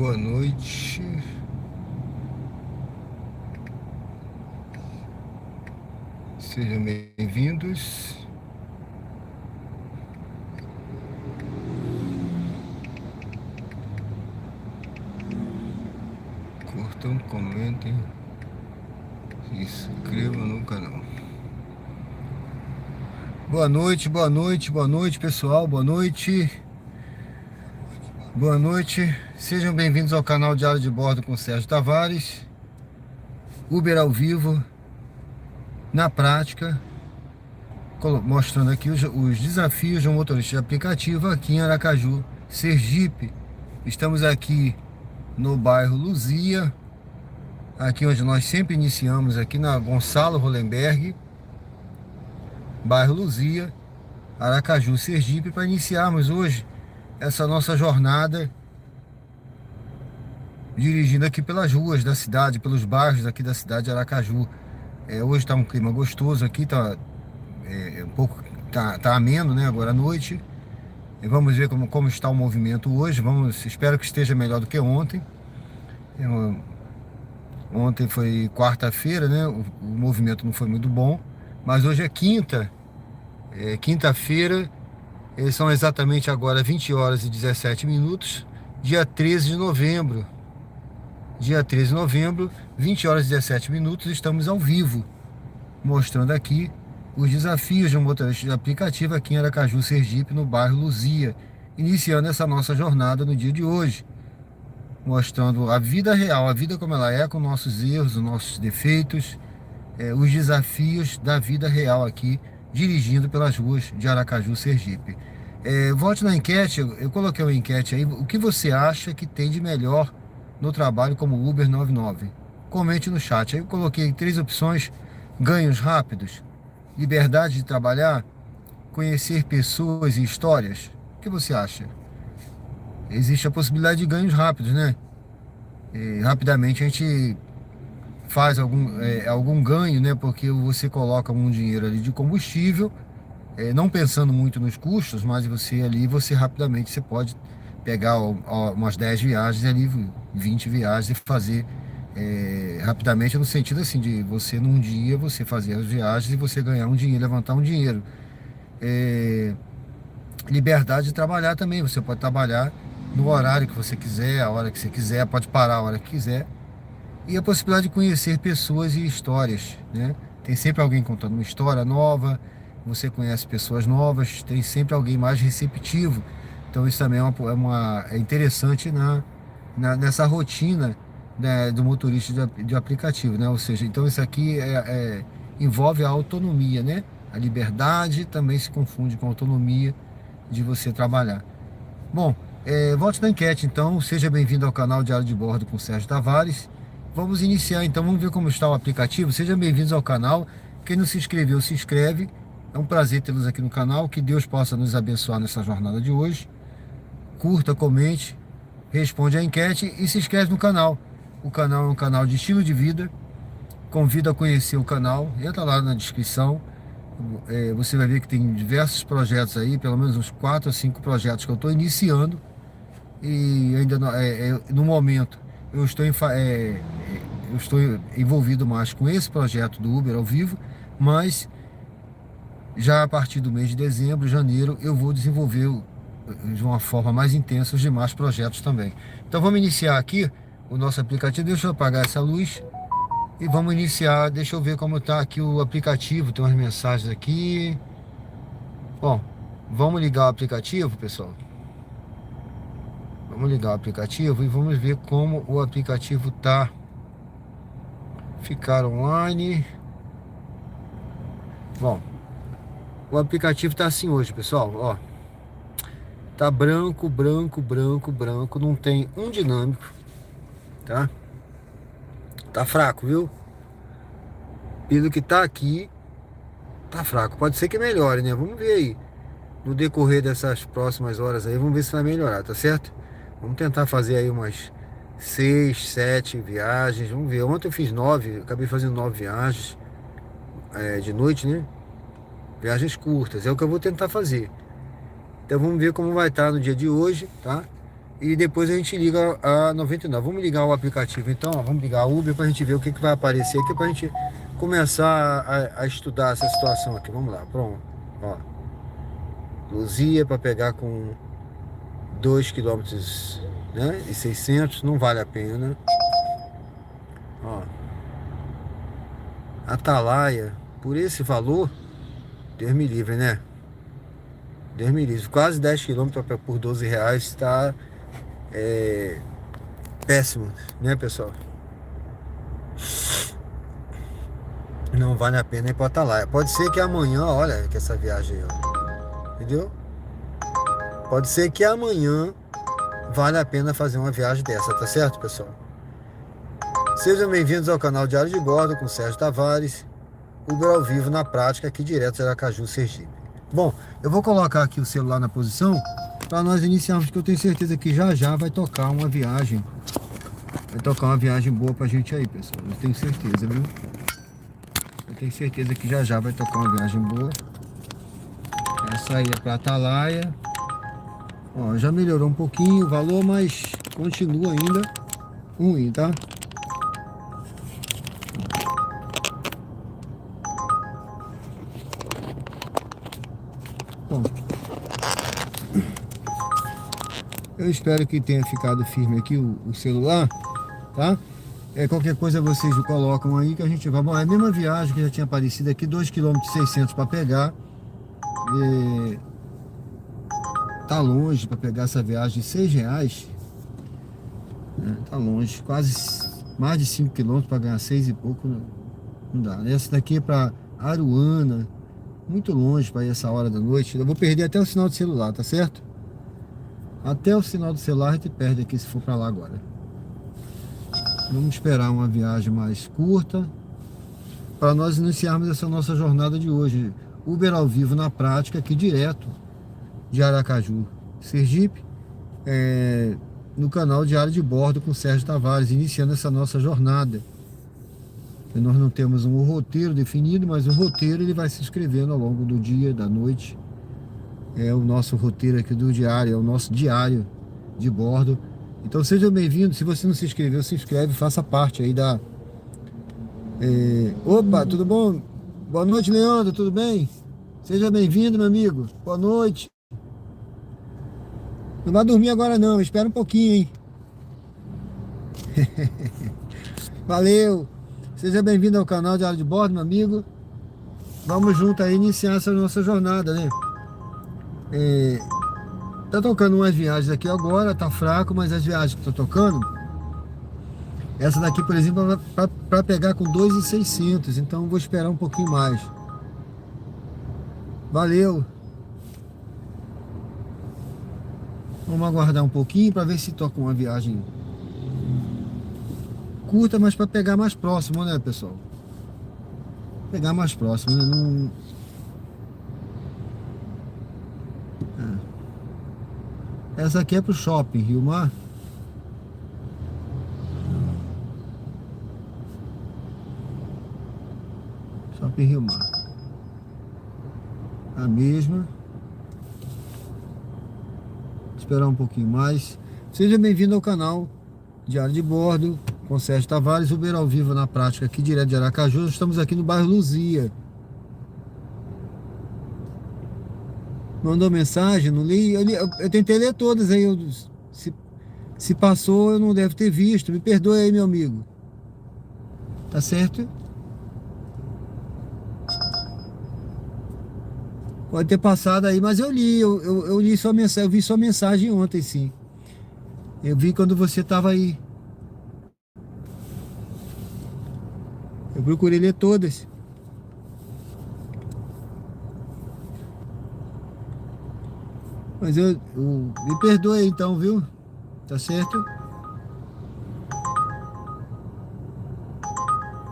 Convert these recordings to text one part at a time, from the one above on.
Boa noite, sejam bem-vindos. Curtam, comentem, se inscrevam no canal. Boa noite, boa noite, boa noite, pessoal. Boa noite, boa noite. Sejam bem-vindos ao canal Diário de Bordo com Sérgio Tavares. Uber ao vivo, na prática, mostrando aqui os desafios de um motorista de aplicativo aqui em Aracaju, Sergipe. Estamos aqui no bairro Luzia, aqui onde nós sempre iniciamos, aqui na Gonçalo Hollenberg, bairro Luzia, Aracaju, Sergipe, para iniciarmos hoje essa nossa jornada dirigindo aqui pelas ruas da cidade, pelos bairros aqui da cidade de Aracaju. Hoje está um clima gostoso aqui, tá ameno, né, agora à noite. E vamos ver como está o movimento hoje. Espero que esteja melhor do que ontem. Ontem foi quarta-feira, né? O movimento não foi muito bom, mas hoje é quinta. Quinta-feira, são exatamente agora 20 horas e 17 minutos, dia 13 de novembro. Dia 13 de novembro, 20 horas e 17 minutos, estamos ao vivo, mostrando aqui os desafios de um motorista de aplicativo aqui em Aracaju, Sergipe, no bairro Luzia, iniciando essa nossa jornada no dia de hoje, mostrando a vida real, a vida como ela é, com nossos erros, os nossos defeitos, os desafios da vida real aqui, dirigindo pelas ruas de Aracaju, Sergipe. Vote na enquete, eu coloquei uma enquete aí, o que você acha que tem de melhor no trabalho como Uber 99? Comente no chat. Aí eu coloquei 3 opções: ganhos rápidos, liberdade de trabalhar, conhecer pessoas e histórias. O que você acha? Existe a possibilidade de ganhos rápidos, né? Rapidamente a gente faz algum ganho, né? Porque você coloca um dinheiro ali de combustível, não pensando muito nos custos, mas você rapidamente você pode pegar umas 10 viagens ali, 20 viagens e fazer rapidamente, no sentido assim, de você num dia você fazer as viagens e você ganhar um dinheiro, levantar um dinheiro. Liberdade de trabalhar também, você pode trabalhar no horário que você quiser, a hora que você quiser, pode parar a hora que quiser. E a possibilidade de conhecer pessoas e histórias, né? Tem sempre alguém contando uma história nova, você conhece pessoas novas, tem sempre alguém mais receptivo. Então isso também é interessante nessa rotina, né, do motorista de aplicativo, né? Ou seja, então isso aqui envolve a autonomia, né? A liberdade também se confunde com a autonomia de você trabalhar. Bom, volte na enquete então, seja bem-vindo ao canal Diário de Bordo com Sérgio Tavares. Vamos iniciar então, vamos ver como está o aplicativo. Sejam bem-vindos ao canal. Quem não se inscreveu, se inscreve. É um prazer tê-los aqui no canal. Que Deus possa nos abençoar nessa jornada de hoje. Curta, comente, responde a enquete e se inscreve no canal. O canal é um canal de estilo de vida. Convido a conhecer o canal. Entra lá na descrição. Você vai ver que tem diversos projetos aí, pelo menos uns 4 ou 5 projetos que eu estou iniciando. E ainda no momento eu estou envolvido mais com esse projeto do Uber ao vivo, mas já a partir do mês de dezembro, janeiro, eu vou desenvolver de uma forma mais intensa os demais projetos também. Então vamos iniciar aqui o nosso aplicativo. Deixa eu apagar essa luz e vamos iniciar. Deixa eu ver como está aqui o aplicativo. Tem umas mensagens aqui. Bom, vamos ligar o aplicativo, pessoal. Vamos ligar o aplicativo e vamos ver como o aplicativo tá. Ficar online. Bom, o aplicativo tá assim hoje, pessoal, ó. Tá branco, branco, branco, branco, não tem um dinâmico, tá? Tá fraco, viu? Pelo que tá aqui, tá fraco. Pode ser que melhore, né? Vamos ver aí. No decorrer dessas próximas horas aí, vamos ver se vai melhorar, tá certo? Vamos tentar fazer aí umas 6, 7 viagens. Vamos ver. Ontem eu fiz 9, acabei fazendo 9 viagens de noite, né? Viagens curtas, é o que eu vou tentar fazer. Então vamos ver como vai estar no dia de hoje, tá? e depois a gente liga a 99. Vamos ligar o aplicativo então, ó, vamos ligar a Uber para a gente ver o que, que vai aparecer aqui para a gente começar a estudar essa situação aqui. Vamos lá, pronto. Ó, Luzia para pegar com 2,6 km, né, e 600, não vale a pena. Ó, Atalaia, por esse valor, Deus me livre, né? Deus me livre, quase 10 km por R$ 12 está péssimo, né, pessoal? Não vale a pena ir para Atalaia. Pode ser que amanhã, olha que essa viagem aí, ó, entendeu? Pode ser que amanhã vale a pena fazer uma viagem dessa, tá certo, pessoal? Sejam bem-vindos ao canal Diário de Bordo com Sérgio Tavares, Uber ao vivo na prática, aqui direto de Aracaju, Sergipe. Bom, eu vou colocar aqui o celular na posição para nós iniciarmos, porque eu tenho certeza que já já vai tocar uma viagem. Vai tocar uma viagem boa pra gente aí, pessoal. Eu tenho certeza, viu? Eu tenho certeza que já já vai tocar uma viagem boa. Essa aí é pra Atalaia. Ó, já melhorou um pouquinho o valor, mas continua ainda ruim, tá? Bom, eu espero que tenha ficado firme aqui o celular, tá? Qualquer coisa vocês colocam aí que a gente vai. Bom, é a mesma viagem que já tinha aparecido aqui, 2,6 km para pegar. Tá longe para pegar essa viagem de R$ 6, né? Tá longe, quase mais de 5 km para ganhar 6 e pouco, não dá. Essa daqui é para Aruana, muito longe para ir essa hora da noite. Eu vou perder até o sinal do celular, tá certo? Até o sinal do celular a gente perde aqui se for para lá agora. Vamos esperar uma viagem mais curta para nós iniciarmos essa nossa jornada de hoje. Uber ao vivo na prática, aqui direto de Aracaju, Sergipe, no canal Diário de Bordo com Sérgio Tavares, iniciando essa nossa jornada. Nós não temos um roteiro definido, mas o roteiro ele vai se escrevendo ao longo do dia, da noite. É o nosso roteiro aqui do diário, é o nosso diário de bordo. Então sejam bem-vindos. Se você não se inscreveu, se inscreve, faça parte aí da... Opa, tudo bom? Boa noite, Leandro, tudo bem? Seja bem-vindo, meu amigo. Boa noite. Não vai dormir agora não, espera um pouquinho, hein? Valeu. Seja bem-vindo ao canal Diário de Bordo, meu amigo. Vamos junto aí iniciar essa nossa jornada, né? Tá tocando umas viagens aqui agora, tá fraco, mas as viagens que tô tocando, essa daqui, por exemplo, para pegar com 2,600, então vou esperar um pouquinho mais. Valeu. Vamos aguardar um pouquinho para ver se toca uma viagem curta, mas para pegar mais próximo, né, pessoal? Pegar mais próximo, né? Não... Essa aqui é pro shopping, Rio Mar. Shopping Rio Mar. A mesma. Esperar um pouquinho mais. Seja bem-vindo ao canal Diário de Bordo com Sérgio Tavares, Uber ao vivo na prática, aqui direto de Aracaju. Estamos aqui no bairro Luzia. Mandou mensagem, não li. Eu tentei ler todas aí. Se passou, eu não devo ter visto. Me perdoe aí, meu amigo. Tá certo? Pode ter passado aí, mas eu li. Eu li sua mensagem, eu vi sua mensagem ontem, sim. Eu vi quando você estava aí. Eu procurei ler todas. Mas me perdoe então, viu? Tá certo?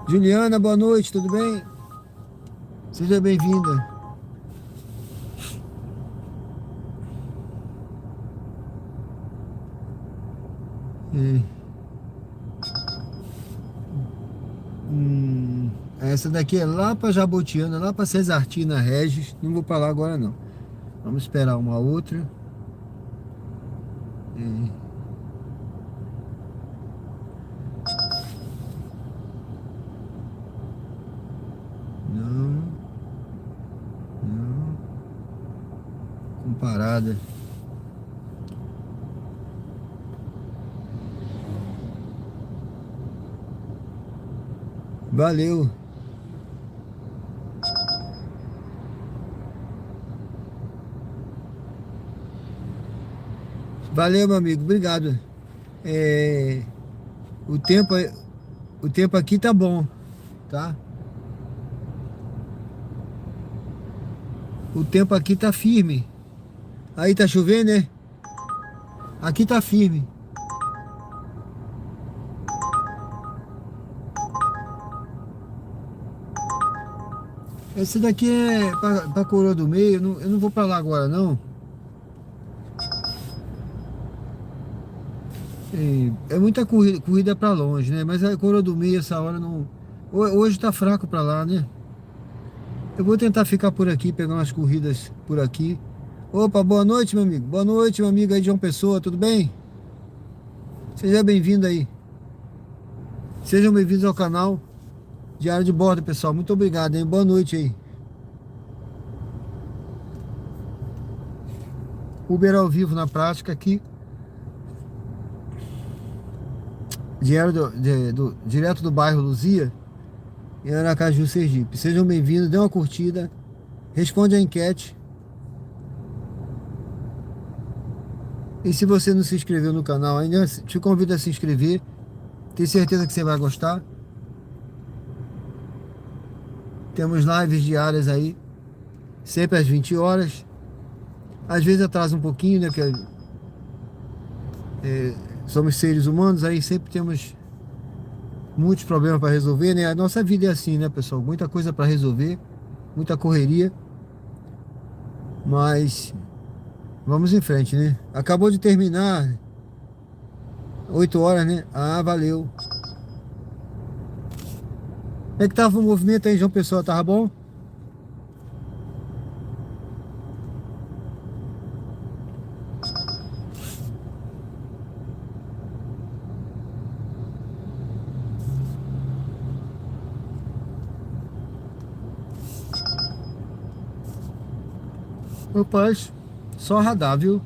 Juliana, boa noite, tudo bem? Seja bem-vinda. Essa daqui é lá para Jabotiana, lá para Cesartina Regis. Não vou para lá agora não. Vamos esperar uma outra. parada. Valeu. Valeu, meu amigo. Obrigado. É, o tempo, o tempo aqui tá bom, tá? O tempo aqui tá firme. Aí tá chovendo, né? Aqui tá firme. Esse daqui é pra Coroa do Meio. Eu não vou pra lá agora, não. É muita corrida pra longe, né? Mas a Coroa do Meio, essa hora não. Hoje tá fraco pra lá, né? Eu vou tentar ficar por aqui, pegar umas corridas por aqui. Opa, boa noite, meu amigo. Boa noite, meu amigo aí de João Pessoa, tudo bem? Seja bem-vindo aí. Sejam bem-vindos ao canal Diário de Bordo, pessoal. Muito obrigado, hein? Boa noite aí. Uber ao vivo na prática aqui. Direto do bairro Luzia, em Aracaju, Sergipe. Sejam bem-vindos, dê uma curtida, responde a enquete. E se você não se inscreveu no canal ainda, te convido a se inscrever. Tenho certeza que você vai gostar. Temos lives diárias aí, sempre às 20 horas. Às vezes atrasa um pouquinho, né? Porque somos seres humanos, aí sempre temos muitos problemas para resolver, né? A nossa vida é assim, né, pessoal? Muita coisa para resolver, muita correria. Mas vamos em frente, né? Acabou de terminar, 8 horas, né? Ah, valeu. Como é que tava o movimento aí, João Pessoa? Tava bom? Rapaz, só radar, viu?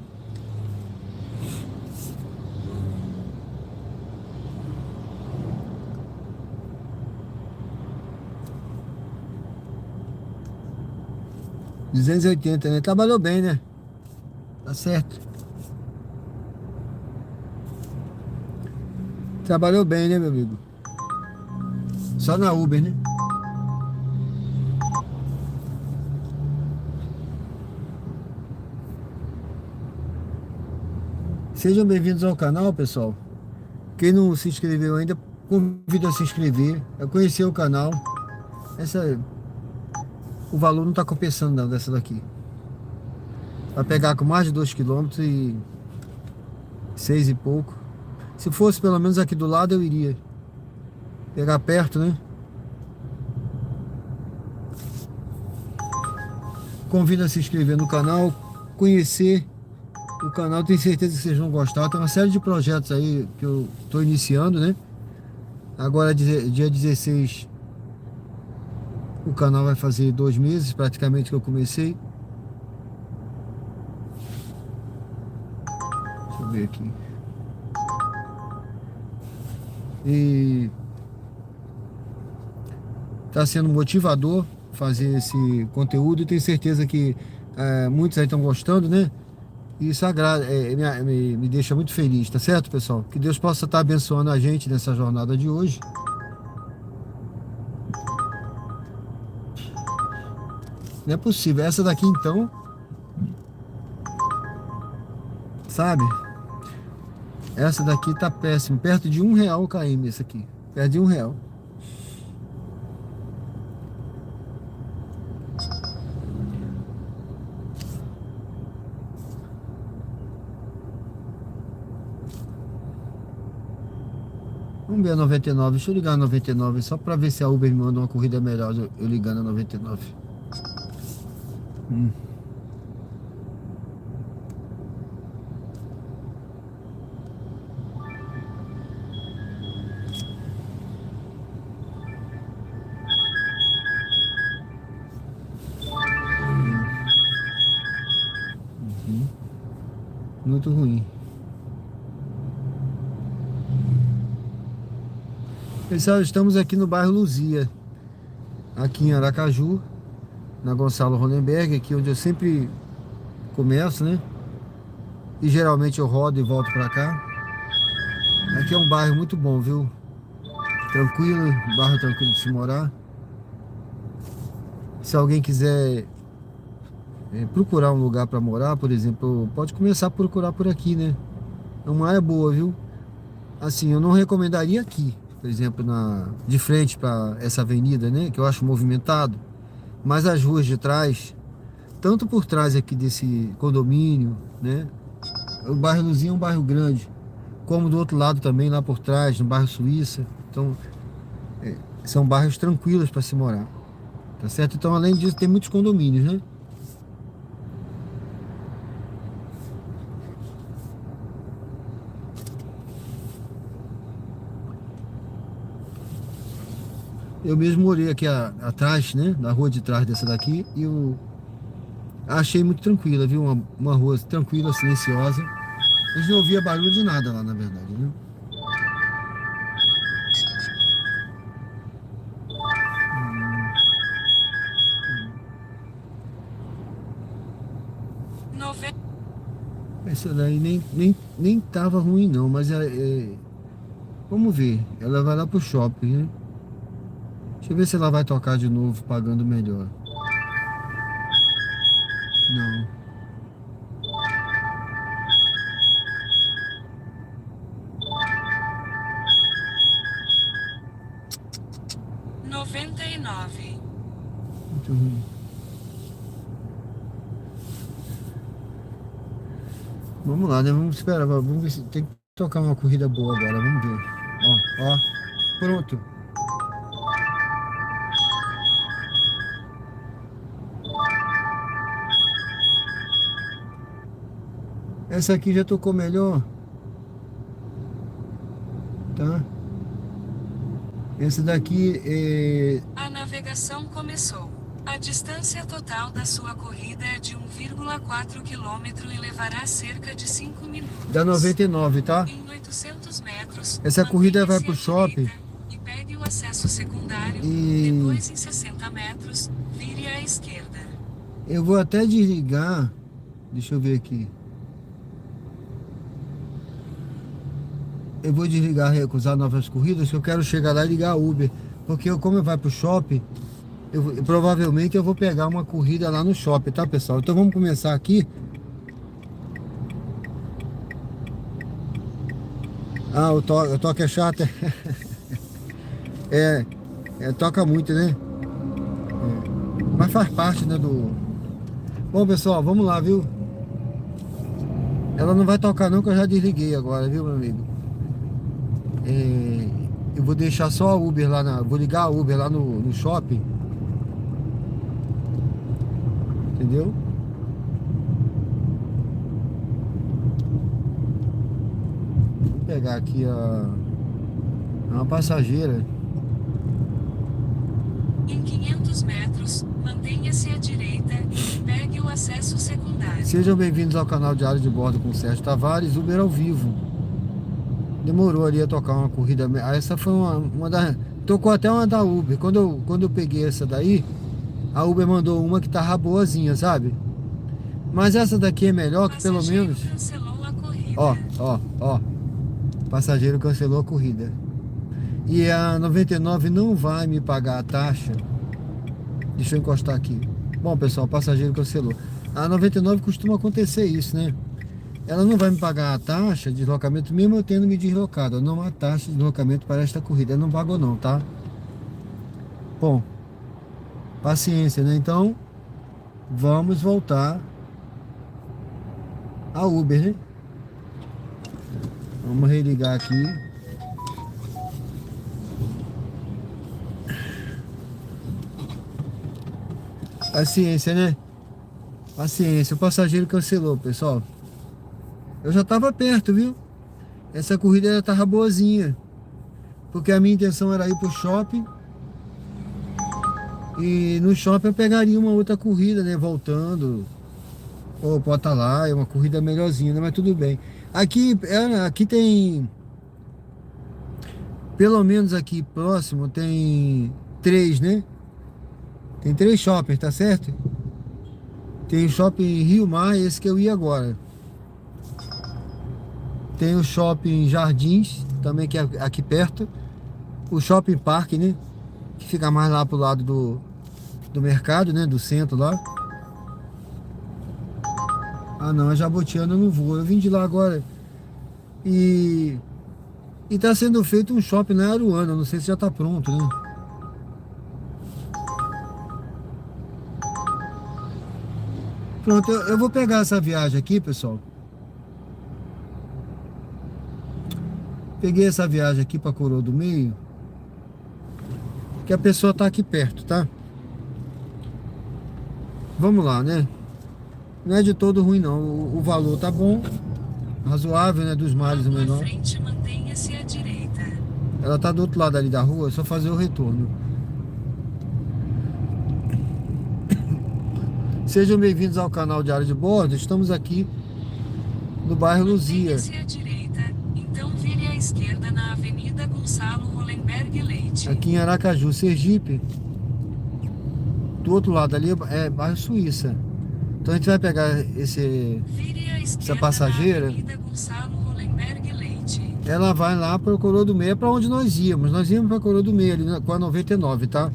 R$ 280, né? Trabalhou bem, né? Tá certo. Trabalhou bem, né, meu amigo? Só na Uber, né? Sejam bem-vindos ao canal, pessoal. Quem não se inscreveu ainda, convido a se inscrever, a conhecer o canal. O valor não tá compensando não, dessa daqui. Vai pegar com mais de 2 km e 6 e pouco. Se fosse pelo menos aqui do lado, eu iria. Pegar perto, né? Convido a se inscrever no canal, conhecer o canal, tenho certeza que vocês vão gostar. Tem uma série de projetos aí que eu estou iniciando, né? Agora, dia 16, o canal vai fazer 2 meses praticamente que eu comecei. Deixa eu ver aqui. E está sendo motivador fazer esse conteúdo e tenho certeza que muitos aí estão gostando, né? E isso me deixa muito feliz, tá certo, pessoal? Que Deus possa estar abençoando a gente nessa jornada de hoje. Não é possível. Essa daqui, então, sabe? Essa daqui tá péssima. Perto de R$ 1 o km, essa aqui. Perto de R$ 1. Vamos ver a 99. Deixa eu ligar a 99 só pra ver se a Uber me manda uma corrida melhor eu ligando a 99. Hum. muito ruim. Pessoal, estamos aqui no bairro Luzia, aqui em Aracaju, na Gonçalo Hollenberg, aqui onde eu sempre começo, né? E geralmente eu rodo e volto pra cá. Aqui é um bairro muito bom, viu? Tranquilo, bairro tranquilo de se morar. Se alguém quiser procurar um lugar para morar, por exemplo, pode começar a procurar por aqui, né? É uma área boa, viu? Assim, eu não recomendaria aqui, por exemplo, de frente para essa avenida, né? Que eu acho movimentado. Mas as ruas de trás, tanto por trás aqui desse condomínio, né? O bairro Luzia é um bairro grande, como do outro lado também, lá por trás, no bairro Suíça. Então, são bairros tranquilos para se morar, tá certo? Então, além disso, tem muitos condomínios, né? Eu mesmo morei aqui atrás, né? Na rua de trás dessa daqui, e eu achei muito tranquila, viu? Uma rua tranquila, silenciosa. A gente não ouvia barulho de nada lá, na verdade, né? 90. Essa daí nem tava ruim não, mas vamos ver. Ela vai lá pro shopping, né? Deixa eu ver se ela vai tocar de novo, pagando melhor. Não. Noventa e nove. Muito ruim. Vamos lá, né? Vamos esperar. Vamos ver se tem que tocar uma corrida boa agora. Vamos ver. Ó, ó. Pronto. Essa aqui já tocou melhor, tá? Essa daqui é A navegação começou. A distância total da sua corrida é de 1,4 km e levará cerca de 5 minutos. da 99, tá? Em 800 metros, Essa corrida vai pro mantenha-se à shopping. direita e pegue o acesso secundário. E Depois, em 60 metros, vire à esquerda. eu vou até desligar. Deixa eu ver aqui. Eu vou desligar, recusar novas corridas, que eu quero chegar lá e ligar a Uber. Porque como eu vou pro shopping, provavelmente eu vou pegar uma corrida lá no shopping, tá, pessoal? Então vamos começar aqui. Ah, o toque é chato. É, toca muito, né? Mas faz parte, né, do... Bom, pessoal, vamos lá, viu? Ela não vai tocar não, que eu já desliguei agora, viu, meu amigo? Eu vou deixar só a Uber lá vou ligar a Uber lá no shopping. Entendeu? Vou pegar aqui uma passageira. Em 500 metros, mantenha-se à direita e pegue o acesso secundário. Sejam bem-vindos ao canal Diário de Bordo com Sérgio Tavares, Uber ao vivo. Demorou ali a tocar uma corrida. Essa foi uma da... Tocou até uma da Uber. Quando eu peguei essa daí, a Uber mandou uma que tava boazinha, sabe? Mas essa daqui é melhor, que pelo menos... Cancelou a corrida. Ó. Passageiro cancelou a corrida. E a 99 não vai me pagar a taxa. Deixa eu encostar aqui. Bom, pessoal, o passageiro cancelou. A 99 costuma acontecer isso, né? Ela não vai me pagar a taxa de deslocamento, mesmo eu tendo me deslocado. Não há taxa de deslocamento para esta corrida. Ela não pagou não, tá? Bom, paciência, né? Então, vamos voltar a Uber, né? Vamos religar aqui. Paciência, né? Paciência, o passageiro cancelou, pessoal. Eu já tava perto, viu? Essa corrida já tava boazinha. Porque a minha intenção era ir pro shopping. E no shopping eu pegaria uma outra corrida, né? Voltando. Ou pode estar lá, é uma corrida melhorzinha, né? Mas tudo bem. Aqui, aqui tem, pelo menos aqui próximo, tem três, né? Tem três shoppings, tá certo? Tem o shopping Rio Mar, esse que eu ia agora. Tem o shopping Jardins, também que é aqui perto. O shopping Parque, né? Que fica mais lá pro lado do mercado, né? Do centro lá. Ah não, a Jabotiana eu não vou. Eu vim de lá agora. E tá sendo feito um shopping na Aruana. Não sei se já tá pronto, né? Pronto, eu vou pegar essa viagem aqui, pessoal. Peguei essa viagem aqui pra Coroa do Meio. Que a pessoa tá aqui perto, tá? Vamos lá, né? Não é de todo ruim não. O valor tá bom. Razoável, né? Dos males o Logo à menor. frente, mantenha-se à direita. Ela tá do outro lado ali da rua, é só fazer o retorno. Sejam bem-vindos ao canal Diário de Bordo. Estamos aqui no bairro Luzia. Mantenha-se à direita, então vire à esquerda na Avenida Gonçalo Hollenberg Leite. Aqui em Aracaju, Sergipe. Do outro lado ali é bairro Suíça. Então a gente vai pegar Vire à esquerda essa passageira. na Avenida Gonçalo Hollenberg Leite. Ela vai lá para o Coroa do Meio, para onde nós íamos. Nós íamos para Coroa do Meio, ali com a 99, tá?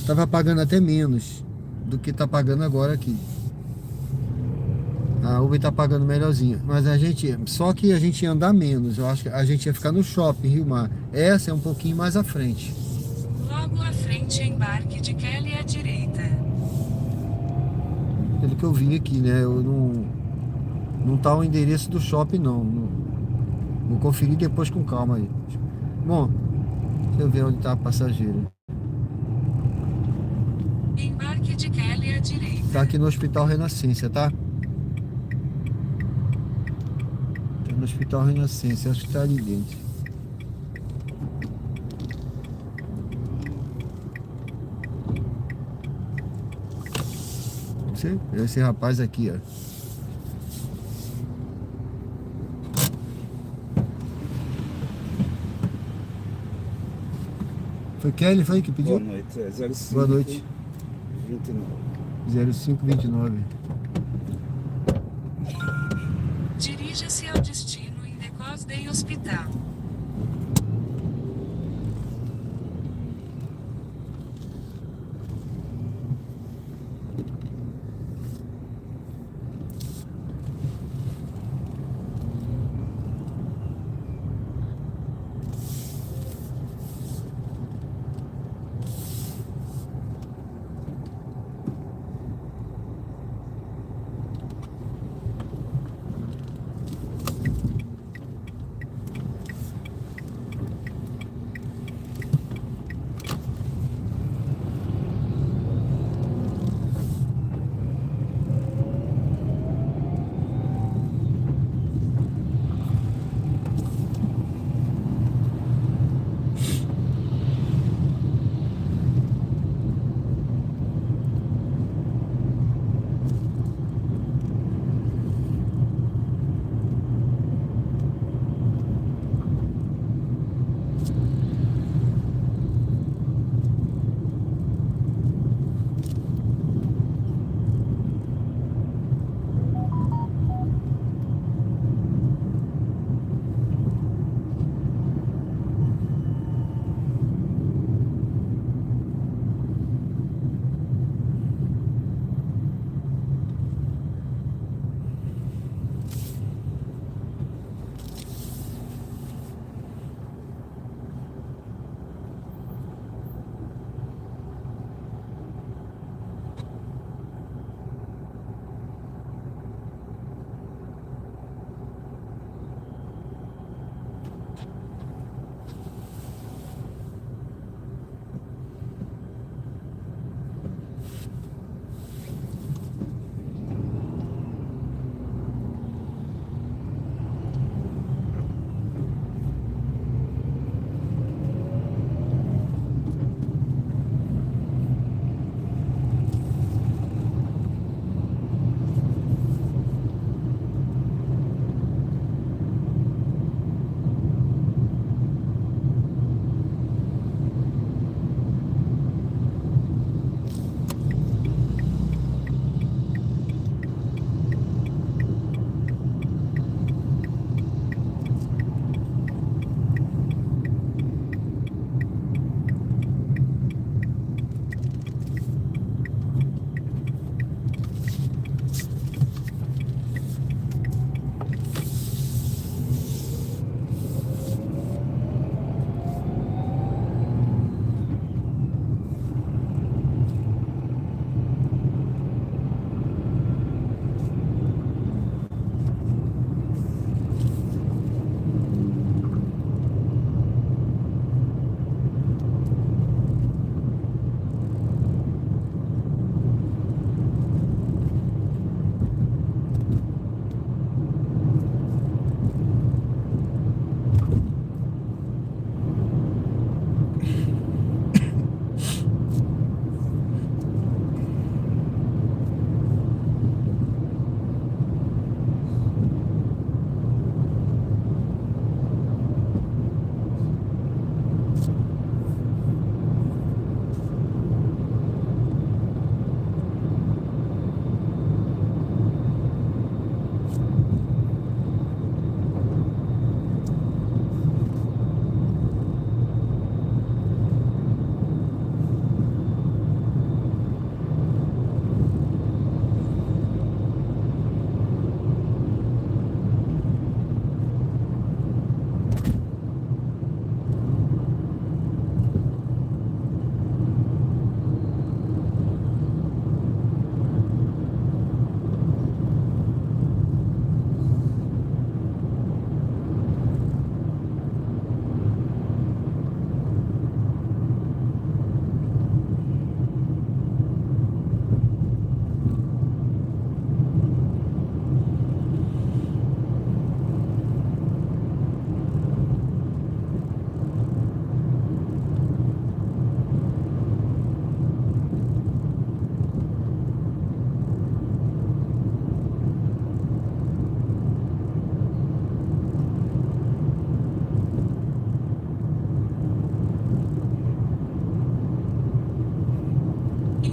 Tava pagando até menos do que tá pagando agora aqui. A Uber tá pagando melhorzinho. Mas só que a gente ia andar menos. Eu acho que a gente ia ficar no shopping Rio Mar. Essa é um pouquinho mais à frente. Logo à frente, embarque de Kelly à direita. Pelo que eu vi aqui, né? Eu não tá o endereço do shopping, não. Vou conferir depois com calma aí. Bom, deixa eu ver onde tá a passageira. Embarque de Kelly à direita. Tá aqui no Hospital Renascença, tá? Tá no Hospital Renascença, acho que tá ali dentro. Esse rapaz aqui, ó. Foi Kelly, foi que pediu? Boa noite, é 05 Boa noite. 29. 0529. Dirija-se ao destino em The Cosday Hospital.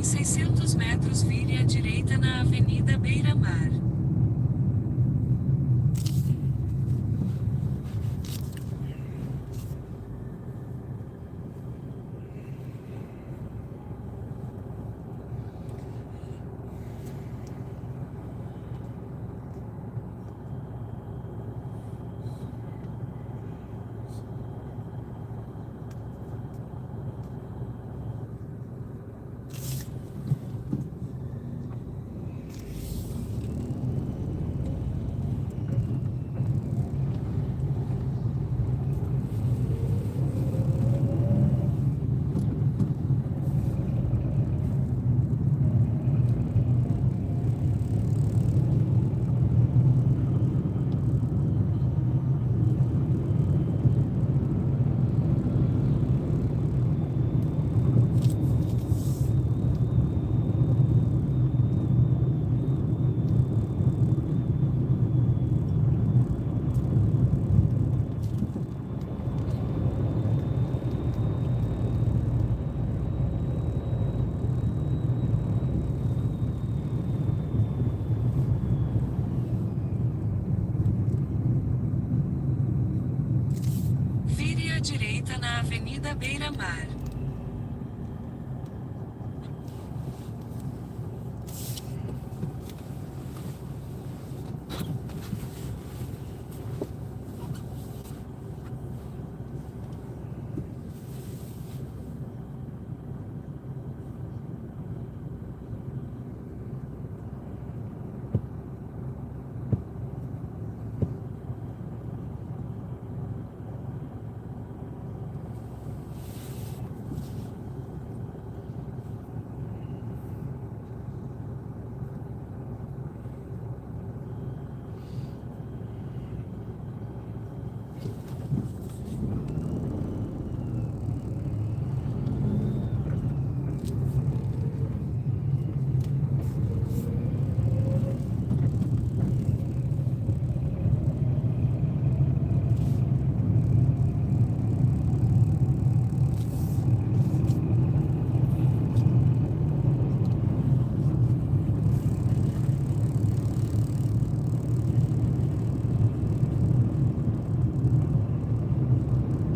Em 600 metros vire à direita na Avenida Beira-Mar. Vire à direita na Avenida Beira-Mar.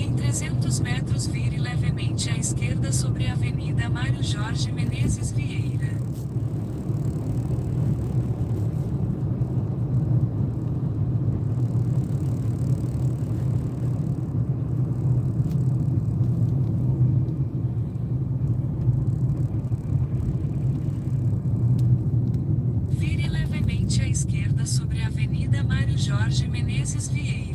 Em 300 metros vire levemente à esquerda sobre a Avenida Mário Jorge Menezes Vieira. Vire levemente à esquerda sobre a Avenida Mário Jorge Menezes Vieira.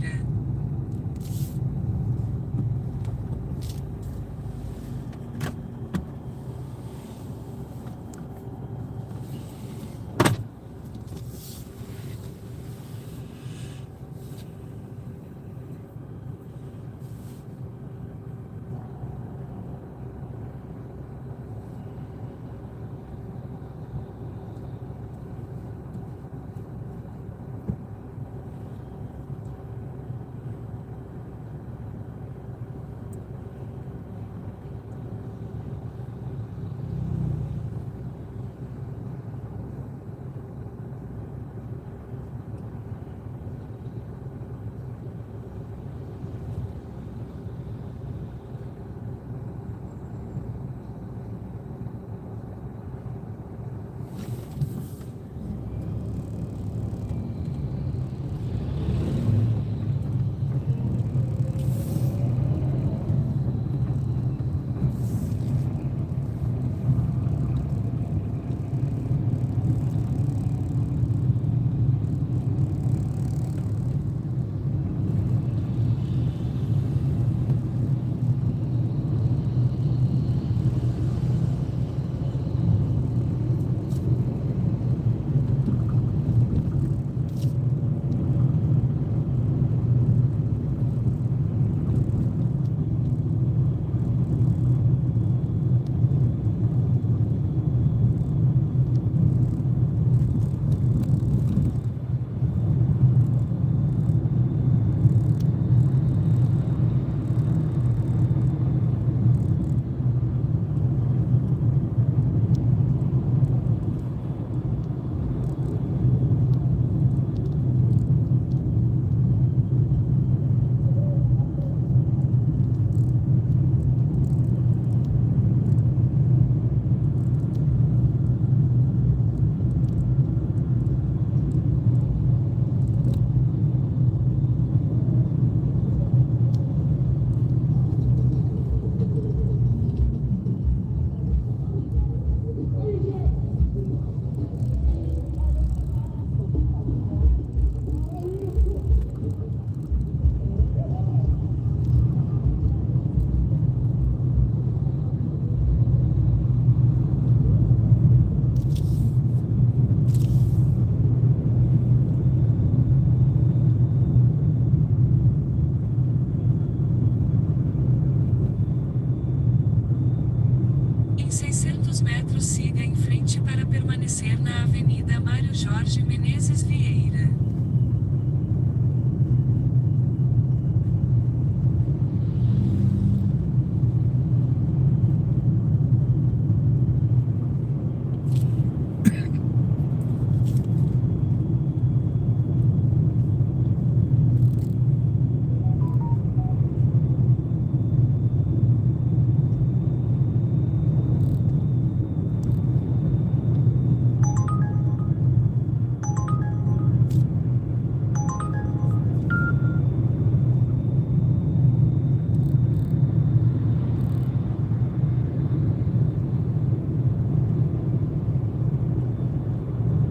metros, siga em frente para permanecer na Avenida Mário Jorge Menezes Vieira.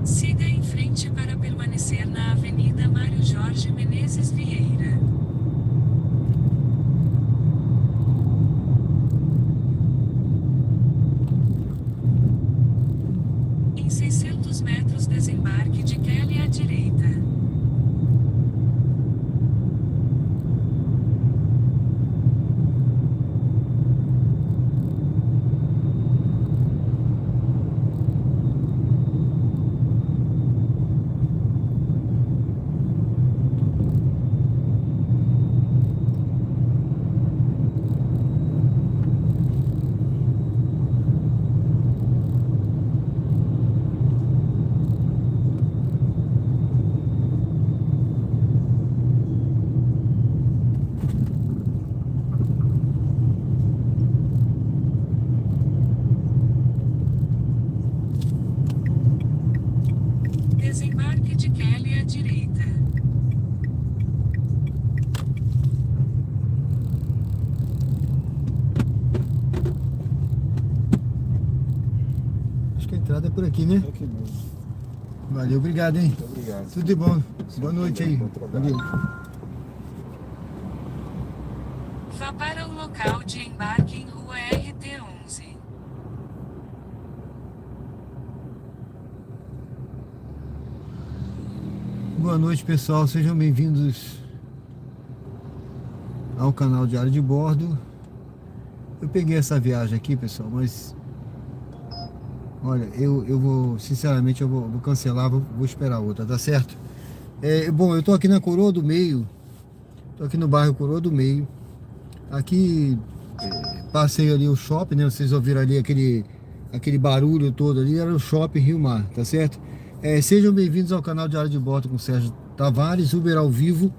Siga em frente para permanecer na Avenida Mário Jorge Menezes Vieira. Em 600 metros, desembarque de Kelly à direita. Desembarque de Kelly à direita. Acho que a entrada é por aqui, né? Aqui mesmo. Valeu, obrigado, hein? Muito obrigado. Tudo de bom. Boa noite aí. Bom trabalho. Valeu. Vá para o local de embarque em Rua RT11. Boa noite, pessoal. Sejam bem-vindos ao canal Diário de Bordo. Eu peguei essa viagem aqui, pessoal, mas olha, eu vou, sinceramente, eu vou cancelar, vou esperar outra, tá certo? Bom, eu tô aqui na Coroa do Meio, tô aqui no bairro Coroa do Meio. Aqui passei ali o shopping, né? Vocês ouviram ali aquele barulho todo ali, era o shopping Rio Mar, tá certo? Sejam bem-vindos ao canal Diário de Bordo com Sérgio Tavares, Uber ao vivo,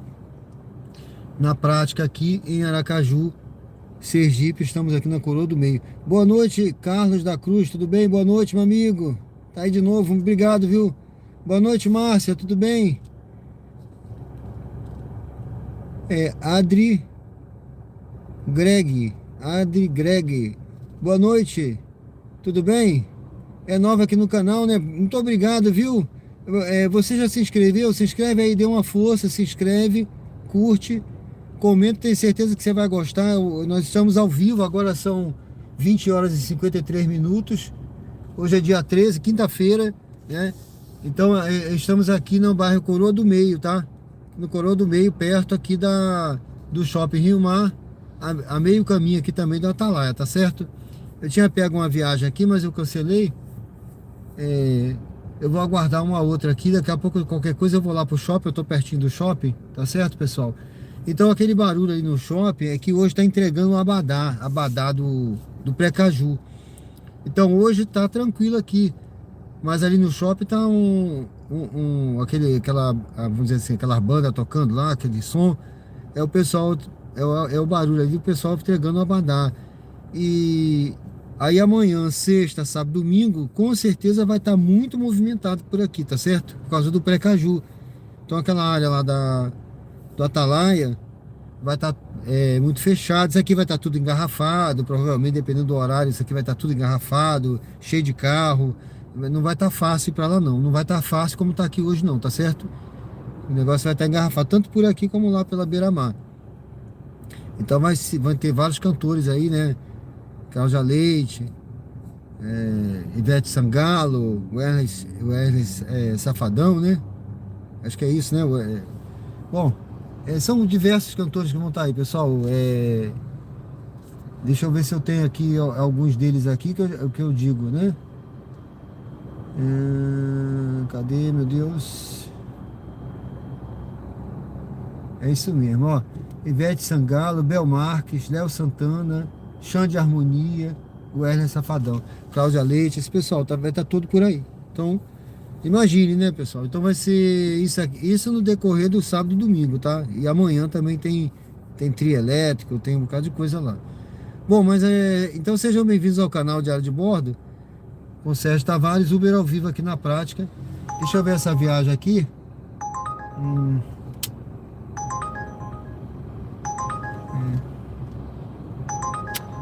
na prática aqui em Aracaju, Sergipe. Estamos aqui na Coroa do Meio. Boa noite, Carlos da Cruz, tudo bem? Boa noite, meu amigo. Tá aí de novo, obrigado, viu? Boa noite, Márcia, tudo bem? Adri Greg, boa noite, tudo bem? É nova aqui no canal, né? Muito obrigado, viu? Você já se inscreveu? Se inscreve aí, dê uma força, se inscreve, curte, comenta, tenho certeza que você vai gostar. Nós estamos ao vivo, agora são 20 horas e 53 minutos. Hoje é dia 13, quinta-feira, né? Então, estamos aqui no bairro Coroa do Meio, tá? No Coroa do Meio, perto aqui do Shopping Rio Mar, a meio caminho aqui também da Atalaia, tá certo? Eu tinha pego uma viagem aqui, mas eu cancelei. Eu vou aguardar uma outra aqui. Daqui a pouco, qualquer coisa, eu vou lá pro shopping. Eu tô pertinho do shopping, tá certo, pessoal? Então, aquele barulho aí no shopping é que hoje tá entregando um abadá do Precaju. Então, hoje tá tranquilo aqui. Mas ali no shopping tá vamos dizer assim, aquela banda tocando lá, aquele som. É o pessoal, é o barulho ali, o pessoal entregando o abadá. E aí amanhã, sexta, sábado, domingo, com certeza vai estar muito movimentado por aqui, tá certo? Por causa do Precaju. Então aquela área lá do Atalaia vai estar muito fechado. Isso aqui vai estar tudo engarrafado, provavelmente, dependendo do horário, isso aqui vai estar tudo engarrafado, cheio de carro. Não vai estar fácil ir pra lá, não. Não vai estar fácil como tá aqui hoje, não, tá certo? O negócio vai estar engarrafado, tanto por aqui como lá pela beira-mar. Então vai ter vários cantores aí, né? Cláudia Leite, Ivete Sangalo, Wesley Safadão, né? Acho que é isso, né? Bom, são diversos cantores que vão estar aí, pessoal. Deixa eu ver se eu tenho aqui alguns deles aqui que eu digo, né? Cadê, meu Deus? É isso mesmo, ó. Ivete Sangalo, Bel Marques, Léo Santana, Xande Harmonia, Wesley Safadão, Cláudia Leite, esse pessoal vai estar todo por aí. Então, imagine, né, pessoal? Então vai ser isso aqui, isso no decorrer do sábado e domingo, tá? E amanhã também tem trio elétrico, tem um bocado de coisa lá. Bom, mas então sejam bem-vindos ao canal Diário de Bordo, com Sérgio Tavares, Uber ao vivo aqui na prática. Deixa eu ver essa viagem aqui. Hum,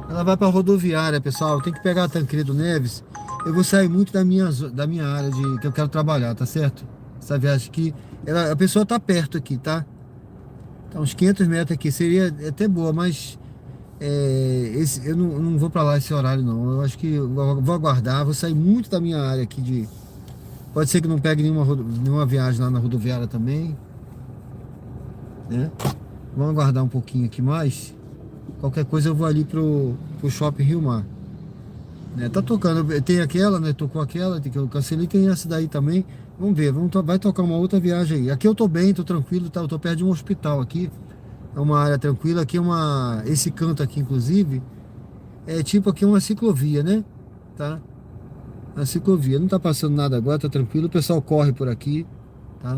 Ela vai para rodoviária, pessoal. Tem que pegar a Tancredo Neves. Eu vou sair muito da minha área que eu quero trabalhar, tá certo? Essa viagem aqui, a pessoa tá perto aqui, tá? Tá uns 500 metros aqui. Seria até boa, mas eu não vou para lá esse horário, não. Eu acho que eu vou aguardar. Vou sair muito da minha área aqui de. Pode ser que não pegue nenhuma viagem lá na rodoviária também, né? Vamos aguardar um pouquinho aqui mais. Qualquer coisa eu vou ali pro Shopping Rio Mar, né? Tá tocando, tem aquela, né? Tocou aquela que eu cancelei, tem essa daí também. Vamos ver, vai tocar uma outra viagem aí. Aqui eu tô bem, tô tranquilo, tá? Eu tô perto de um hospital aqui. É uma área tranquila, aqui esse canto aqui, inclusive, é tipo aqui uma ciclovia, né? Tá? A ciclovia, não tá passando nada agora, tá tranquilo. O pessoal corre por aqui, tá?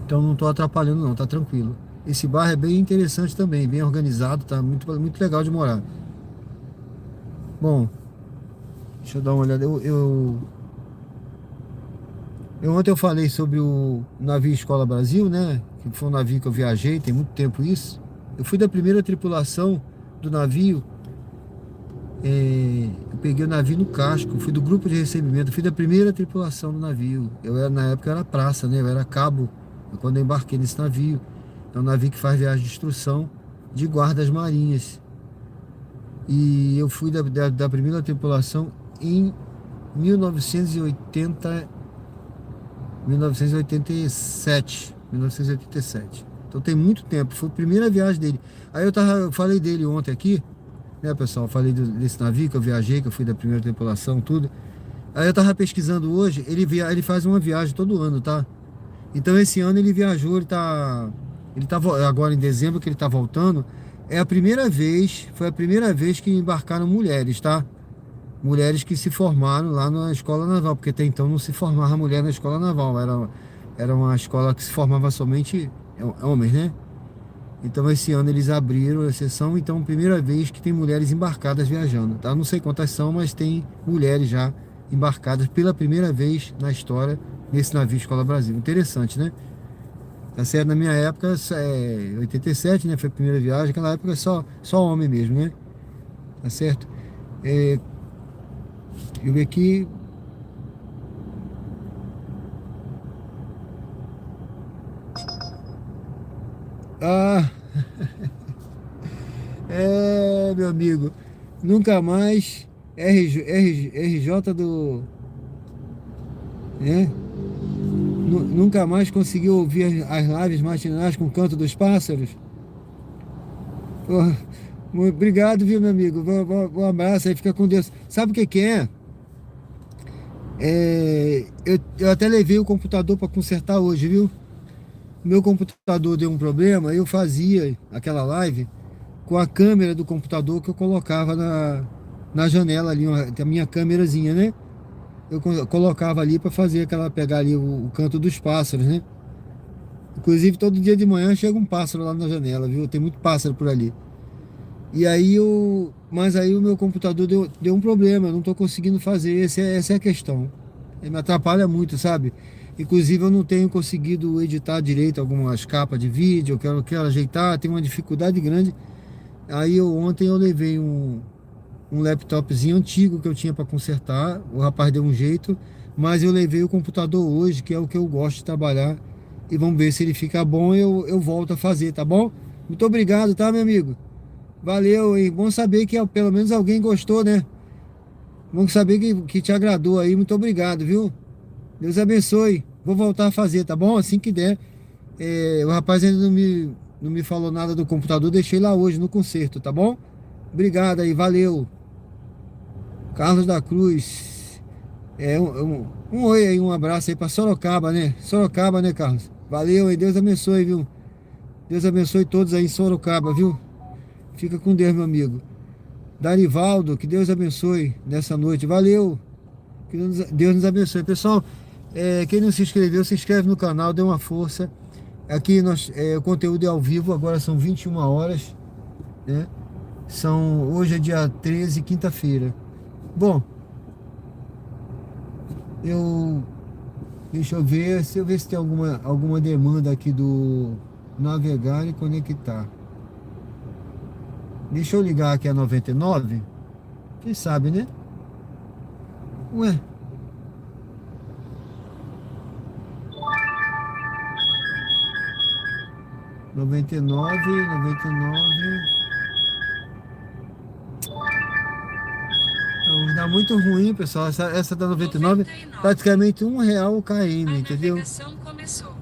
Então não tô atrapalhando não, tá tranquilo. Esse bairro é bem interessante também, bem organizado, tá muito, muito legal de morar. Bom, deixa eu dar uma olhada. Ontem eu falei sobre o navio Escola Brasil, né? Que foi um navio que eu viajei, tem muito tempo isso. Eu fui da primeira tripulação do navio. Eu peguei o navio no casco, fui do grupo de recebimento, fui da primeira tripulação do navio. Na época eu era praça, né? Eu era cabo quando eu embarquei nesse navio. É um navio que faz viagem de instrução de guardas marinhas. E eu fui da primeira tripulação em 1987. Então tem muito tempo. Foi a primeira viagem dele. Aí eu falei dele ontem aqui, né, pessoal? Eu falei desse navio que eu viajei, que eu fui da primeira tripulação, tudo. Aí eu tava pesquisando hoje. Ele faz uma viagem todo ano, tá? Então esse ano ele viajou, agora em dezembro que ele tá voltando. Foi a primeira vez que embarcaram mulheres, tá? Mulheres que se formaram lá na escola naval, porque até então não se formava mulher na escola naval, era uma escola que se formava somente homens, né? Então esse ano eles abriram a exceção, então primeira vez que tem mulheres embarcadas viajando, tá? Não sei quantas são, mas tem mulheres já embarcadas pela primeira vez na história nesse navio Escola Brasil. Interessante, né? Tá certo? Na minha época, 87, né? Foi a primeira viagem. Naquela época só homem mesmo, né? Tá certo? Eu vi aqui. Ah, meu amigo. Nunca mais RJ do. Né? Nunca mais conseguiu ouvir as lives matinais com o canto dos pássaros. Obrigado, viu, meu amigo? Um abraço aí, fica com Deus. Sabe o que é? Eu até levei o computador para consertar hoje, viu? Meu computador deu um problema, eu fazia aquela live com a câmera do computador que eu colocava na janela ali, a minha câmerazinha, né? Eu colocava ali para pegar ali o canto dos pássaros, né? Inclusive todo dia de manhã chega um pássaro lá na janela, viu? Tem muito pássaro por ali. Mas aí o meu computador deu um problema, eu não estou conseguindo fazer, essa é a questão. Ele me atrapalha muito, sabe? Inclusive eu não tenho conseguido editar direito algumas capas de vídeo, eu quero ajeitar, tem uma dificuldade grande. Aí ontem eu levei um laptopzinho antigo que eu tinha para consertar, o rapaz deu um jeito, mas eu levei o computador hoje, que é o que eu gosto de trabalhar, e vamos ver se ele fica bom, eu volto a fazer, tá bom? Muito obrigado, tá, meu amigo? Valeu, e bom saber que pelo menos alguém gostou, né? Bom saber que te agradou aí, muito obrigado, viu? Deus abençoe. Vou voltar a fazer, tá bom? Assim que der. O rapaz ainda não me falou nada do computador, deixei lá hoje no conserto, tá bom? Obrigado aí, valeu. Carlos da Cruz. Um oi aí, um abraço aí pra Sorocaba, né? Sorocaba, né, Carlos? Valeu aí, Deus abençoe, viu? Deus abençoe todos aí em Sorocaba, viu? Fica com Deus, meu amigo. Darivaldo, que Deus abençoe nessa noite. Valeu! Que Deus nos abençoe. Pessoal, quem não se inscreveu, se inscreve no canal, dê uma força. Aqui o conteúdo é ao vivo, agora são 21 horas, né? Hoje é dia 13, quinta-feira. Bom, eu deixa eu ver se tem alguma demanda aqui do navegar e conectar. Deixa eu ligar aqui a 99. Quem sabe, né? Ué, 99. Não, dá muito ruim, pessoal. Essa da 99, 99. praticamente R$ 1 o A KM, entendeu? navegação começou.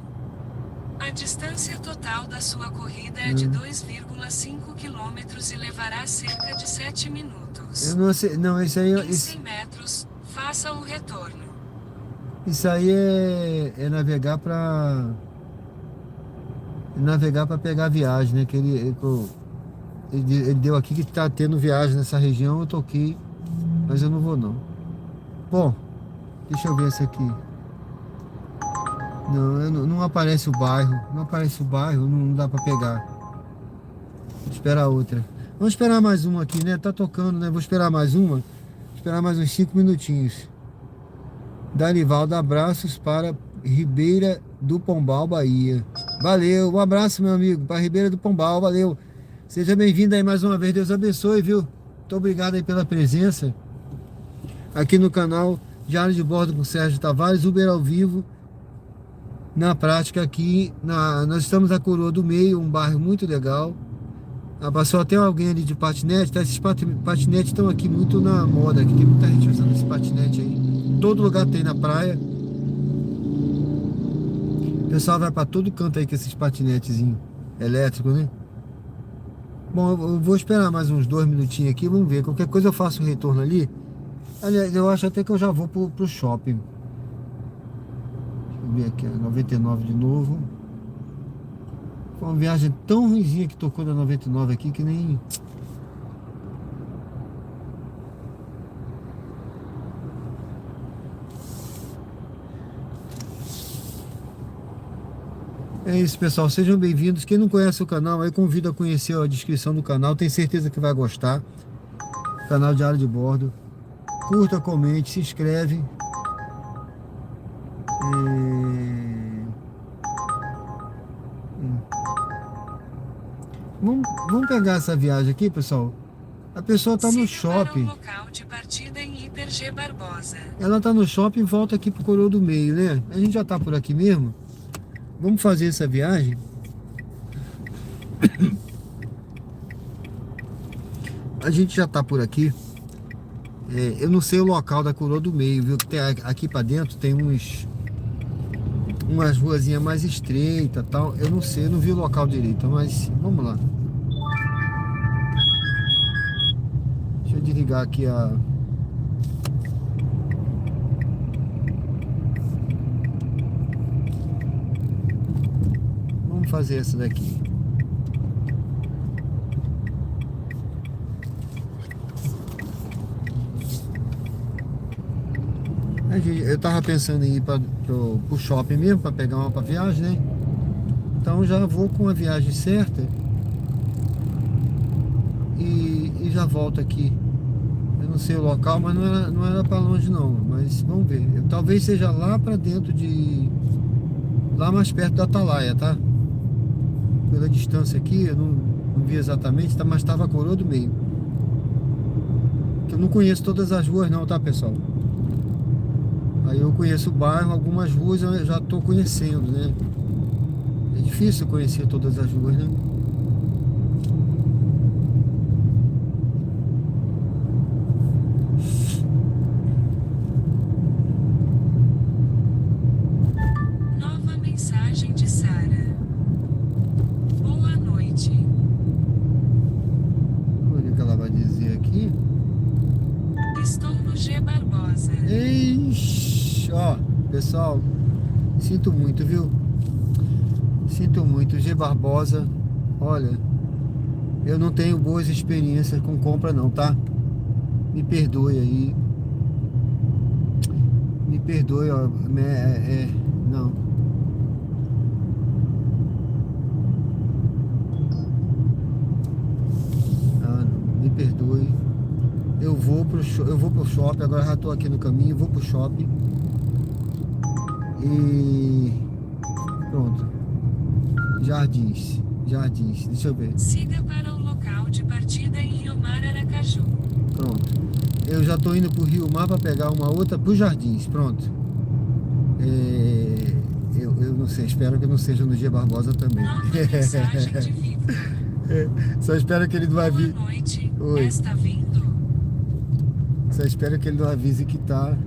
A distância total da sua corrida é de Hum. 2,5 quilômetros e levará cerca de 7 minutos. Eu não sei, não, Em 100 metros, faça o retorno. isso aí é navegar para pegar viagem, né? Que ele deu aqui que tá tendo viagem nessa região, eu tô aqui, mas eu não vou não. Bom, deixa eu ver esse aqui. Não aparece o bairro, não dá para pegar. Vou esperar outra. Vamos esperar mais uma aqui, né? Tá tocando, né? Vou esperar mais uma. Esperar mais uns 5 minutinhos. Darivaldo, abraços para Ribeira do Pombal, Bahia. Valeu, um abraço, meu amigo, para Ribeira do Pombal, valeu. Seja bem-vindo aí mais uma vez, Deus abençoe, viu? Muito obrigado aí pela presença aqui no canal Diário de Bordo com Sérgio Tavares, Uber ao vivo. Na prática aqui, nós estamos na Coroa do Meio, um bairro muito legal. Passou até alguém ali de patinete, tá? Esses patinetes estão aqui muito na moda, aqui tem muita gente usando esse patinete aí. Todo lugar tem na praia. O pessoal vai para todo canto aí com esses patinetezinhos elétricos, né? Bom, eu vou esperar mais uns 2 minutinhos aqui, vamos ver. Qualquer coisa eu faço o retorno ali. Aliás, eu acho até que eu já vou pro shopping. Deixa eu ver aqui, a 99 de novo. Foi uma viagem tão ruimzinha que tocou da 99 aqui que nem... É isso, pessoal, sejam bem-vindos. Quem não conhece o canal, aí convido a conhecer a descrição do canal. Tenho certeza que vai gostar. Canal Diário de Bordo. Curta, comente, se inscreve. Vamos pegar essa viagem aqui, pessoal. A pessoa está no Siga para o shopping. local de partida em Hiper G. Barbosa. Ela está no shopping e volta aqui pro Coroa do Meio, né? A gente já está por aqui mesmo. Vamos fazer essa viagem. A gente já está por aqui. Eu não sei o local da Coroa do Meio, viu? Que tem aqui para dentro tem umas ruazinhas mais estreitas, tal. Eu não sei, eu não vi o local direito, mas vamos lá. Deixa eu desligar aqui a... Vamos fazer essa daqui. Eu tava pensando em ir pro shopping mesmo, para pegar uma pra viagem, né? Então já vou com a viagem certa e já volto aqui. Eu não sei o local, mas não era para longe não, mas vamos ver. Talvez seja lá para dentro lá mais perto da Atalaia, tá? Pela distância aqui, eu não vi exatamente, mas estava a Coroa do Meio. Que eu não conheço todas as ruas não, tá, pessoal? Aí eu conheço o bairro, algumas ruas eu já estou conhecendo, né? É difícil conhecer todas as ruas, né? Nova mensagem de Sara. Boa noite. Olha o que ela vai dizer aqui. Estou no G. Barbosa. Ixi. Ó, pessoal, sinto muito, viu? Sinto muito. G Barbosa, olha, eu não tenho boas experiências com compra não, tá? Me perdoe aí. Me perdoe, ó. Não. Ah, não. Me perdoe. Eu vou pro shopping, agora já tô aqui no caminho, vou pro shopping. E pronto. Jardins. Deixa eu ver. Siga para o local de partida em Rio Mar, Aracaju. Pronto. Eu já tô indo pro Rio Mar para pegar uma outra pro Jardins. Pronto. Eu não sei, espero que não seja no G Barbosa também. Nova mensagem de Victor. Só espero que ele não avise. Boa noite. Oi. Está vindo? Só espero que ele não avise que tá.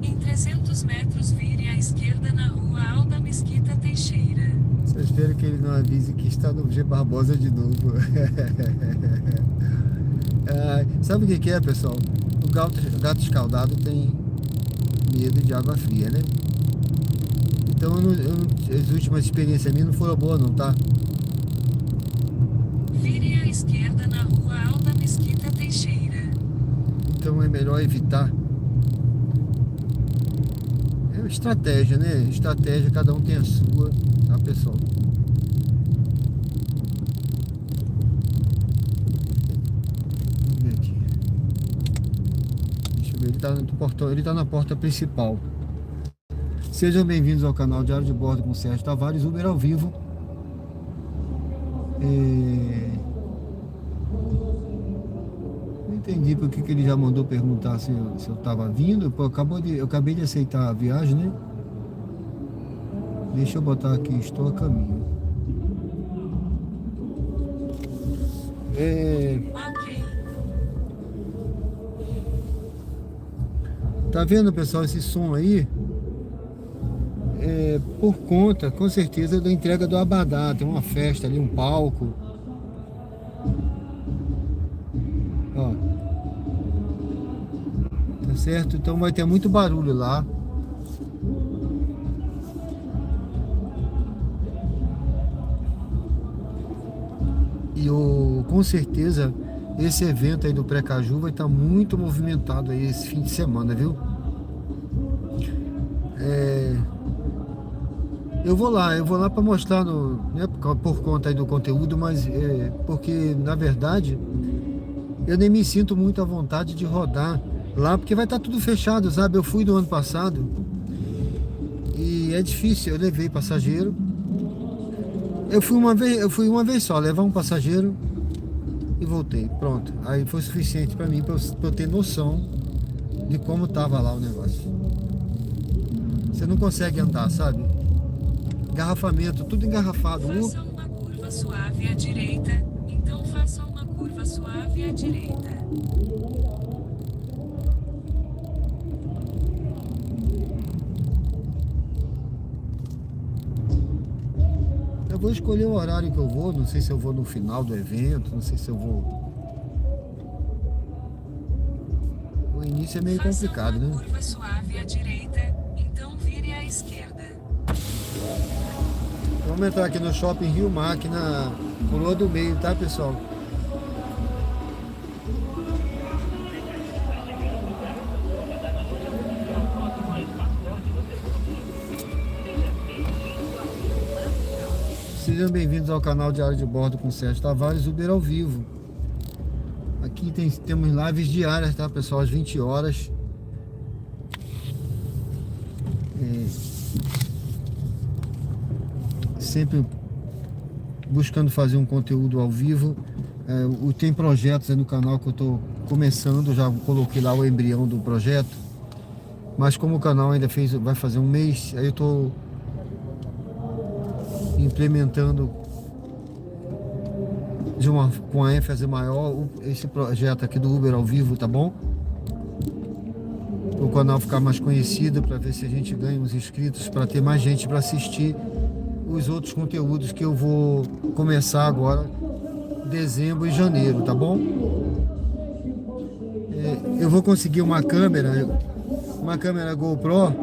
Em 300 metros vire à esquerda na rua Alda Mesquita Teixeira. Só espero que ele não avise que está no G Barbosa de novo. Sabe o que é, pessoal? O gato escaldado tem medo de água fria, né? Então as últimas experiências minhas não foram boas não, tá? Vire à esquerda na rua Alda Mesquita Teixeira. Então é melhor evitar. É estratégia, né? Estratégia, cada um tem a sua, tá, pessoal? Vamos ver aqui. Deixa eu ver, ele tá no portão, ele tá na porta principal. Sejam bem-vindos ao canal Diário de Bordo com Sérgio Tavares, Uber ao vivo. Não entendi porque que ele já mandou perguntar se eu tava vindo. Pô, eu acabei de aceitar a viagem, né? Deixa eu botar aqui, estou a caminho. Ok. Tá vendo, pessoal, esse som aí? Por conta, com certeza, da entrega do Abadá. Tem uma festa ali, um palco. Ó. Tá certo? Então vai ter muito barulho lá. E com certeza esse evento aí do Precaju vai estar muito movimentado aí esse fim de semana, viu? Eu vou lá para mostrar, né, por conta aí do conteúdo, mas porque na verdade eu nem me sinto muito à vontade de rodar lá, porque vai estar tudo fechado, sabe? Eu fui do ano passado e é difícil, eu levei passageiro. Eu fui uma vez só, levar um passageiro e voltei, pronto. Aí foi suficiente para mim, para eu ter noção de como tava lá o negócio. Você não consegue andar, sabe? Engarrafamento, tudo engarrafado. Faça uma curva suave à direita, então faça uma curva suave à direita. Eu vou escolher o horário que eu vou, não sei se eu vou no final do evento, não sei se eu vou... O início é meio complicado, né? Curva suave à direita, então vire à esquerda. Vamos entrar aqui no Shopping Rio Mar, aqui na Coroa do Meio, tá, pessoal? Sejam bem-vindos ao canal Diário de Bordo com Sérgio Tavares, Uber ao vivo. Aqui temos lives diárias, tá, pessoal? Às 20 horas. Sempre buscando fazer um conteúdo ao vivo. Tem projetos aí no canal que eu estou começando, já coloquei lá o embrião do projeto, mas como o canal ainda vai fazer um mês, aí eu estou implementando com a ênfase maior esse projeto aqui do Uber ao vivo, tá bom? O canal ficar mais conhecido, para ver se a gente ganha uns inscritos, para ter mais gente para assistir os outros conteúdos que eu vou começar agora, dezembro e janeiro, tá bom? Eu vou conseguir uma câmera uma câmera GoPro.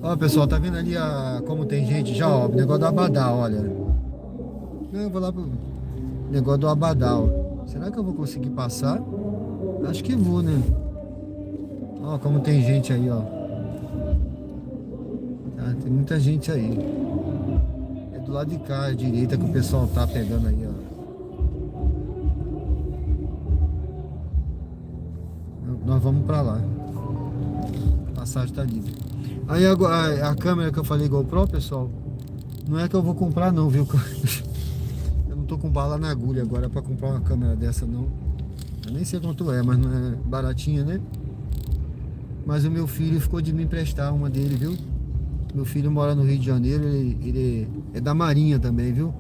Ó, pessoal, tá vendo ali como tem gente já, ó, o negócio do Abadá, olha. Eu vou lá pro negócio do Abadá, ó. Será que eu vou conseguir passar? Acho que vou, né? Ó, como tem gente aí, ó. Tá, tem muita gente aí. É do lado de cá, à direita, que o pessoal tá pegando aí, ó. Nós vamos pra lá. A passagem tá livre. Aí a câmera que eu falei GoPro, pessoal, não é que eu vou comprar não, viu? Eu não tô com bala na agulha agora pra comprar uma câmera dessa não. Eu nem sei quanto é, mas não é baratinha, né? Mas o meu filho ficou de me emprestar uma dele, viu? Meu filho mora no Rio de Janeiro, ele é da Marinha também, viu?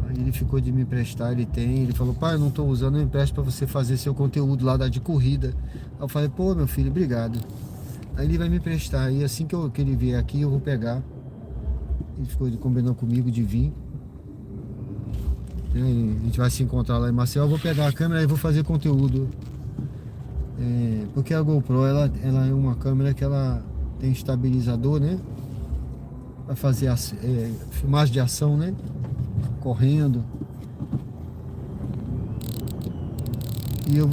Aí ele ficou de me emprestar, ele falou, pai, eu não tô usando, eu empresto pra você fazer seu conteúdo lá de corrida. Aí eu falei, pô, meu filho, obrigado. Aí ele vai me emprestar, e assim que ele vier aqui, eu vou pegar. Ele ficou combinando comigo de vir. A gente vai se encontrar lá em Maceió, eu vou pegar a câmera e vou fazer conteúdo. Porque a GoPro, ela é uma câmera que ela tem estabilizador, né? Pra fazer filmagem de ação, né? Correndo. E eu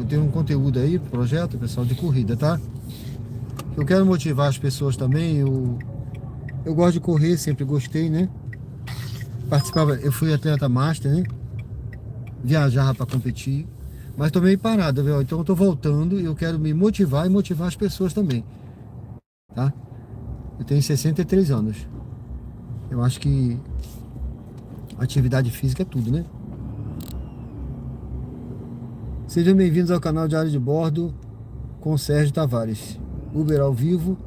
tenho um conteúdo aí, projeto, pessoal, de corrida, tá? Eu quero motivar as pessoas também. Eu gosto de correr, sempre gostei, né? Participava, eu fui atleta master, né? Viajava para competir, mas tô meio parado, viu? Então eu tô voltando e eu quero me motivar e motivar as pessoas também, tá? Eu tenho 63 anos. Eu acho que atividade física é tudo, né? Sejam bem-vindos ao canal Diário de Bordo com Sérgio Tavares. Uber ao vivo,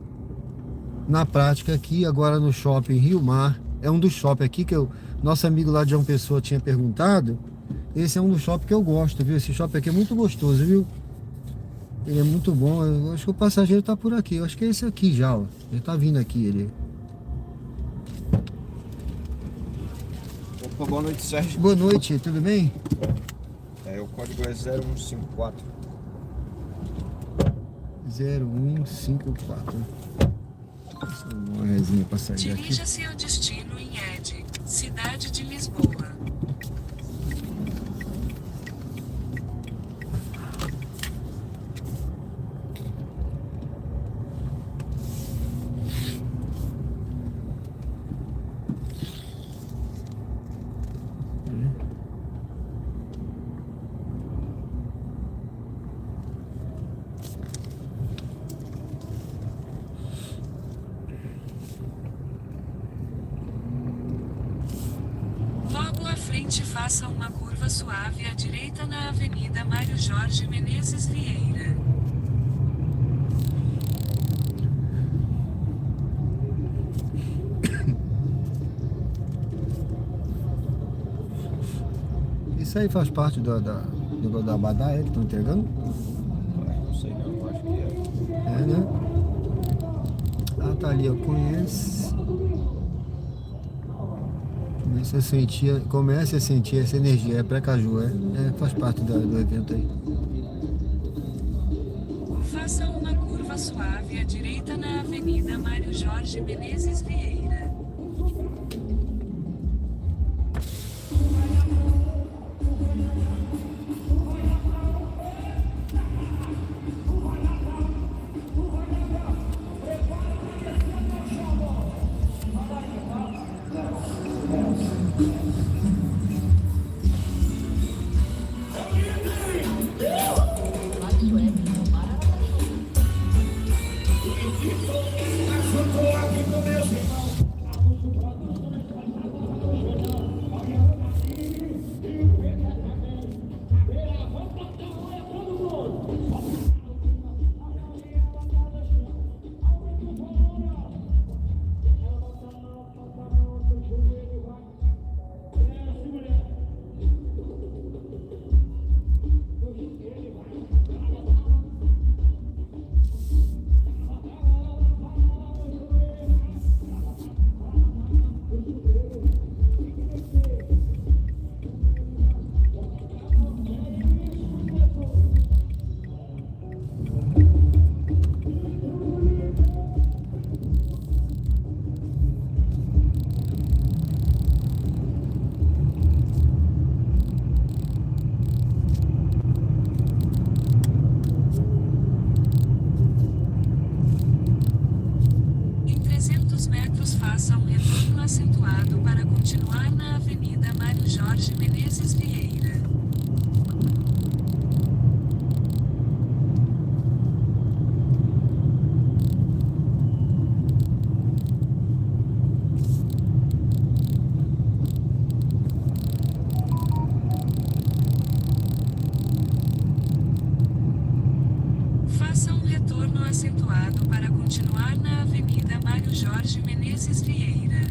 na prática aqui, agora no shopping Rio Mar. É um dos shoppings aqui que nosso amigo lá de João Pessoa tinha perguntado. Esse é um dos shoppings que eu gosto, viu? Esse shopping aqui é muito gostoso, viu? Ele é muito bom. Eu acho que o passageiro tá por aqui. Eu acho que é esse aqui já, ó. Ele tá vindo aqui, ele. Opa, boa noite, Sérgio. Boa noite, tudo bem? O código é 0154. 0154. Uma resinha pra sair daqui. Dirija-se ao destino em Ede, cidade de Lisboa. Logo à frente, faça uma curva suave à direita na Avenida Mário Jorge Menezes Vieira. Isso aí faz parte do negócio da Abadá, que estão entregando? Não sei não, acho que é. É, né? Ah, tá ali, ó. Comece a sentir essa energia, é pré-caju, faz parte do evento aí. Faça uma curva suave à direita na Avenida Mário Jorge Menezes Vieira. Jorge Menezes Vieira. Faça um retorno acentuado para continuar na Avenida Mário Jorge Menezes Vieira.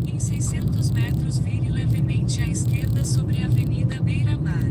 Em 600 metros vire levemente à esquerda sobre a Avenida Beira-Mar.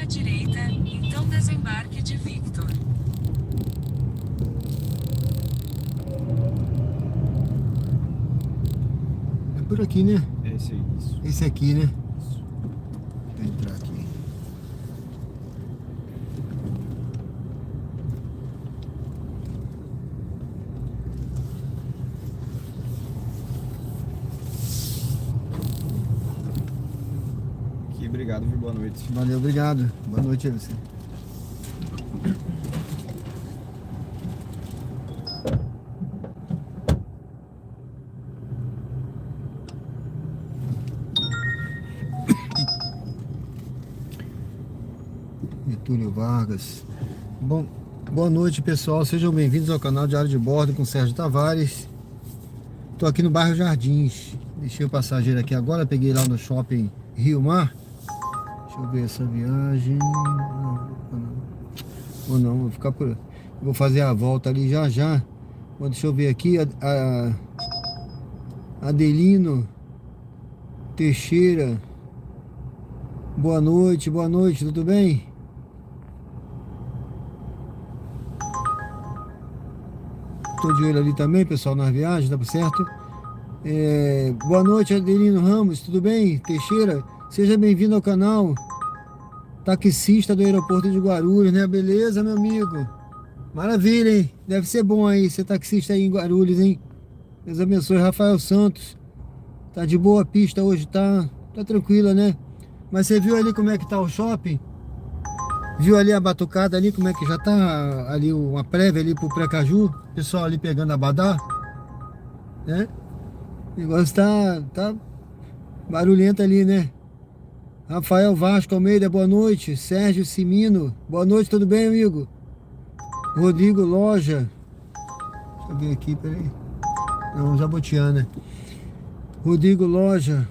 direita, então desembarque de Victor. É por aqui, né? É esse aí, isso. Esse aqui, né? Isso. Vou entrar aqui. Aqui, obrigado, viu? Boa noite. Valeu, obrigado. Boa noite a você. Getúlio Vargas. Bom, boa noite, pessoal. Sejam bem-vindos ao canal Diário de Bordo com Sérgio Tavares. Estou aqui no bairro Jardins. Deixei o passageiro aqui agora. Peguei lá no shopping Rio Mar. Deixa eu ver essa viagem. Ou não, vou ficar por. Vou fazer a volta ali já já. Bom, deixa eu ver aqui. Adelino Teixeira. Boa noite, tudo bem? Tô de olho ali também, pessoal, na viagem, tá certo? Boa noite, Adelino Ramos, tudo bem? Teixeira, seja bem-vindo ao canal. Taxista do aeroporto de Guarulhos, né? Beleza, meu amigo? Maravilha, hein? Deve ser bom aí, ser taxista aí em Guarulhos, hein? Deus abençoe, Rafael Santos. Tá de boa a pista hoje, tá tranquila, né? Mas você viu ali como é que tá o shopping? Viu ali a batucada ali, como é que já tá ali uma prévia ali pro Precaju? Pessoal ali pegando abadá, né? O negócio tá barulhento ali, né? Rafael Vasco Almeida, boa noite. Sérgio Simino, boa noite, tudo bem, amigo? Rodrigo Loja. Deixa eu ver aqui, peraí. Não, Jabotiana. Rodrigo Loja.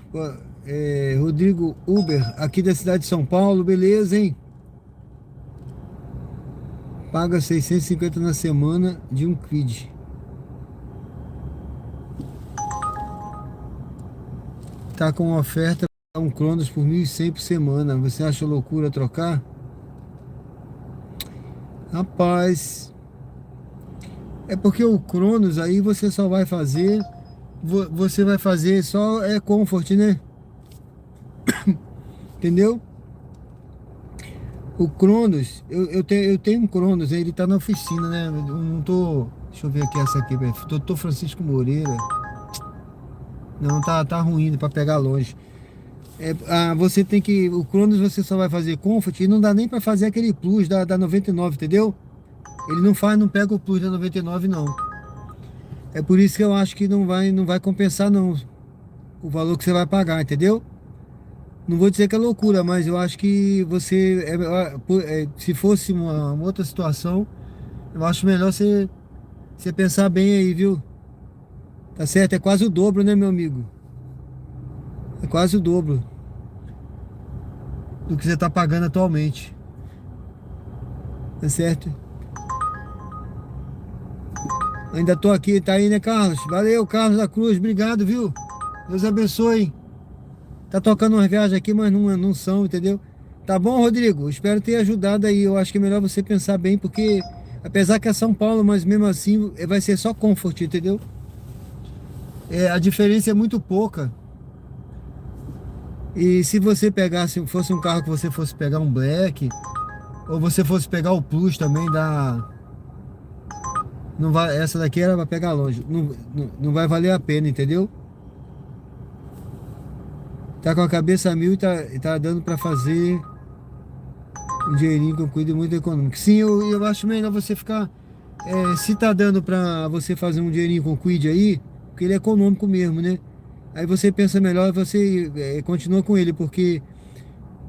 Rodrigo Uber, aqui da cidade de São Paulo, beleza, hein? Paga 650 na semana de um quid. Tá com oferta um Cronos por 1.100 por semana. Você acha loucura trocar? Rapaz, é porque o Cronos aí você só vai fazer, você vai fazer só Comfort, né? Entendeu? O Cronos, eu tenho um Cronos, ele tá na oficina, né? Eu não tô. Deixa eu ver aqui essa aqui, velho. Doutor Francisco Moreira. Não, tá ruim pra pegar longe. Você tem que. O Cronos você só vai fazer Comfort e não dá nem pra fazer aquele Plus da 99, entendeu? Ele não pega o Plus da 99, não. É por isso que eu acho que não vai compensar, não. O valor que você vai pagar, entendeu? Não vou dizer que é loucura, mas eu acho que você, se fosse uma outra situação, eu acho melhor você pensar bem aí, viu? Tá certo? É quase o dobro, né, meu amigo? É quase o dobro do que você tá pagando atualmente. Tá certo? Ainda tô aqui, tá aí, né, Carlos? Valeu, Carlos da Cruz, obrigado, viu? Deus abençoe. Tá tocando umas viagens aqui, mas não são, entendeu? Tá bom, Rodrigo? Espero ter ajudado aí. Eu acho que é melhor você pensar bem, porque apesar que é São Paulo, mas mesmo assim vai ser só Comfort, entendeu? A diferença é muito pouca. E se você pegasse, fosse um carro que você fosse pegar um Black, ou você fosse pegar o Plus também não vai, essa daqui era pra pegar longe. Não vai valer a pena, entendeu? Tá com a cabeça a mil e tá dando pra fazer um dinheirinho com cuido muito econômico. Sim, eu acho melhor você ficar. Se tá dando pra você fazer um dinheirinho com Quid aí, porque ele é econômico mesmo, né? Aí você pensa melhor, você continua com ele, porque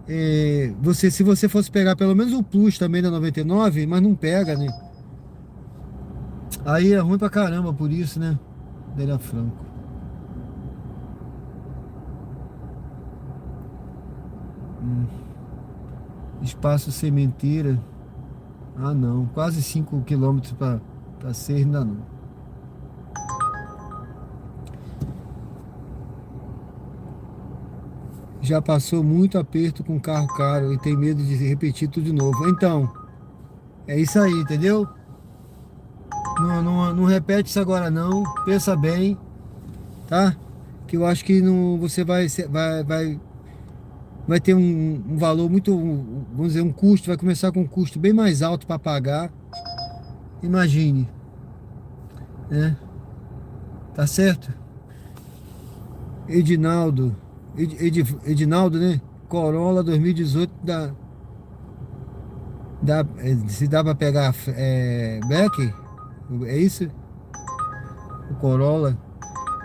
se você fosse pegar pelo menos o Plus também da 99, mas não pega, né? Aí é ruim pra caramba por isso, né? Beira Franco. Espaço Sementeira. Ah, não. Quase 5 quilômetros para ser, ainda não. já passou muito aperto com carro caro e tem medo de repetir tudo de novo. Então, é isso aí, entendeu? Não repete isso agora não, pensa bem, tá? Que eu acho que não, você vai ter um valor muito, vamos dizer, um custo, vai começar com um custo bem mais alto para pagar. Imagine, né? Tá certo? Edinaldo, Edinaldo, né? Corolla 2018 se dá para pegar Black? É isso? O Corolla.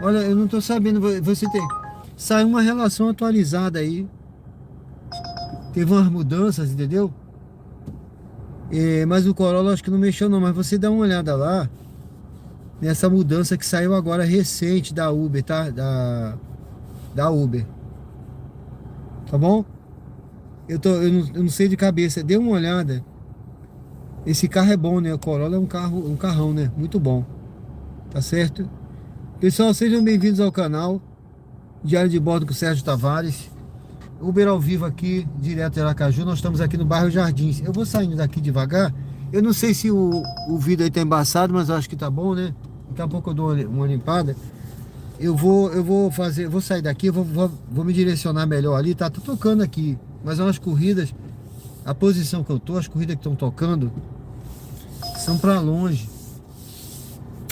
Olha, eu não tô sabendo, você tem. Saiu uma relação atualizada aí. Teve umas mudanças, entendeu? Mas o Corolla acho que não mexeu não, mas você dá uma olhada lá nessa mudança que saiu agora recente da Uber, tá? Da Uber. Tá bom? Eu não sei de cabeça, dê uma olhada. Esse carro é bom, né? O Corolla é um carrão, né? Muito bom. Tá certo? Pessoal, sejam bem-vindos ao canal Diário de Bordo com o Sérgio Tavares. Uber ao vivo aqui, direto de Aracaju. Nós estamos aqui no bairro Jardins. Eu vou saindo daqui devagar. Eu não sei se o vídeo aí tá embaçado, mas eu acho que tá bom, né? Daqui a pouco eu dou uma limpada. Eu vou sair daqui, vou me direcionar melhor ali, tá? Tô tocando aqui, mas umas corridas, a posição que eu tô, as corridas que estão tocando são pra longe.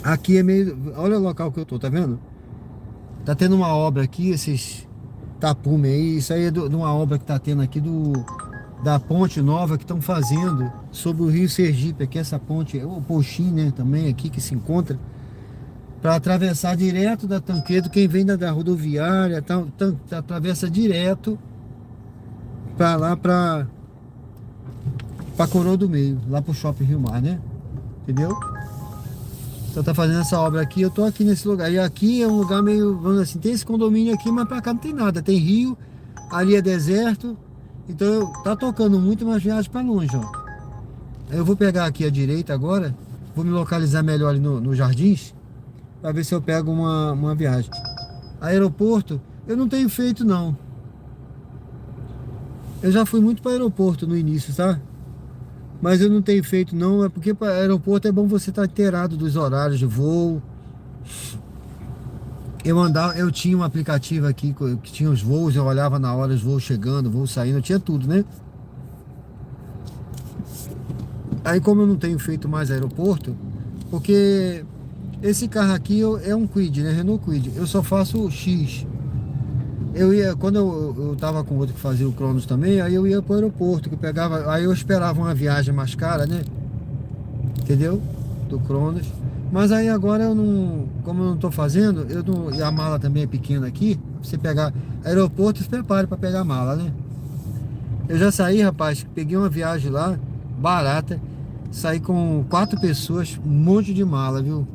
Aqui é meio, olha o local que eu tô, tá vendo? Tá tendo uma obra aqui, esses tapume aí, isso aí é de uma obra que tá tendo aqui da ponte nova que estão fazendo sobre o Rio Sergipe, aqui essa ponte, o Poxim, né, também aqui que se encontra, para atravessar direto da Tanquedo, quem vem da rodoviária, atravessa direto para lá, para Coroa do Meio, lá pro Shopping Rio Mar, né? Entendeu? Então tá fazendo essa obra aqui, eu tô aqui nesse lugar. E aqui é um lugar meio, vamos dizer assim, tem esse condomínio aqui, mas pra cá não tem nada. Tem rio, ali é deserto. Então tá tocando muito, mas viagem pra longe, ó. Eu vou pegar aqui a direita agora, vou me localizar melhor ali no Jardins, para ver se eu pego uma viagem. Aeroporto, eu não tenho feito não. Eu já fui muito para aeroporto no início, tá? Mas eu não tenho feito não, é porque para aeroporto é bom você estar inteirado dos horários de voo. Eu tinha um aplicativo aqui que tinha os voos, eu olhava na hora os voos chegando, voos saindo, eu tinha tudo, né? Aí como eu não tenho feito mais aeroporto, porque esse carro aqui é um Kwid, né? Renault Kwid. Eu só faço o X. Quando eu tava com outro que fazia o Cronos também, aí eu ia pro aeroporto, que pegava, aí eu esperava uma viagem mais cara, né? Entendeu? Do Cronos. Mas aí agora como eu não tô fazendo, e a mala também é pequena aqui, você pegar aeroporto, se prepare para pegar a mala, né? Eu já saí, rapaz, peguei uma viagem lá, barata, saí com 4 pessoas, um monte de mala, viu?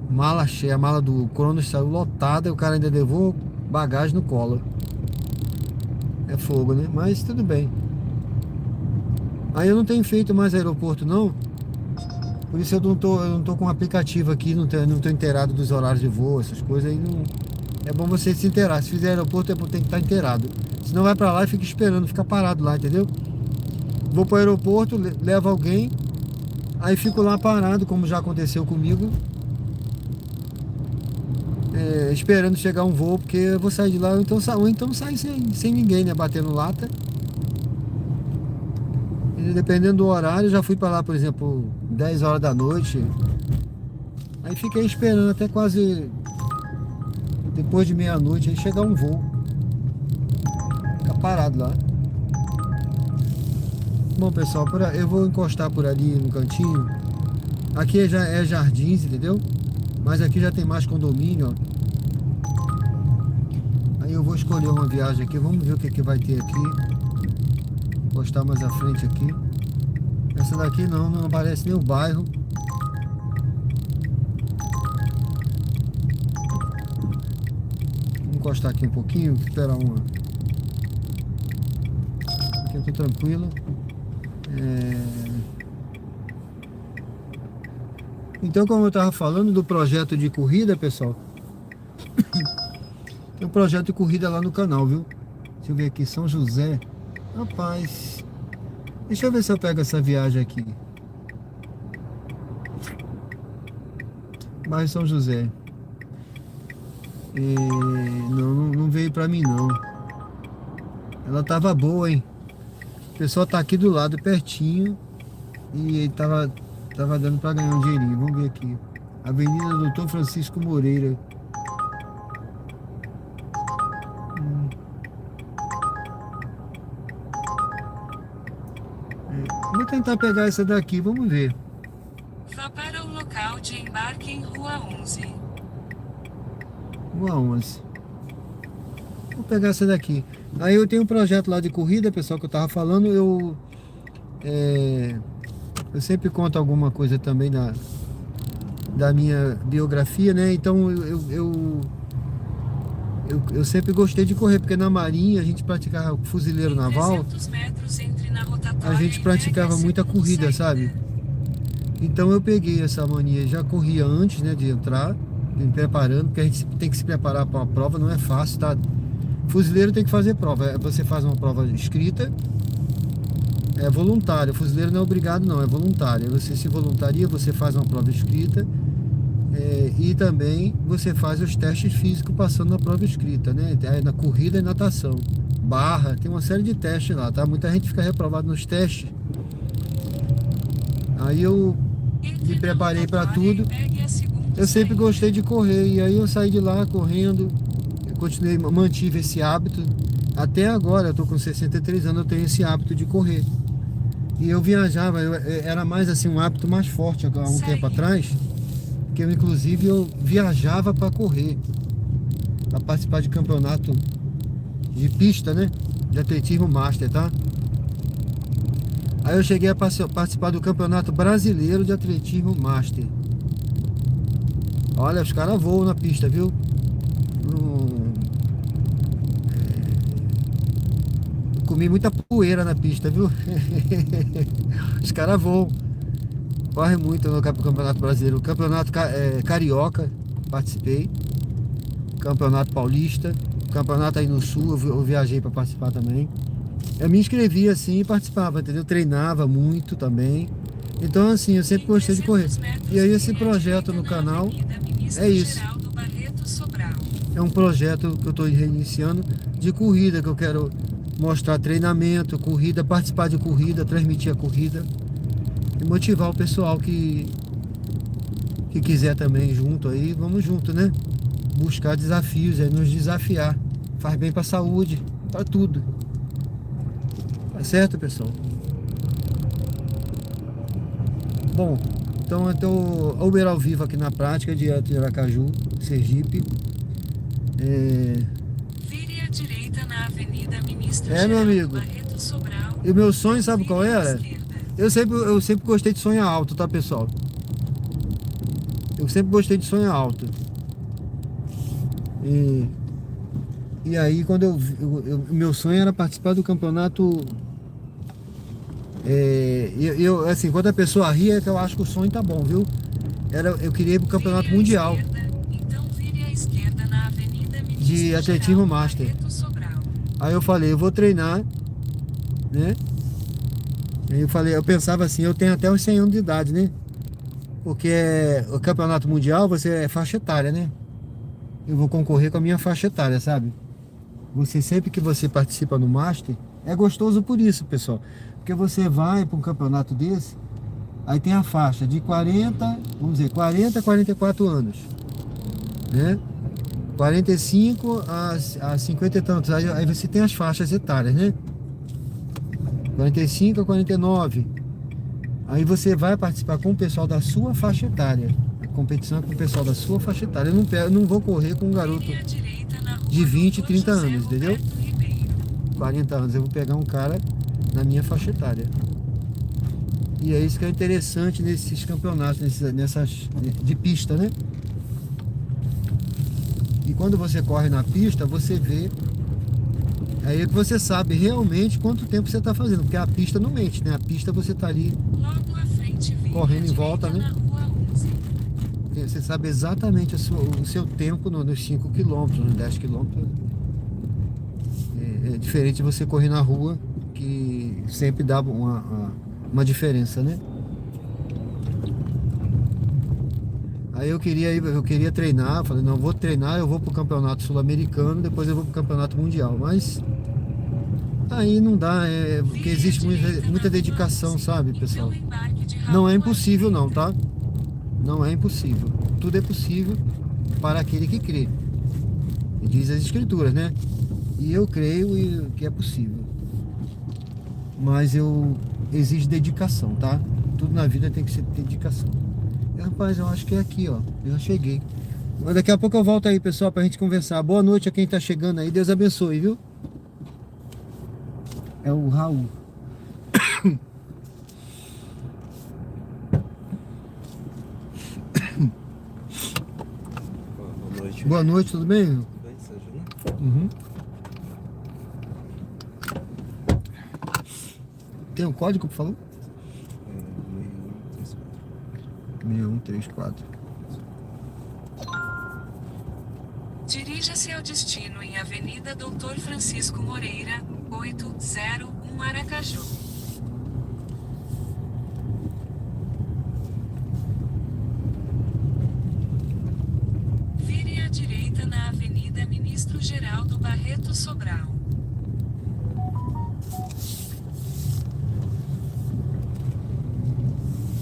Mala cheia, a mala do Cronos saiu lotada e o cara ainda levou bagagem no colo. É fogo, né? Mas tudo bem. Aí eu não tenho feito mais aeroporto não. Por isso eu não tô com um aplicativo aqui, não tô inteirado dos horários de voo, essas coisas aí não. É bom você se inteirar. Se fizer aeroporto, tem que estar inteirado. Senão vai pra lá e fica esperando, fica parado lá, entendeu? Vou pro aeroporto, levo alguém, aí fico lá parado, como já aconteceu comigo. Esperando chegar um voo, porque eu vou sair de lá, ou então sair sem ninguém, né, batendo lata. E dependendo do horário, já fui para lá, por exemplo, 10 horas da noite. Aí fiquei esperando até quase depois de meia-noite, aí chegar um voo. Ficar parado lá. Bom, pessoal, eu vou encostar por ali no cantinho. Aqui já é Jardins, entendeu? Mas aqui já tem mais condomínio, ó. Aí eu vou escolher uma viagem aqui. Vamos ver o que vai ter aqui. Vou postar mais à frente aqui. Essa daqui não aparece nem o bairro. Vou encostar aqui um pouquinho. Esperar uma. Aqui eu tô tranquilo. Então, como eu estava falando do projeto de corrida, pessoal, tem um projeto de corrida lá no canal, viu? Deixa eu ver aqui, São José. Rapaz, deixa eu ver se eu pego essa viagem aqui. Bairro São José. Não veio pra mim não. Ela tava boa, hein? O pessoal tá aqui do lado, pertinho. E tava dando pra ganhar um dinheirinho. Vamos ver aqui. Avenida Doutor Francisco Moreira. Vou tentar pegar essa daqui, vamos ver. Vá para o local de embarque em Rua 11. Rua 11. Vou pegar essa daqui. Aí eu tenho um projeto lá de corrida, pessoal, que eu tava falando. Eu sempre conto alguma coisa também da minha biografia, né? Então eu sempre gostei de correr, porque na Marinha a gente praticava fuzileiro naval. 300 metros, entre na rotatória A gente e praticava pegue a muita segunda corrida, saída. sabe? Então eu peguei essa mania, já corria antes, né, de entrar, me preparando, porque a gente tem que se preparar para uma prova, não é fácil, tá? Fuzileiro tem que fazer prova, você faz uma prova escrita, é voluntário, fuzileiro não é obrigado não, é voluntário. Você se voluntaria, você faz uma prova escrita, e também você faz os testes físicos passando na prova escrita, né? Na corrida e natação, barra, tem uma série de testes lá, tá? Muita gente fica reprovado nos testes. Aí eu me preparei para tudo. Eu sempre gostei de correr e aí eu saí de lá correndo. Eu continuei, mantive esse hábito. Até agora, eu tô com 63 anos, eu tenho esse hábito de correr. E eu viajava, era mais assim um hábito mais forte há um tempo atrás, que eu inclusive eu viajava para correr, para participar de campeonato de pista, né? De atletismo master, tá? Aí eu cheguei a participar do Campeonato Brasileiro de Atletismo Master. Olha, os caras voam na pista, viu? Comi muita poeira na pista, viu? Os caras voam. Corre muito no Campeonato Brasileiro. O Campeonato Carioca, participei. Campeonato Paulista. Campeonato aí no Sul, eu viajei para participar também. Eu me inscrevia assim e participava, entendeu? Treinava muito também. Então assim, eu sempre gostei de correr. E aí esse projeto no canal é isso. É um projeto que eu estou reiniciando de corrida, que eu quero mostrar treinamento, corrida, participar de corrida, transmitir a corrida e motivar o pessoal que quiser também junto aí, vamos junto, né? Buscar desafios, nos desafiar. Faz bem para a saúde, para tudo. Tá certo, pessoal? Bom, então eu tô Uber ao vivo aqui na prática, direto de Aracaju, Sergipe. Vire à direita na Avenida Ministro Meu Geraldo amigo. Barreto Sobral. E o meu sonho, sabe qual Vire à era? esquerda. Eu sempre gostei de sonhar alto, tá, pessoal? Eu sempre gostei de sonhar alto. E aí, quando o meu sonho era participar do campeonato. Assim, quando a pessoa ri, é que eu acho que o sonho tá bom, viu? Eu queria ir pro campeonato Vire à mundial esquerda, então vire à esquerda na Avenida Ministro de atletismo Geraldo master. Barreto Sobral. Aí eu falei, eu vou treinar, né? Aí eu pensava assim, eu tenho até uns 100 anos de idade, né? Porque o campeonato mundial, você é faixa etária, né? Eu vou concorrer com a minha faixa etária, sabe? Sempre que você participa no Master, é gostoso por isso, pessoal. Porque você vai para um campeonato desse, aí tem a faixa de 40, vamos dizer, 40 a 44 anos, né? 45 a 50 e tantos, aí você tem as faixas etárias, né? 45 a 49. Aí você vai participar com o pessoal da sua faixa etária. A competição é com o pessoal da sua faixa etária. Eu não vou correr com um garoto Vire à direita na Rua de 20, Doutor 30 José anos, entendeu? Roberto Ribeiro. 40 anos. Eu vou pegar um cara na minha faixa etária. E é isso que é interessante nesses campeonatos, nessas de pista, né? E quando você corre na pista, você vê. Aí é que você sabe realmente quanto tempo você está fazendo, porque a pista não mente, né? A pista você está ali Logo à frente, vire correndo à em volta, direita né? na Rua 11. Você sabe exatamente o seu tempo nos 5 km, nos 10 km. É diferente de você correr na rua, que sempre dá uma diferença, né? Aí eu queria treinar, falei, não, eu vou treinar, eu vou pro campeonato sul-americano, depois eu vou pro campeonato mundial, mas aí não dá, porque existe muita dedicação, sabe, pessoal? Não é impossível não, tá? Não é impossível. Tudo é possível para aquele que crê. E diz as escrituras, né? E eu creio que é possível. Mas exige dedicação, tá? Tudo na vida tem que ser dedicação. E, rapaz, eu acho que é aqui, ó. Eu já cheguei. Mas daqui a pouco eu volto aí, pessoal, pra gente conversar. Boa noite a quem tá chegando aí. Deus abençoe, viu? É o Raul. Boa noite. Boa noite, tudo bem? Tudo bem, Sérgio, né? Uhum. Tem um código, por favor? 6134. Dirija-se ao destino em Avenida Doutor Francisco Moreira, 801 Aracaju. Vire à direita na Avenida Ministro Geraldo Barreto Sobral.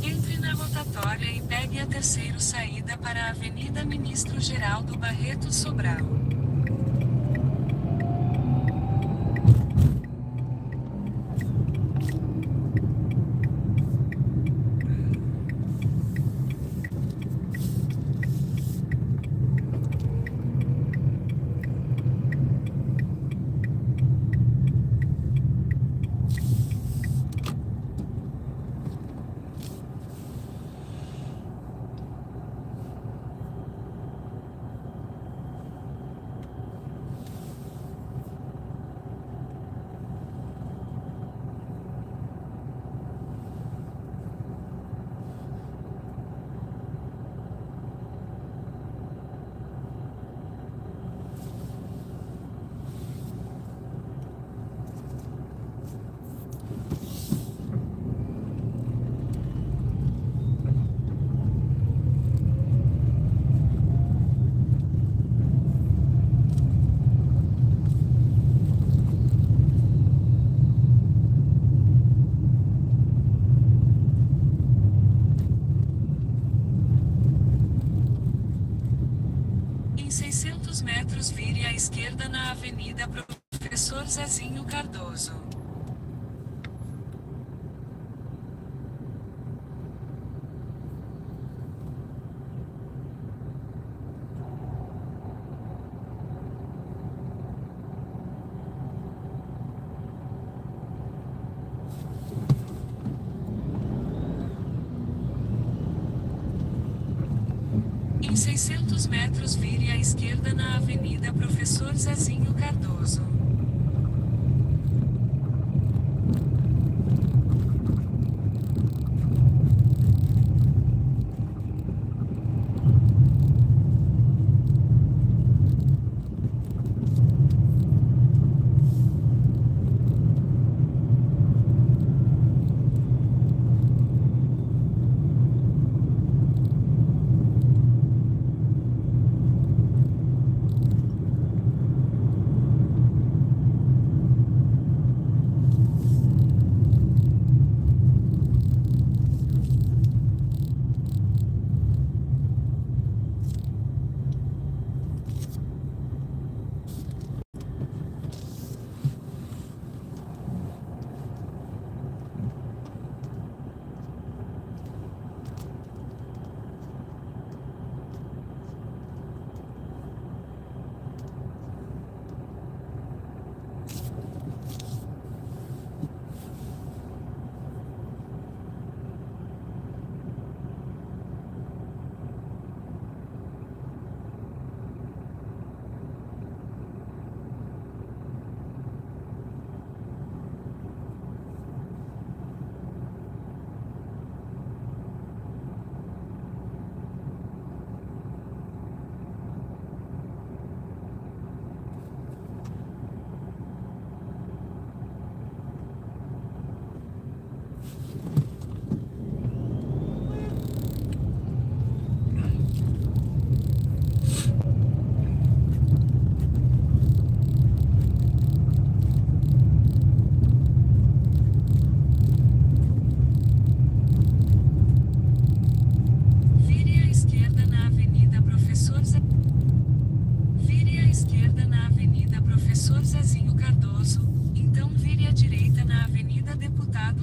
Entre na rotatória e pegue a terceira saída para a Avenida Ministro Geraldo Barreto Sobral. Em 600 metros vire à esquerda na Avenida Professor Zezinho Cardoso. Em 600 metros vire à esquerda na Avenida Professor Zezinho Cardoso.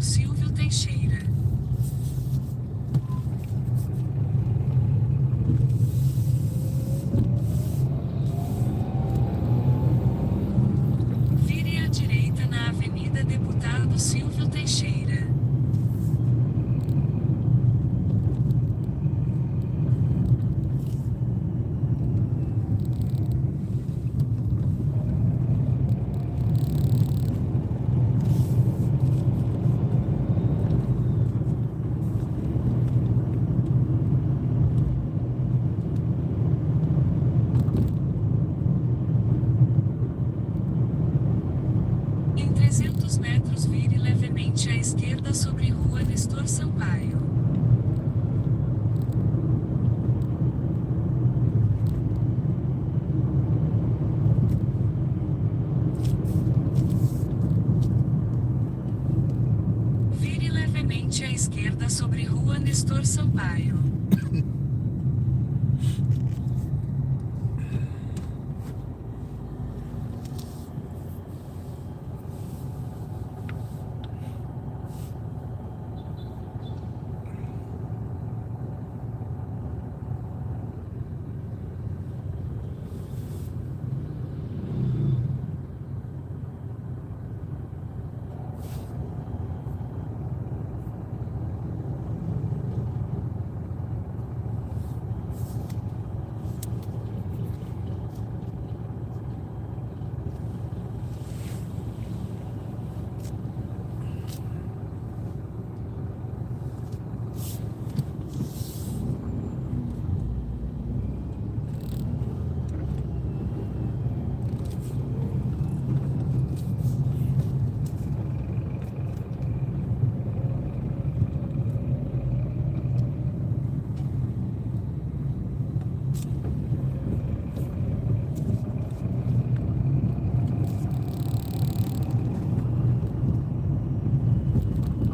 Silvio Teixeira. Vire à direita na Avenida Deputado Silvio Teixeira. Em 300 metros, vire levemente à esquerda sobre Rua Nestor Sampaio. Vire levemente à esquerda sobre Rua Nestor Sampaio.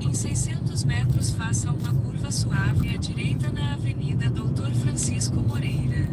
Em 600 metros, faça uma curva suave à direita na Avenida Doutor Francisco Moreira.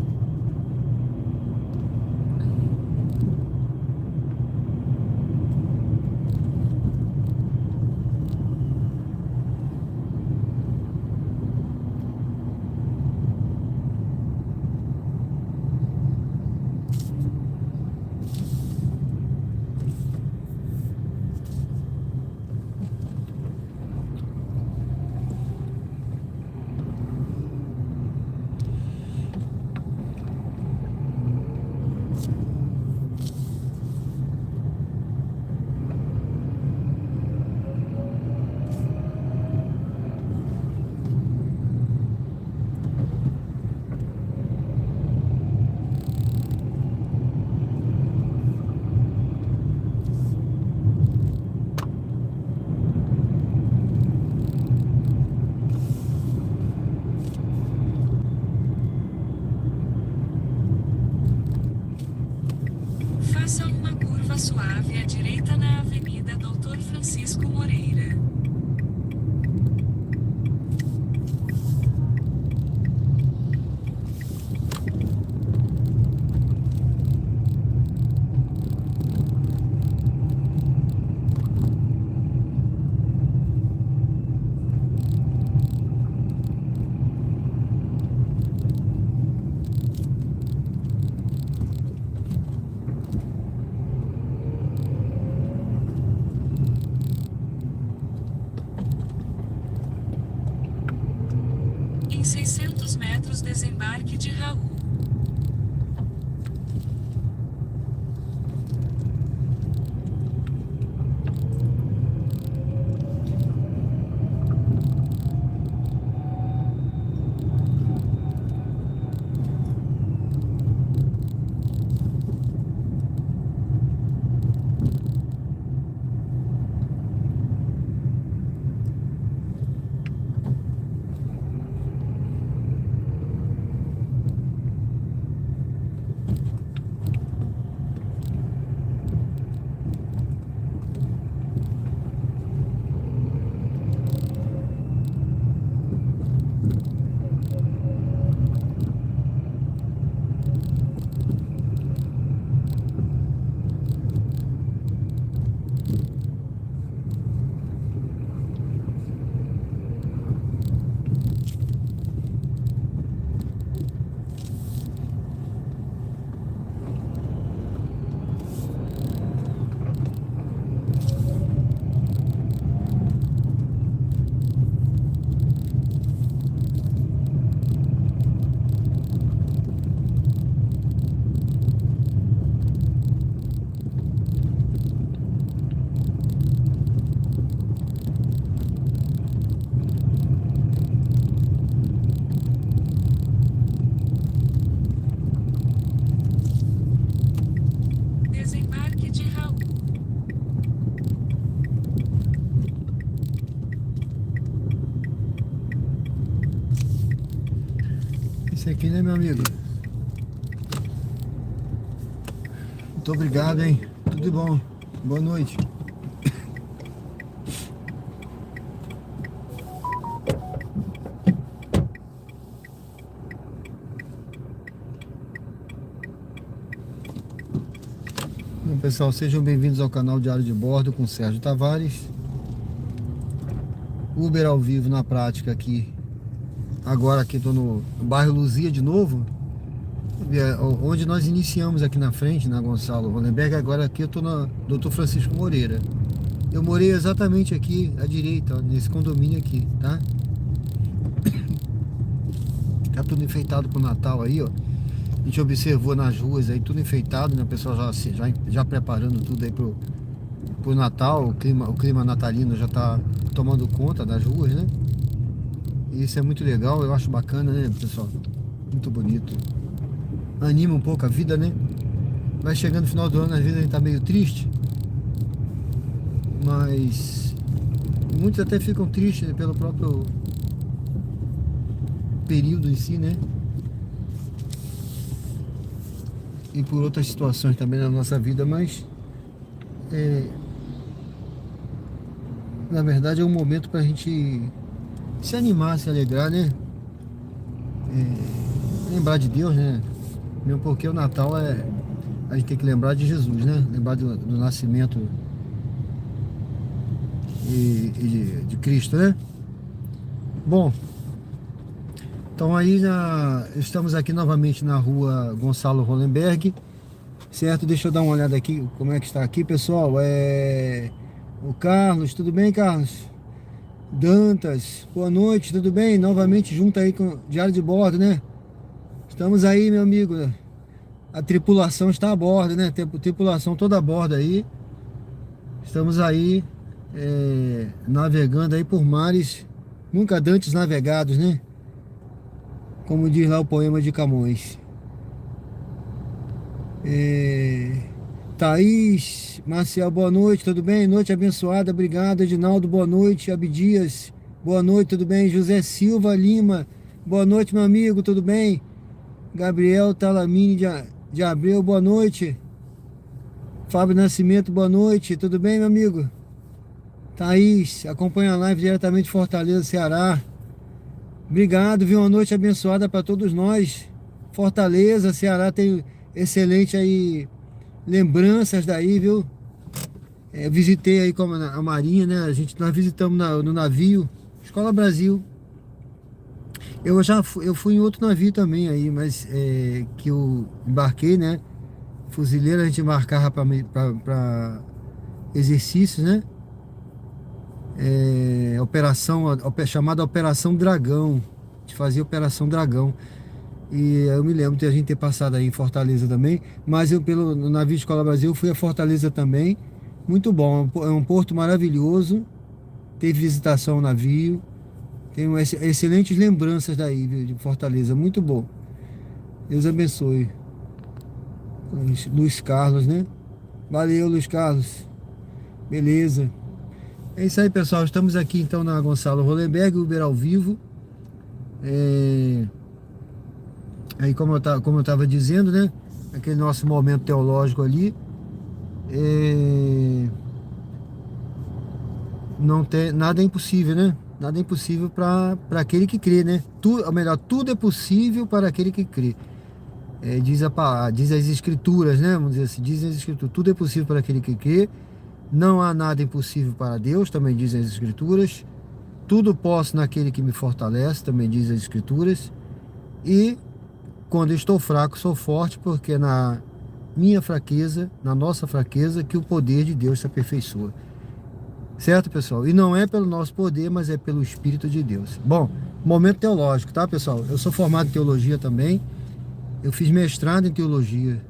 Faça uma curva suave à direita na Avenida Doutor Francisco Moreira. Em 600 metros, desembarque de Raul. Esse aqui, né, meu amigo? Muito obrigado, hein? Tudo de bom. Boa noite. Bom, pessoal, sejam bem-vindos ao canal Diário de Bordo com Sérgio Tavares. Uber ao vivo na prática aqui. Agora aqui estou no bairro Luzia de novo, onde nós iniciamos aqui na frente, na Gonçalo Hollenberg. Agora aqui eu estou na Dr. Francisco Moreira. Eu morei exatamente aqui à direita, ó, nesse condomínio aqui, tá? Tá tudo enfeitado pro Natal aí, ó. A gente observou nas ruas aí, tudo enfeitado, né? O pessoal já preparando tudo aí pro Natal. O clima natalino já tá tomando conta das ruas, né? E isso é muito legal, eu acho bacana, né, pessoal? Muito bonito. Anima um pouco a vida, né? Vai chegando no final do ano, às vezes a gente tá meio triste. Mas muitos até ficam tristes, né, pelo próprio período em si, né? E por outras situações também na nossa vida, mas na verdade é um momento pra gente se animar, se alegrar, né? Lembrar de Deus, né? Mesmo porque o Natal a gente tem que lembrar de Jesus, né? Lembrar do nascimento de Cristo, né? Bom, então aí estamos aqui novamente na rua Gonçalo Hollenberg, certo? Deixa eu dar uma olhada aqui como é que está aqui, pessoal. O Carlos, tudo bem, Carlos? Dantas, boa noite, tudo bem? Novamente junto aí com o Diário de Bordo, né? Estamos aí, meu amigo. A tripulação está a bordo, né? Tripulação toda a bordo aí. Estamos aí navegando aí por mares nunca dantes navegados, né? Como diz lá o poema de Camões. Thaís, Marcial, boa noite, tudo bem? Noite abençoada, obrigado. Edinaldo, boa noite. Abdias, boa noite, tudo bem? José Silva Lima, boa noite, meu amigo, tudo bem? Gabriel Talamini de Abreu, boa noite. Fábio Nascimento, boa noite, tudo bem, meu amigo? Thaís, acompanha a live diretamente de Fortaleza, Ceará. Obrigado, viu? Uma noite abençoada para todos nós. Fortaleza, Ceará tem excelente aí lembranças daí, viu? Visitei aí como a Marinha, né? Nós visitamos no navio Escola Brasil. Eu fui em outro navio também aí, mas que eu embarquei, né? Fuzileiro, a gente embarcava para exercícios, né? Chamada Operação Dragão. A gente fazia Operação Dragão. E eu me lembro de a gente ter passado aí em Fortaleza também. Mas eu, no navio de Escola Brasil, fui a Fortaleza também. Muito bom, é um porto maravilhoso. Teve visitação ao navio. Tenho excelentes lembranças daí, viu, de Fortaleza, muito bom. Deus abençoe. Luiz Carlos, né? Valeu, Luiz Carlos. Beleza. É isso aí, pessoal. Estamos aqui então na Gonçalo Hollenberg, Uber ao vivo. Aí como eu estava dizendo, né? Aquele nosso momento teológico ali. Não tem, nada é impossível, né? Nada é impossível para aquele que crê, né? Tudo é possível para aquele que crê. Diz as escrituras, né? Vamos dizer assim, dizem as escrituras, tudo é possível para aquele que crê. Não há nada impossível para Deus, também dizem as escrituras. Tudo posso naquele que me fortalece, também dizem as escrituras. E quando estou fraco, sou forte, porque na minha fraqueza, na nossa fraqueza, que o poder de Deus se aperfeiçoa. Certo, pessoal? E não é pelo nosso poder, mas é pelo Espírito de Deus. Bom, momento teológico, tá, pessoal? Eu sou formado em teologia também. Eu fiz mestrado em teologia.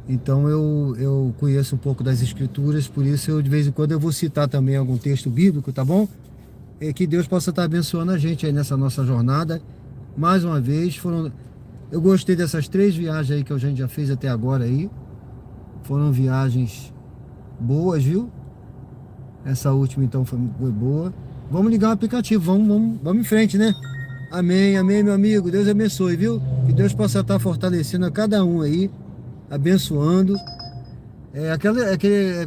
Então eu conheço um pouco das escrituras, por isso de vez em quando eu vou citar também algum texto bíblico, tá bom? Que Deus possa estar abençoando a gente aí nessa nossa jornada. Mais uma vez, eu gostei dessas 3 viagens aí que a gente já fez até agora aí. Foram viagens boas, viu? Essa última então foi boa. Vamos ligar o aplicativo, vamos em frente, né? Amém, amém, meu amigo. Deus abençoe, viu? Que Deus possa estar fortalecendo a cada um aí, abençoando.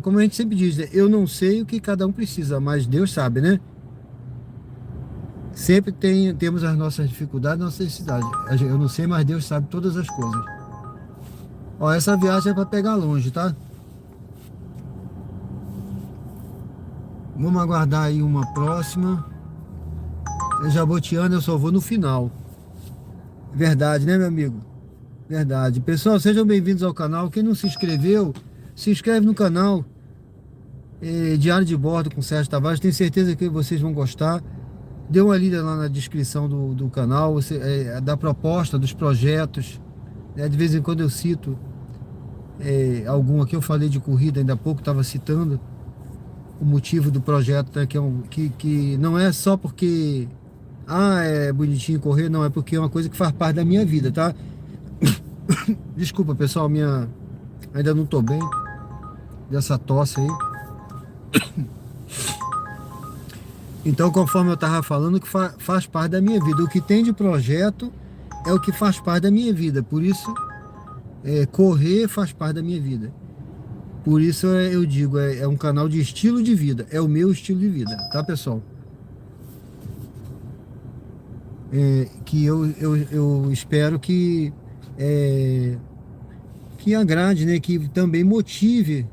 Como a gente sempre diz, né? Eu não sei o que cada um precisa, mas Deus sabe, né? Sempre temos as nossas dificuldades, nossas necessidades. Eu não sei, mas Deus sabe todas as coisas. Ó, essa viagem é para pegar longe, tá? Vamos aguardar aí uma próxima. Jabotiana eu só vou no final. Verdade, né, meu amigo? Verdade. Pessoal, sejam bem-vindos ao canal. Quem não se inscreveu, se inscreve no canal. Diário de Bordo com Sérgio Tavares. Tenho certeza que vocês vão gostar. Dê uma lida lá na descrição do canal, da proposta, dos projetos. De vez em quando eu cito algum aqui. Eu falei de corrida, ainda há pouco estava citando o motivo do projeto, né, que não é só porque é bonitinho correr, não, é porque é uma coisa que faz parte da minha vida, tá? Desculpa, pessoal, ainda não tô bem dessa tosse aí. Então, conforme eu tava falando, que faz parte da minha vida. O que tem de projeto é o que faz parte da minha vida. Por isso, correr faz parte da minha vida. Por isso eu digo, é um canal de estilo de vida. É o meu estilo de vida, tá, pessoal? Que eu espero que agrade, né? Que também motive,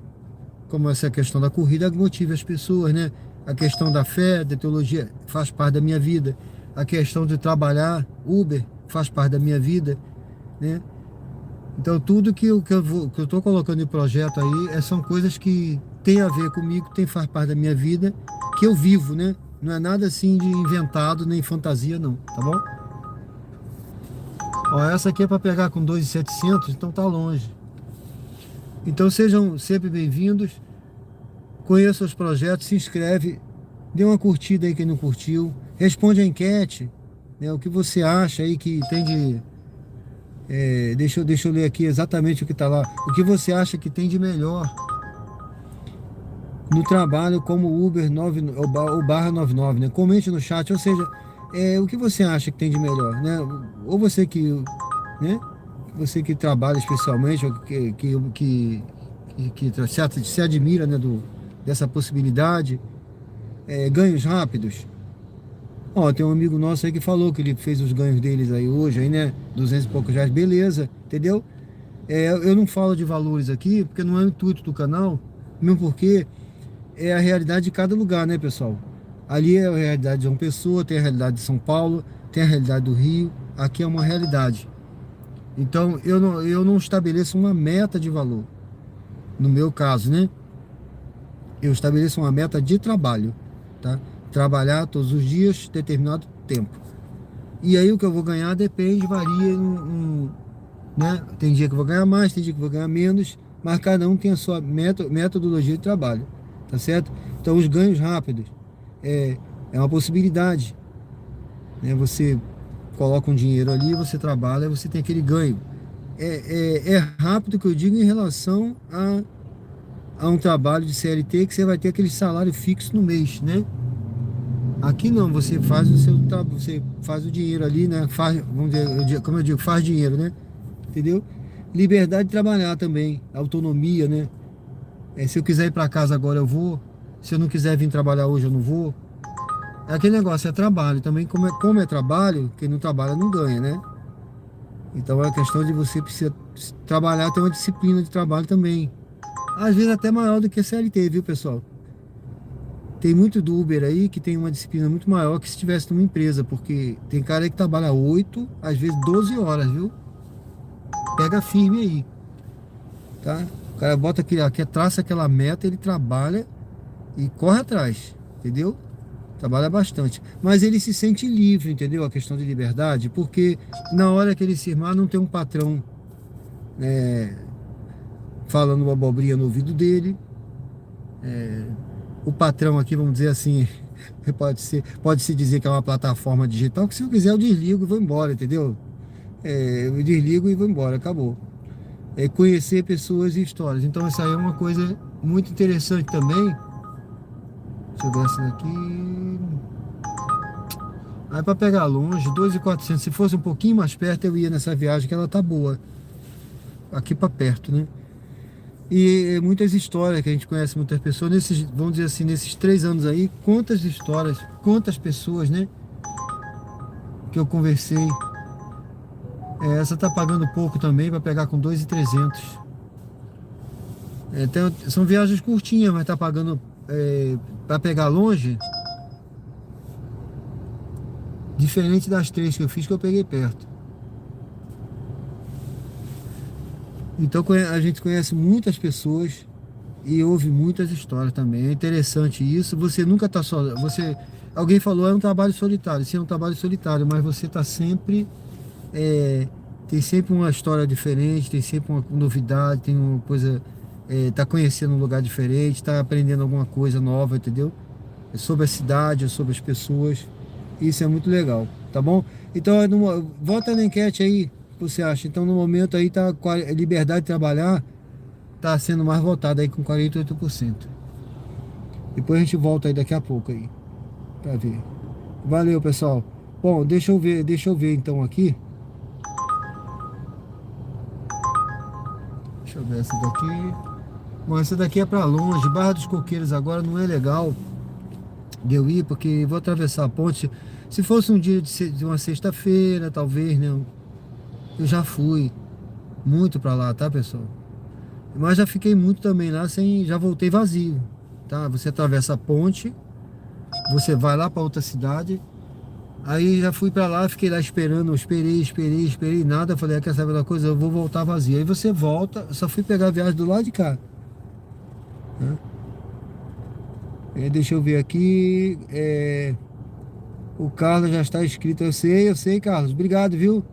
como essa questão da corrida, motive as pessoas, né? A questão da fé, da teologia, faz parte da minha vida. A questão de trabalhar, Uber, faz parte da minha vida, né? Então tudo que eu estou colocando em projeto aí são coisas que tem a ver comigo, faz parte da minha vida, que eu vivo, né? Não é nada assim de inventado, nem fantasia não, tá bom? Ó, essa aqui é para pegar com 2.700, então tá longe. Então sejam sempre bem-vindos. Conheça os projetos, se inscreve, dê uma curtida aí quem não curtiu, responde a enquete, né, o que você acha aí que tem de... deixa eu ler aqui exatamente o que está lá. O que você acha que tem de melhor no trabalho como Uber 9, ou barra 99, né? Comente no chat, ou seja, o que você acha que tem de melhor, né? Ou você que, né? Você que trabalha especialmente, ou que se admira, né, dessa possibilidade, ganhos rápidos. Ó, tem um amigo nosso aí que falou que ele fez os ganhos deles aí hoje, aí, né, 200 e poucos reais, beleza, entendeu? Eu não falo de valores aqui, porque não é o intuito do canal, mesmo porque é a realidade de cada lugar, né, pessoal? Ali é a realidade de uma pessoa, tem a realidade de São Paulo, tem a realidade do Rio, aqui é uma realidade. Então, eu não estabeleço uma meta de valor, no meu caso, né? Eu estabeleço uma meta de trabalho, tá? Trabalhar todos os dias, determinado tempo. E aí o que eu vou ganhar depende, varia, né? Tem dia que eu vou ganhar mais, tem dia que eu vou ganhar menos, mas cada um tem a sua metodologia de trabalho, tá certo? Então os ganhos rápidos é uma possibilidade, né? Você coloca um dinheiro ali, você trabalha, você tem aquele ganho. É rápido que eu digo em relação a um trabalho de CLT, que você vai ter aquele salário fixo no mês, né? Aqui não, você faz você faz o dinheiro ali, né? Vamos dizer, como eu digo, faz dinheiro, né? Entendeu? Liberdade de trabalhar também, autonomia, né? Se eu quiser ir para casa agora eu vou, se eu não quiser vir trabalhar hoje eu não vou. É aquele negócio, é trabalho também, como é trabalho, quem não trabalha não ganha, né? Então é a questão de você precisa trabalhar, ter uma disciplina de trabalho também. Às vezes até maior do que CLT, viu, pessoal? Tem muito do Uber aí que tem uma disciplina muito maior que se tivesse numa empresa, porque tem cara aí que trabalha 8, às vezes 12 horas, viu? Pega firme aí, tá? O cara bota traça aquela meta, ele trabalha e corre atrás, entendeu? Trabalha bastante, mas ele se sente livre, entendeu? A questão de liberdade, porque na hora que ele se irmar não tem um patrão falando uma abobrinha no ouvido dele. O patrão aqui, vamos dizer assim, pode-se dizer que é uma plataforma digital, que se eu quiser eu desligo e vou embora, entendeu? Eu desligo e vou embora, acabou. Conhecer pessoas e histórias. Então isso aí é uma coisa muito interessante também. Deixa eu ver essa daqui. Aí para pegar longe, 2.400. Se fosse um pouquinho mais perto, eu ia nessa viagem que ela tá boa. Aqui para perto, né? E muitas histórias que a gente conhece muitas pessoas nesses, vamos dizer assim, nesses 3 anos aí, quantas histórias, quantas pessoas, né? Que eu conversei. Essa tá pagando pouco também para pegar com 2.300. São viagens curtinhas, mas tá pagando para pegar longe. Diferente das 3 que eu fiz, que eu peguei perto. Então a gente conhece muitas pessoas e ouve muitas histórias também. É interessante isso. Você nunca está só. Alguém falou, é um trabalho solitário. Sim, é um trabalho solitário, mas você está sempre. Tem sempre uma história diferente, tem sempre uma novidade, tem uma coisa. Tá conhecendo um lugar diferente, tá aprendendo alguma coisa nova, entendeu? Sobre a cidade, sobre as pessoas. Isso é muito legal, tá bom? Então, volta na enquete aí, o que você acha? Então, no momento aí, tá a liberdade de trabalhar tá sendo mais votada aí com 48%. Depois a gente volta aí daqui a pouco aí, pra ver. Valeu, pessoal. Bom, deixa eu ver então aqui. Deixa eu ver essa daqui. Bom, essa daqui é pra longe. Barra dos Coqueiros agora não é legal de eu ir, porque vou atravessar a ponte. Se fosse um dia de uma sexta-feira, talvez, né? Eu já fui muito pra lá, tá, pessoal? Mas já fiquei muito também lá, já voltei vazio, tá? Você atravessa a ponte, você vai lá pra outra cidade. Aí já fui pra lá, fiquei lá esperando, esperei nada. Falei, quer saber da coisa? Eu vou voltar vazio. Aí você volta, eu só fui pegar a viagem do lado de cá, né? Deixa eu ver aqui. O Carlos já está inscrito. Eu sei, Carlos. Obrigado, viu?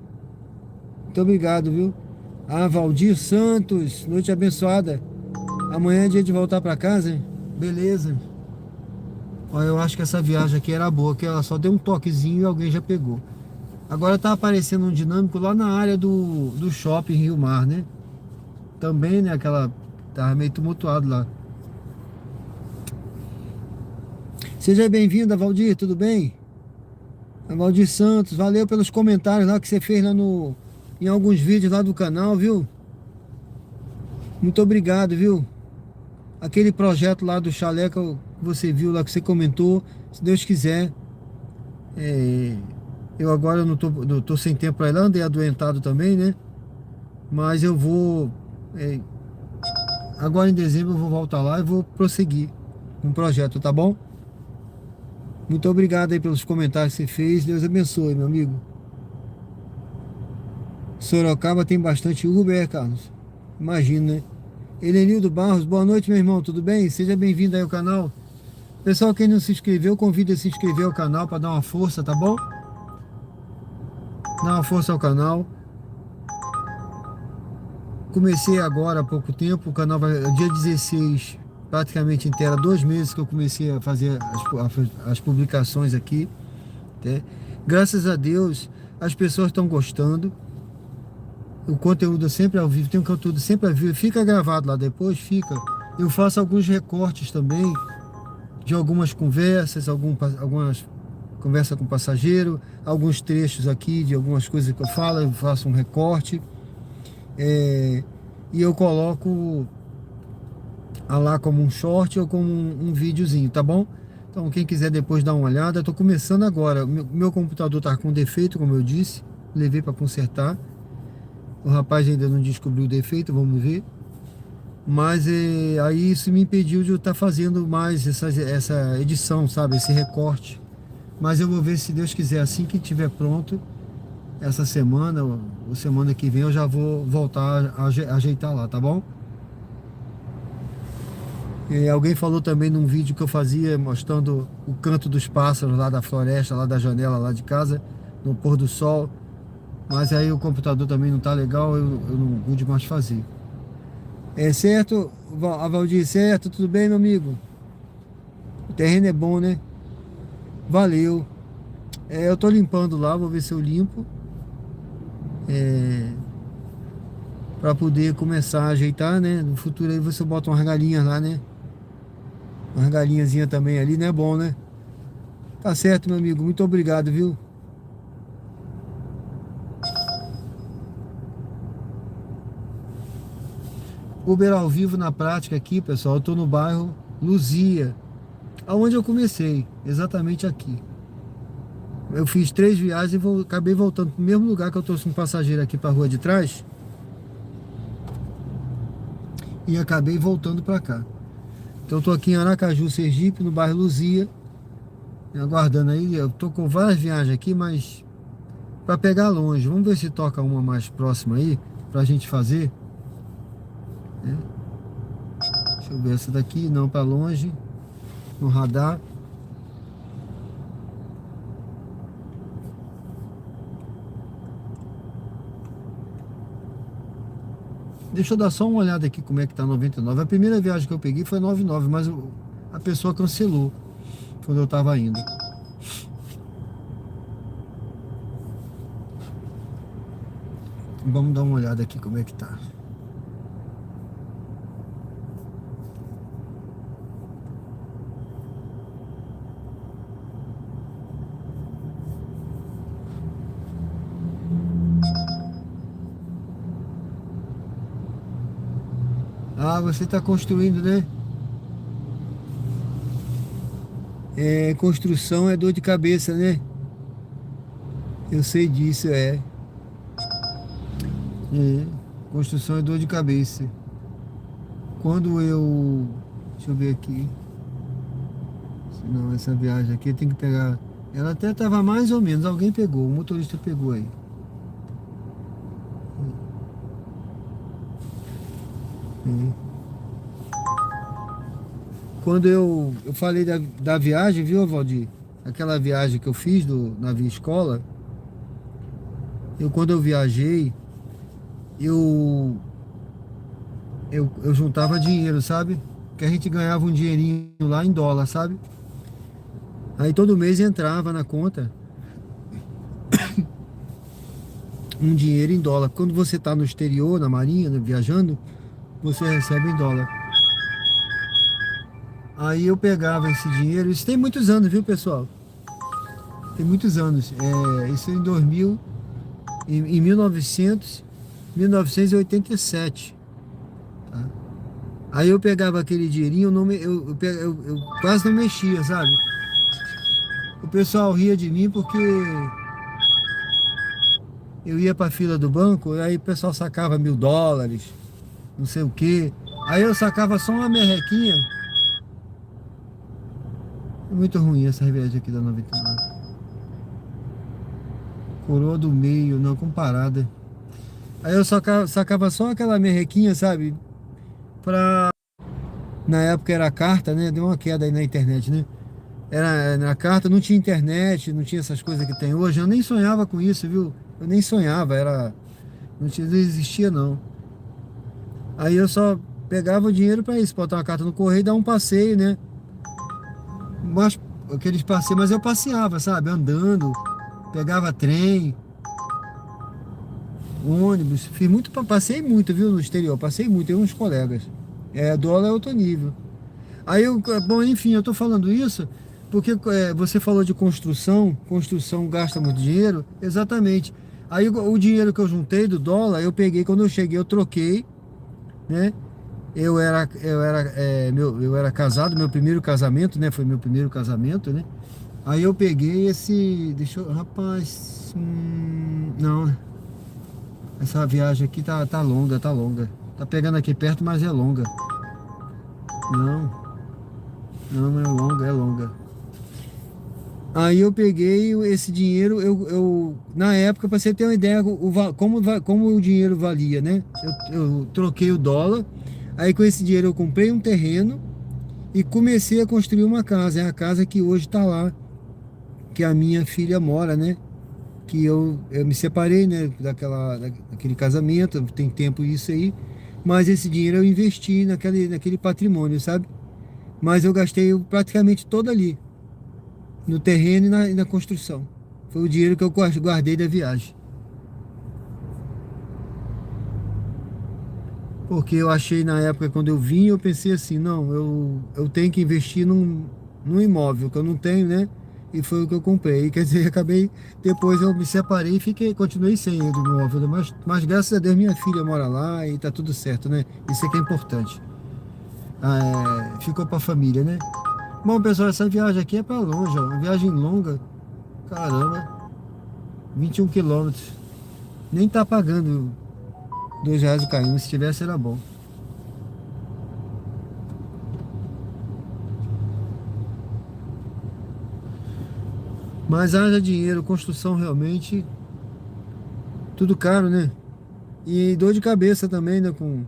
Muito obrigado, viu? Valdir Santos, noite abençoada. Amanhã é dia de voltar para casa, hein? Beleza. Olha, eu acho que essa viagem aqui era boa, que ela só deu um toquezinho e alguém já pegou. Agora tá aparecendo um dinâmico lá na área do shopping Rio Mar, né? Também, né? Tava meio tumultuado lá. Seja bem-vindo, Valdir, tudo bem? Valdir Santos, valeu pelos comentários lá que você fez lá em alguns vídeos lá do canal, viu? Muito obrigado, viu? Aquele projeto lá do chalé que você viu lá, que você comentou, se Deus quiser. Eu agora não tô sem tempo para ir lá, andei adoentado também, né? Mas eu vou... agora em dezembro eu vou voltar lá e vou prosseguir com o projeto, tá bom? Muito obrigado aí pelos comentários que você fez. Deus abençoe, meu amigo. Sorocaba tem bastante Uber, Carlos. Imagina, né? Helenildo Barros, boa noite, meu irmão. Tudo bem? Seja bem-vindo aí ao canal. Pessoal, quem não se inscreveu, convido a se inscrever ao canal para dar uma força, tá bom? Dá uma força ao canal. Comecei agora há pouco tempo. O canal vai... Dia 16... praticamente inteira, 2 meses que eu comecei a fazer as publicações aqui, né? Graças a Deus as pessoas estão gostando. O conteúdo é sempre ao vivo, tem um conteúdo sempre ao vivo, fica gravado lá depois, fica. Eu faço alguns recortes também de algumas conversas, algumas conversas com passageiro, alguns trechos aqui de algumas coisas que eu falo, eu faço um recorte, e eu coloco lá como um short ou como um videozinho, tá bom? Então quem quiser depois dar uma olhada, eu tô começando agora. Meu computador tá com defeito, como eu disse, levei para consertar. O rapaz ainda não descobriu o defeito, vamos ver. Mas aí isso me impediu de eu estar fazendo mais essa edição, sabe? Esse recorte. Mas eu vou ver, se Deus quiser, assim que estiver pronto, essa semana ou semana que vem, eu já vou voltar a ajeitar lá, tá bom? Alguém falou também num vídeo que eu fazia mostrando o canto dos pássaros lá da floresta, lá da janela lá de casa, no pôr do sol. Mas aí o computador também não tá legal, eu não pude mais fazer. Certo, Valdir, certo? Tudo bem, meu amigo? O terreno é bom, né? Valeu. Eu tô limpando lá, vou ver se eu limpo. Pra poder começar a ajeitar, né? No futuro aí você bota umas galinhas lá, né? Umas galinhazinhas também ali, né? Bom, né? Tá certo, meu amigo. Muito obrigado, viu? Uber ao vivo na prática aqui, pessoal. Eu tô no bairro Luzia, aonde eu comecei, exatamente aqui. Eu fiz 3 viagens e acabei voltando pro mesmo lugar que eu trouxe um passageiro aqui pra rua de trás. E acabei voltando pra cá. Então eu tô aqui em Aracaju, Sergipe, no bairro Luzia, aguardando aí. Eu tô com várias viagens aqui, mas pra pegar longe. Vamos ver se toca uma mais próxima aí pra gente fazer, né? Deixa eu ver essa daqui, não, pra longe, no radar. Deixa eu dar só uma olhada aqui como é que tá 99. A primeira viagem que eu peguei foi 99, mas a pessoa cancelou quando eu tava indo. Vamos dar uma olhada aqui como é que tá. Ah, você está construindo, né? É, construção é dor de cabeça, né? Eu sei disso, é. É, construção é dor de cabeça. Quando eu... Deixa eu ver aqui. Não, essa viagem aqui tem que pegar... Ela até tava mais ou menos, alguém pegou, o motorista pegou aí. É. Quando eu falei da viagem, viu, Valdir? Aquela viagem que eu fiz na Via Escola, quando eu viajei, eu juntava dinheiro, sabe? Que a gente ganhava um dinheirinho lá em dólar, sabe? Aí todo mês entrava na conta um dinheiro em dólar. Quando você tá no exterior, na marinha, né, viajando, você recebe em dólar. Aí eu pegava esse dinheiro, isso tem muitos anos, viu, pessoal? Tem muitos anos. Isso em 2000, em 1987. Tá? Aí eu pegava aquele dinheirinho, eu quase não mexia, sabe? O pessoal ria de mim porque eu ia pra fila do banco, aí o pessoal sacava $1000, não sei o quê. Aí eu sacava só uma merrequinha. É muito ruim essa viagem aqui da 99. Coroa do meio, não comparada. Aí eu sacava só aquela merrequinha, sabe? Na época era carta, né? Deu uma queda aí na internet, né? Era na carta, não tinha internet, não tinha essas coisas que tem hoje. Eu nem sonhava com isso, viu? Eu nem sonhava, não existia não. Aí eu só pegava o dinheiro pra isso, botar uma carta no correio e dar um passeio, né? Mas aqueles passeios, mas eu passeava, sabe? Andando, pegava trem, ônibus, passei muito, viu, no exterior, passei muito, eu e uns colegas. Dólar é outro nível. Bom, enfim, eu tô falando isso porque você falou de construção gasta muito dinheiro, exatamente. Aí o dinheiro que eu juntei do dólar, eu peguei, quando eu cheguei, eu troquei, né? Eu era casado, meu primeiro casamento, né? Foi meu primeiro casamento, né? Aí eu peguei rapaz, não, essa viagem aqui tá longa, tá longa. Tá pegando aqui perto, mas é longa. Não, não é longa, é longa. Aí eu peguei esse dinheiro, na época, para você ter uma ideia como o dinheiro valia, né? Eu troquei o dólar, aí com esse dinheiro eu comprei um terreno e comecei a construir uma casa. É a casa que hoje está lá, que a minha filha mora, né? Que eu me separei, né? Daquele casamento, tem tempo isso aí, mas esse dinheiro eu investi naquele patrimônio, sabe? Mas eu gastei praticamente todo ali, no terreno e na construção. Foi o dinheiro que eu guardei da viagem. Porque eu achei na época, quando eu vim, eu pensei assim, não, eu tenho que investir num imóvel que eu não tenho, né? e foi o que eu comprei. Quer dizer, acabei, depois eu me separei e continuei sem o imóvel, né? Mas graças a Deus minha filha mora lá e tá tudo certo, né? Isso é que é importante. Ficou pra família, né? Bom, pessoal, essa viagem aqui é pra longe, ó, uma viagem longa, caramba, 21 quilômetros. Nem tá pagando R$ 2 o km, se tivesse era bom. Mas haja dinheiro, construção realmente, tudo caro, né? E dor de cabeça também, né? Com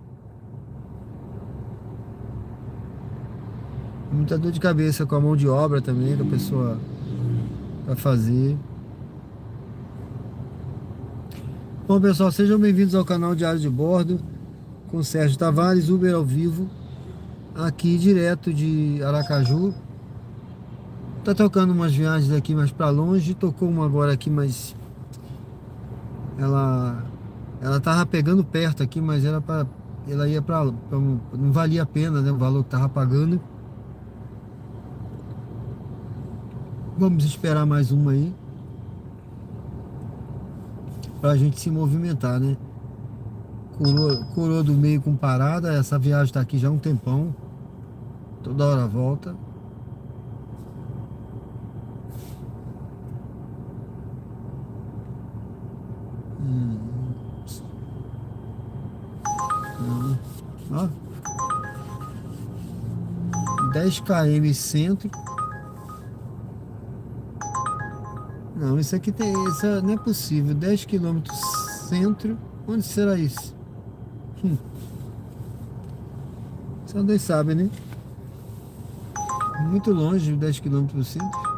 muita dor de cabeça com a mão de obra também da pessoa pra fazer. Bom, pessoal, sejam bem-vindos ao canal Diário de Bordo com Sérgio Tavares, Uber ao vivo, aqui direto de Aracaju. Tá tocando umas viagens aqui mais pra longe, tocou uma agora aqui, mas ela tava pegando perto aqui, mas ela ia não valia a pena, né, o valor que tava pagando. Vamos esperar mais uma aí pra gente se movimentar, né? Coroa do meio com parada. Essa viagem tá aqui já há um tempão, toda hora volta. Ó, 10 km centro. Não, isso aqui não é possível. 10 km centro. Onde será isso? Só Deus sabe, né? Muito longe, 10 km do centro.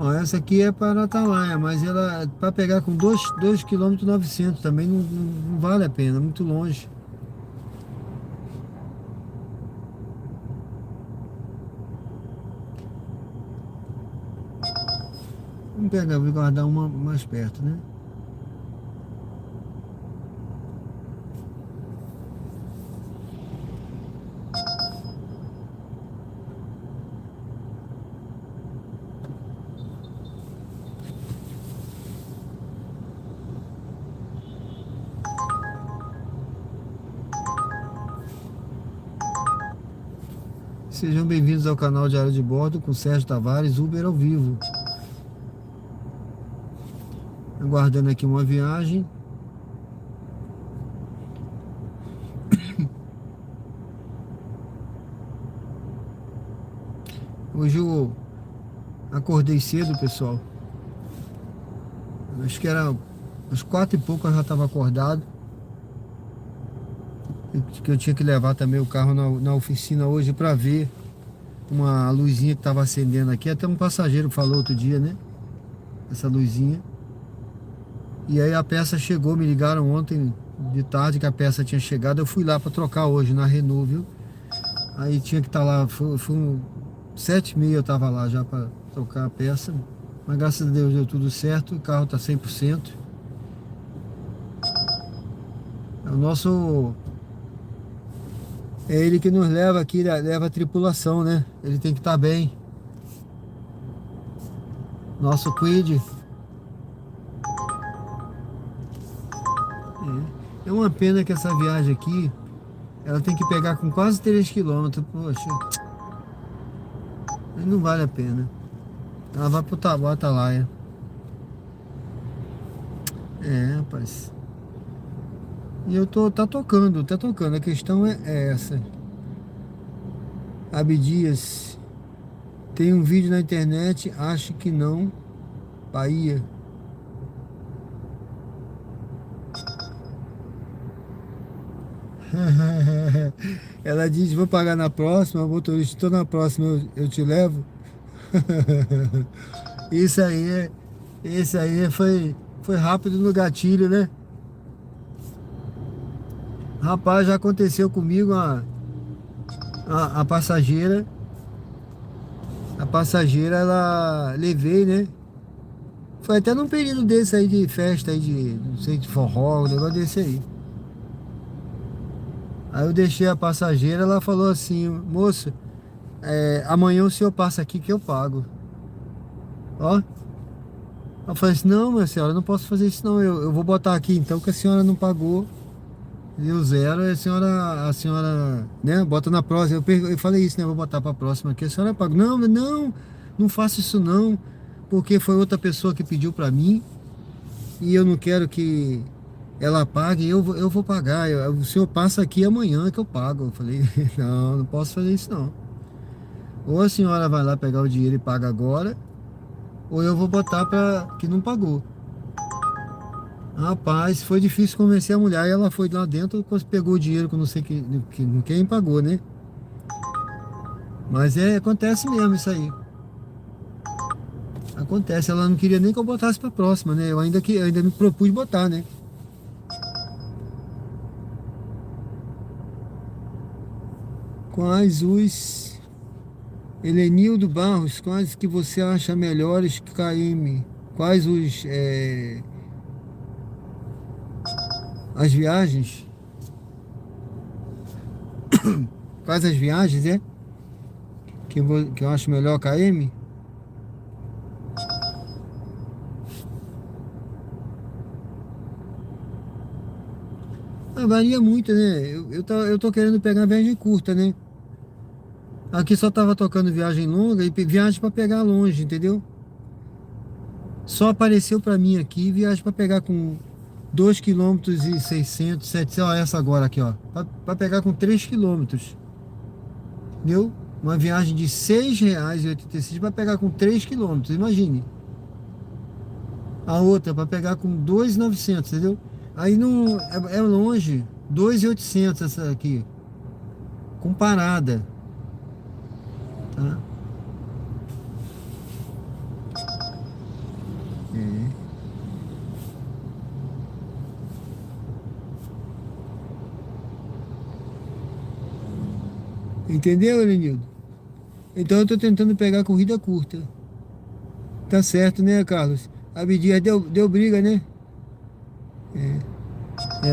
Ó, essa aqui é para Atalaia, mas ela para pegar com 2 km 900 também não vale a pena, muito longe. Vamos pegar, vou guardar uma mais perto, né? Sejam bem-vindos ao canal Diário de Bordo com Sérgio Tavares, Uber ao vivo. Aguardando aqui uma viagem. Hoje eu acordei cedo, pessoal. Acho que era às 4 e pouco, eu já estava acordado. Que eu tinha que levar também o carro na oficina hoje para ver uma luzinha que estava acendendo aqui. Até um passageiro falou outro dia, né? Essa luzinha. E aí a peça chegou, me ligaram ontem de tarde que a peça tinha chegado. Eu fui lá para trocar hoje na Renault, viu? Aí tinha que estar lá, foi 7h30 eu estava lá já para trocar a peça. Mas graças a Deus deu tudo certo, o carro está 100%. É o nosso... É ele que nos leva aqui, leva a tripulação, né? Ele tem que estar bem. Nosso Quid. É uma pena que essa viagem aqui, ela tem que pegar com quase 3 km. Poxa, não vale a pena. Ela vai pro Atalaia. Rapaz. E tá tocando. A questão é essa. Abdias. Tem um vídeo na internet, acho que não. Bahia. Ela diz, vou pagar na próxima, motorista, estou na próxima, eu te levo. Esse aí foi rápido no gatilho, né? Rapaz, já aconteceu comigo a passageira. A passageira, ela levei, né? Foi até num período desse aí de festa aí de, não sei, de forró, um negócio desse aí. Aí eu deixei a passageira, ela falou assim, moça, amanhã o senhor passa aqui que eu pago. Ó. Eu falei assim, não, minha senhora, eu não posso fazer isso não. Eu vou botar aqui então que a senhora não pagou. Deu zero, a senhora, né, bota na próxima. Eu falei isso, né? Eu vou botar pra próxima aqui, a senhora paga. Não, não, não faça isso não. Porque foi outra pessoa que pediu pra mim. E eu não quero que ela pague, eu vou pagar. O senhor passa aqui amanhã que eu pago. Eu falei, não, não posso fazer isso não. Ou a senhora vai lá pegar o dinheiro e paga agora, ou eu vou botar pra que não pagou. Rapaz, foi difícil convencer a mulher. E ela foi lá dentro, pegou o dinheiro que eu não sei quem pagou, né? Mas acontece mesmo isso aí. Acontece, ela não queria nem que eu botasse pra próxima, né? Eu ainda me propus botar, né? Quais os Helenildo Barros, quais que você acha melhores KM? Quais as viagens? Quais as viagens, que eu acho melhor KM? Varia muito, né? Eu tô querendo pegar viagem curta, né? Aqui só tava tocando viagem longa e viagem para pegar longe, entendeu? Só apareceu para mim aqui viagem para pegar com 2,6 km, 700, ó, essa agora aqui, ó. Para pegar com 3 km, entendeu? Uma viagem de R$ 6,86 para pegar com 3 km, imagine. A outra para pegar com 2,900, entendeu? Aí não é longe, 2,800 essa aqui, com parada, tá? É. Entendeu, Lenildo? Então eu tô tentando pegar corrida curta. Tá certo, né, Carlos? A Abdias deu briga, né?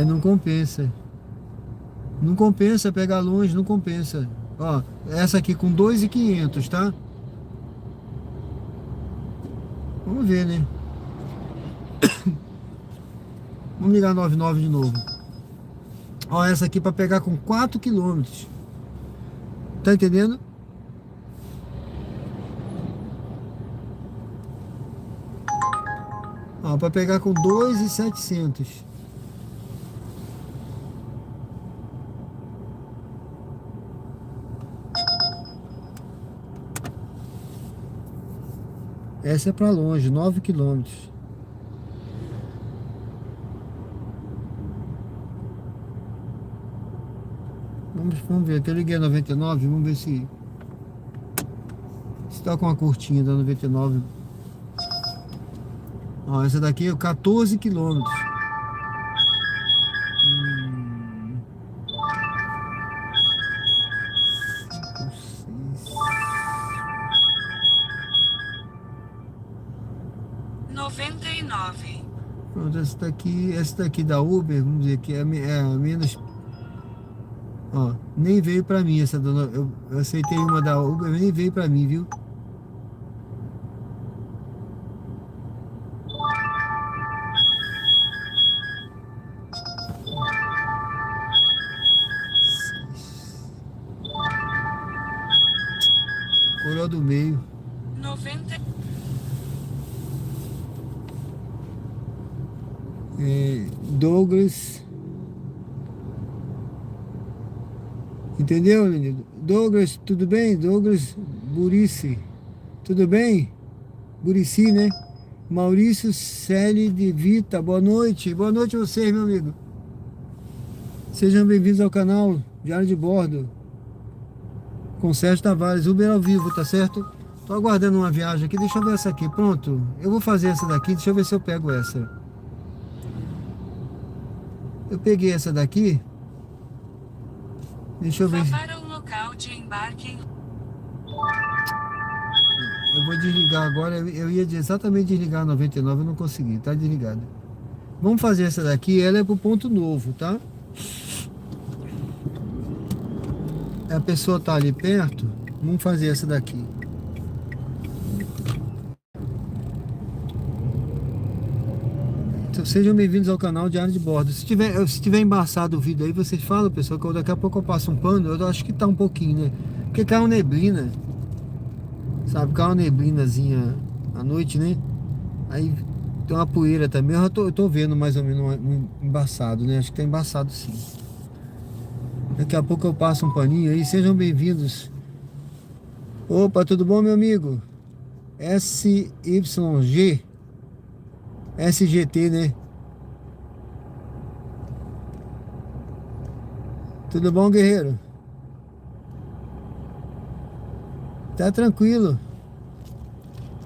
Não compensa. Não compensa pegar longe, não compensa. Ó, essa aqui com 2.500, tá? Vamos ver, né? Vamos ligar 99 de novo. Ó, essa aqui para pegar com 4 km. Tá entendendo? Ó, para pegar com 2.700. Essa é para longe, 9 km. Vamos ver, aqui eu liguei a 99, vamos ver se tá com uma curtinha da 99. Ó, essa daqui é 14 km. 99. Pronto, essa daqui da Uber, vamos dizer que é a menos. Ó, nem veio pra mim essa dona. Eu aceitei uma da Uber, nem veio pra mim, viu? Coroa do Meio. 90. Douglas. Entendeu, Leandro? Douglas, tudo bem? Douglas Burici. Tudo bem? Burici, né? Maurício Celi de Vita, boa noite. Boa noite a vocês, meu amigo. Sejam bem-vindos ao canal Diário de Bordo com Sérgio Tavares, Uber ao vivo, tá certo? Tô aguardando uma viagem aqui, deixa eu ver essa aqui, pronto. Eu vou fazer essa daqui, deixa eu ver se eu pego essa. Eu peguei essa daqui. Deixa eu ver. Vá para o local de embarque em... Eu vou desligar agora. Eu ia exatamente desligar a 99, eu não consegui, tá desligado. Vamos fazer essa daqui, ela é pro Ponto Novo, tá? A pessoa tá ali perto. Vamos fazer essa daqui. Então, sejam bem-vindos ao canal Diário de Bordo. Se tiver embaçado o vídeo aí, vocês falam, pessoal, que daqui a pouco eu passo um pano. Eu acho que tá um pouquinho, né? Porque cai uma neblina, sabe? Cai uma neblinazinha à noite, né? Aí tem uma poeira também. Eu tô vendo mais ou menos embaçado, né? Acho que tá embaçado sim. Daqui a pouco eu passo um paninho aí. Sejam bem-vindos. Opa, tudo bom, meu amigo? SYG SGT, né? Tudo bom, guerreiro? Tá tranquilo.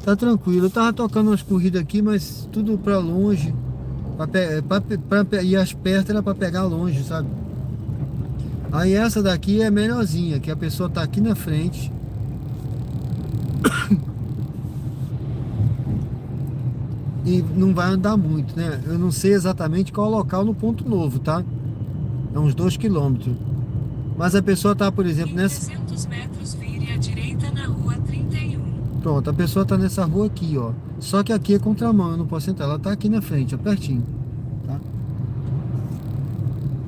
Tá tranquilo. Eu tava tocando umas corridas aqui, mas tudo pra longe. E as perto era pra pegar longe, sabe? Aí essa daqui é melhorzinha, que a pessoa tá aqui na frente. E não vai andar muito, né? Eu não sei exatamente qual é o local no ponto novo, tá? É uns 2 quilômetros. Mas a pessoa tá, por exemplo, Em nessa... 300 metros, vire à direita na rua 31. Pronto, a pessoa tá nessa rua aqui, ó. Só que aqui é contramão, eu não posso entrar. Ela tá aqui na frente, ó, pertinho, tá?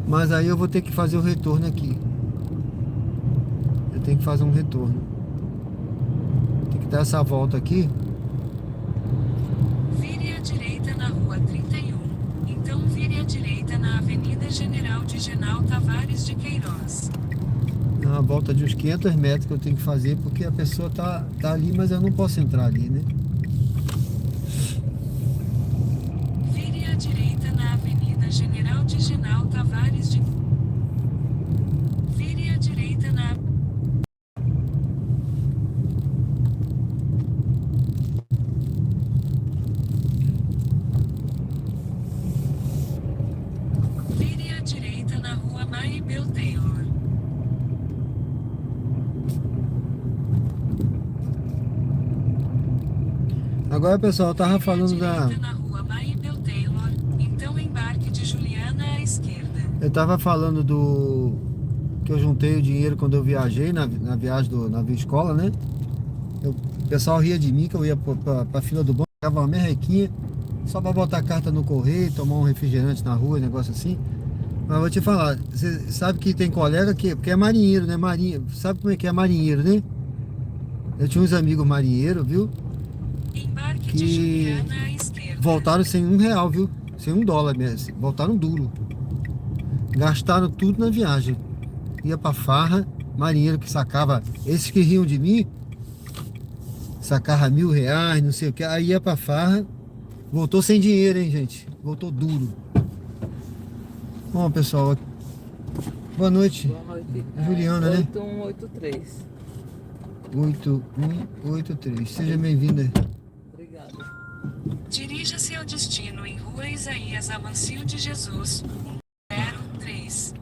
Mas aí eu vou ter que fazer o retorno aqui. Eu tenho que fazer um retorno. Tem que dar essa volta aqui. Vire à direita na rua 31. Então vire à direita na Avenida General de Genal Tavares de Queiroz. É uma volta de uns 500 metros que eu tenho que fazer, porque a pessoa tá ali, mas eu não posso entrar ali, né? Vire à direita na Avenida General de Genal Tavares de... Vire à direita na... Vire à direita na rua Maribel Taylor. Agora, pessoal, eu tava Vire à falando da... direita na rua Maribel Taylor. Então embarque de Juliana à esquerda. Eu tava falando do... que eu juntei o dinheiro quando eu viajei, na viagem do navio escola, né? O pessoal ria de mim que eu ia pra fila do banco, pegava uma merrequinha, só pra botar a carta no correio, tomar um refrigerante na rua, negócio assim. Mas vou te falar, você sabe que tem colega que... Porque é marinheiro, né? Sabe como é que é marinheiro, né? Eu tinha uns amigos marinheiros, viu? Embarque de Que Juliana à esquerda. voltaram sem R$ 1, viu? Sem $1 mesmo. Voltaram duro. Gastaram tudo na viagem. Ia pra farra, marinheiro que sacava, esses que riam de mim, sacava R$ 1.000, não sei o que, aí ia pra farra, voltou sem dinheiro, hein, gente? Voltou duro. Bom, pessoal, boa noite. Boa noite. Juliana, né? 8183. 8183. Seja bem-vinda. Obrigada. Dirija-se ao destino em Rua Isaías Amancio de Jesus, 103.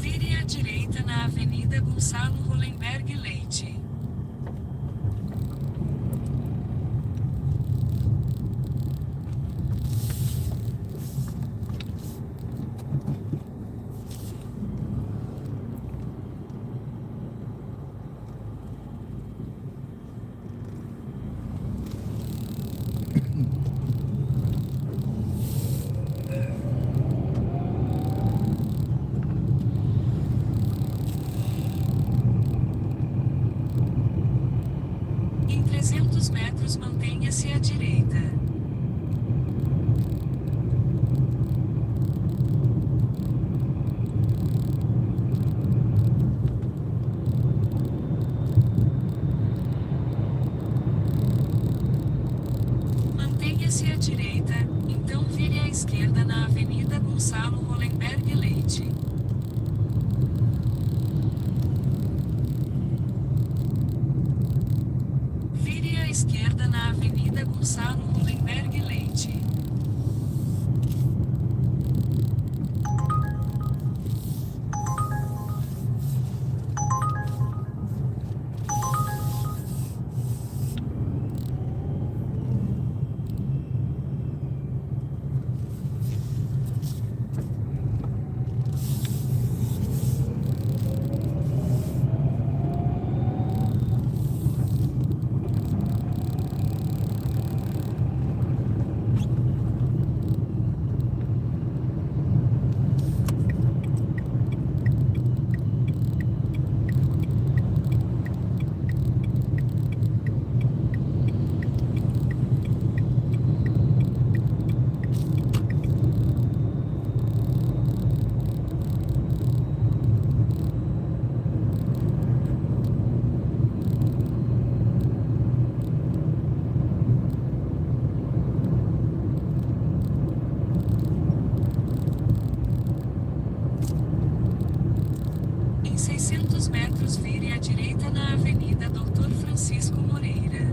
Vire à direita na Avenida Gonçalo Hollenberg Leite. Em 300 metros, mantenha-se à direita. Mantenha-se à direita, então vire à esquerda na Avenida Gonçalo Hollenberg Leite. Vire à esquerda na Avenida Gonçalo Hollenberg Leite. metros, vire à direita na Avenida Doutor Francisco Moreira.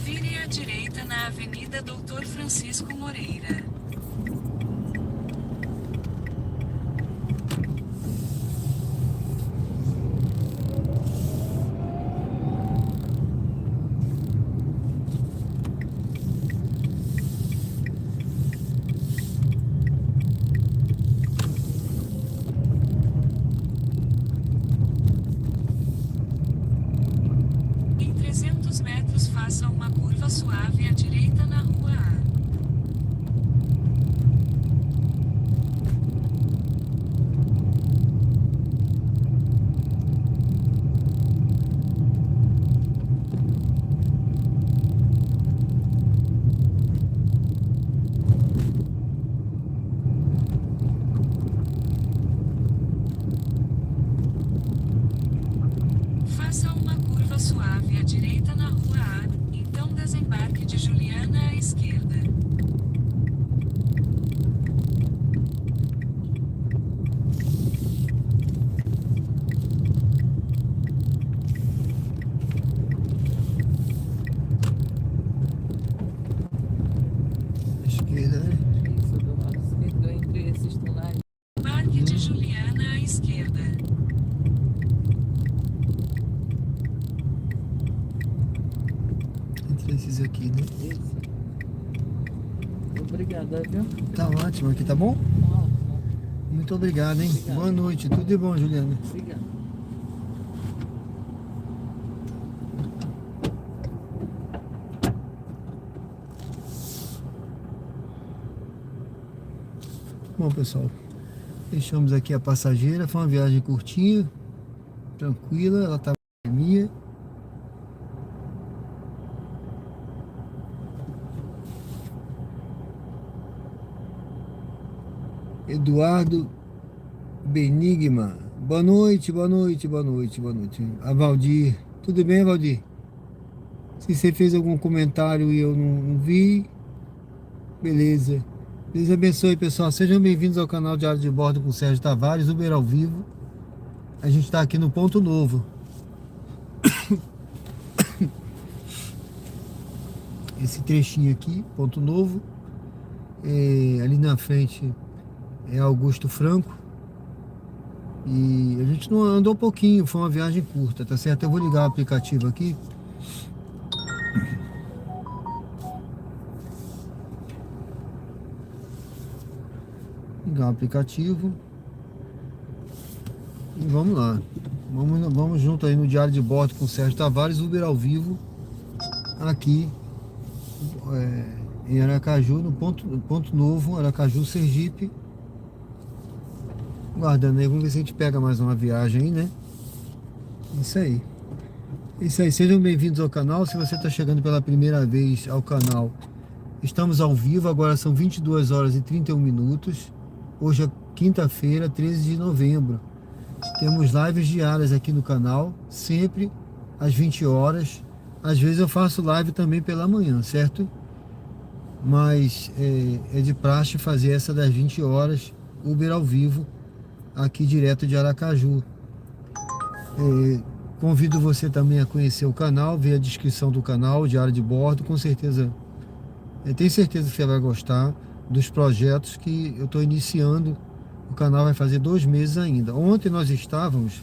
Vire à direita na Avenida Doutor Francisco Moreira. Em 300 metros, faça uma curva suave à direita na Rua A. Faça uma curva suave à direita na Rua A, então desembarque de Juliana à esquerda. Esquerda, né? Isso, do lado esquerdo, entre esses tunais. Embarque de Juliana à esquerda. Entre esses aqui, né? Isso. Obrigada, viu? Tá ótimo aqui, tá bom? Ótimo. Muito obrigado, hein? Obrigada. Boa noite, tudo de bom, Juliana. Obrigada. Bom, pessoal, deixamos aqui a passageira. Foi uma viagem curtinha, tranquila. Ela estava na academia. Eduardo Benigma. Boa noite, boa noite, boa noite, boa noite. A Valdir. Tudo bem, Valdir? Se você fez algum comentário e eu não vi, beleza. Deus abençoe, pessoal. Sejam bem-vindos ao canal Diário de Bordo com Sérgio Tavares, Uber ao vivo. A gente está aqui no Ponto Novo. Esse trechinho aqui, Ponto Novo. Ali na frente é Augusto Franco. E a gente não andou um pouquinho, foi uma viagem curta, tá certo? Eu vou ligar o aplicativo aqui. Ligar o aplicativo. E vamos lá. Vamos junto aí no Diário de Bordo com o Sérgio Tavares, Uber ao vivo. Aqui em Aracaju, no ponto Novo, Aracaju, Sergipe. Guardando aí, vamos ver se a gente pega mais uma viagem aí, né? Isso aí. Isso aí, sejam bem-vindos ao canal. Se você está chegando pela primeira vez ao canal, estamos ao vivo, agora são 22 horas e 31 minutos. Hoje é quinta-feira, 13 de novembro Temos lives diárias aqui no canal, sempre às 20 horas. Às vezes eu faço live também pela manhã, certo? Mas é de praxe fazer essa das 20 horas, Uber ao vivo, aqui direto de Aracaju. Convido você também a conhecer o canal, ver a descrição do canal, Diário de Bordo. Com certeza, tenho certeza que você vai gostar dos projetos que eu estou iniciando. O canal vai fazer 2 meses ainda. Ontem nós estávamos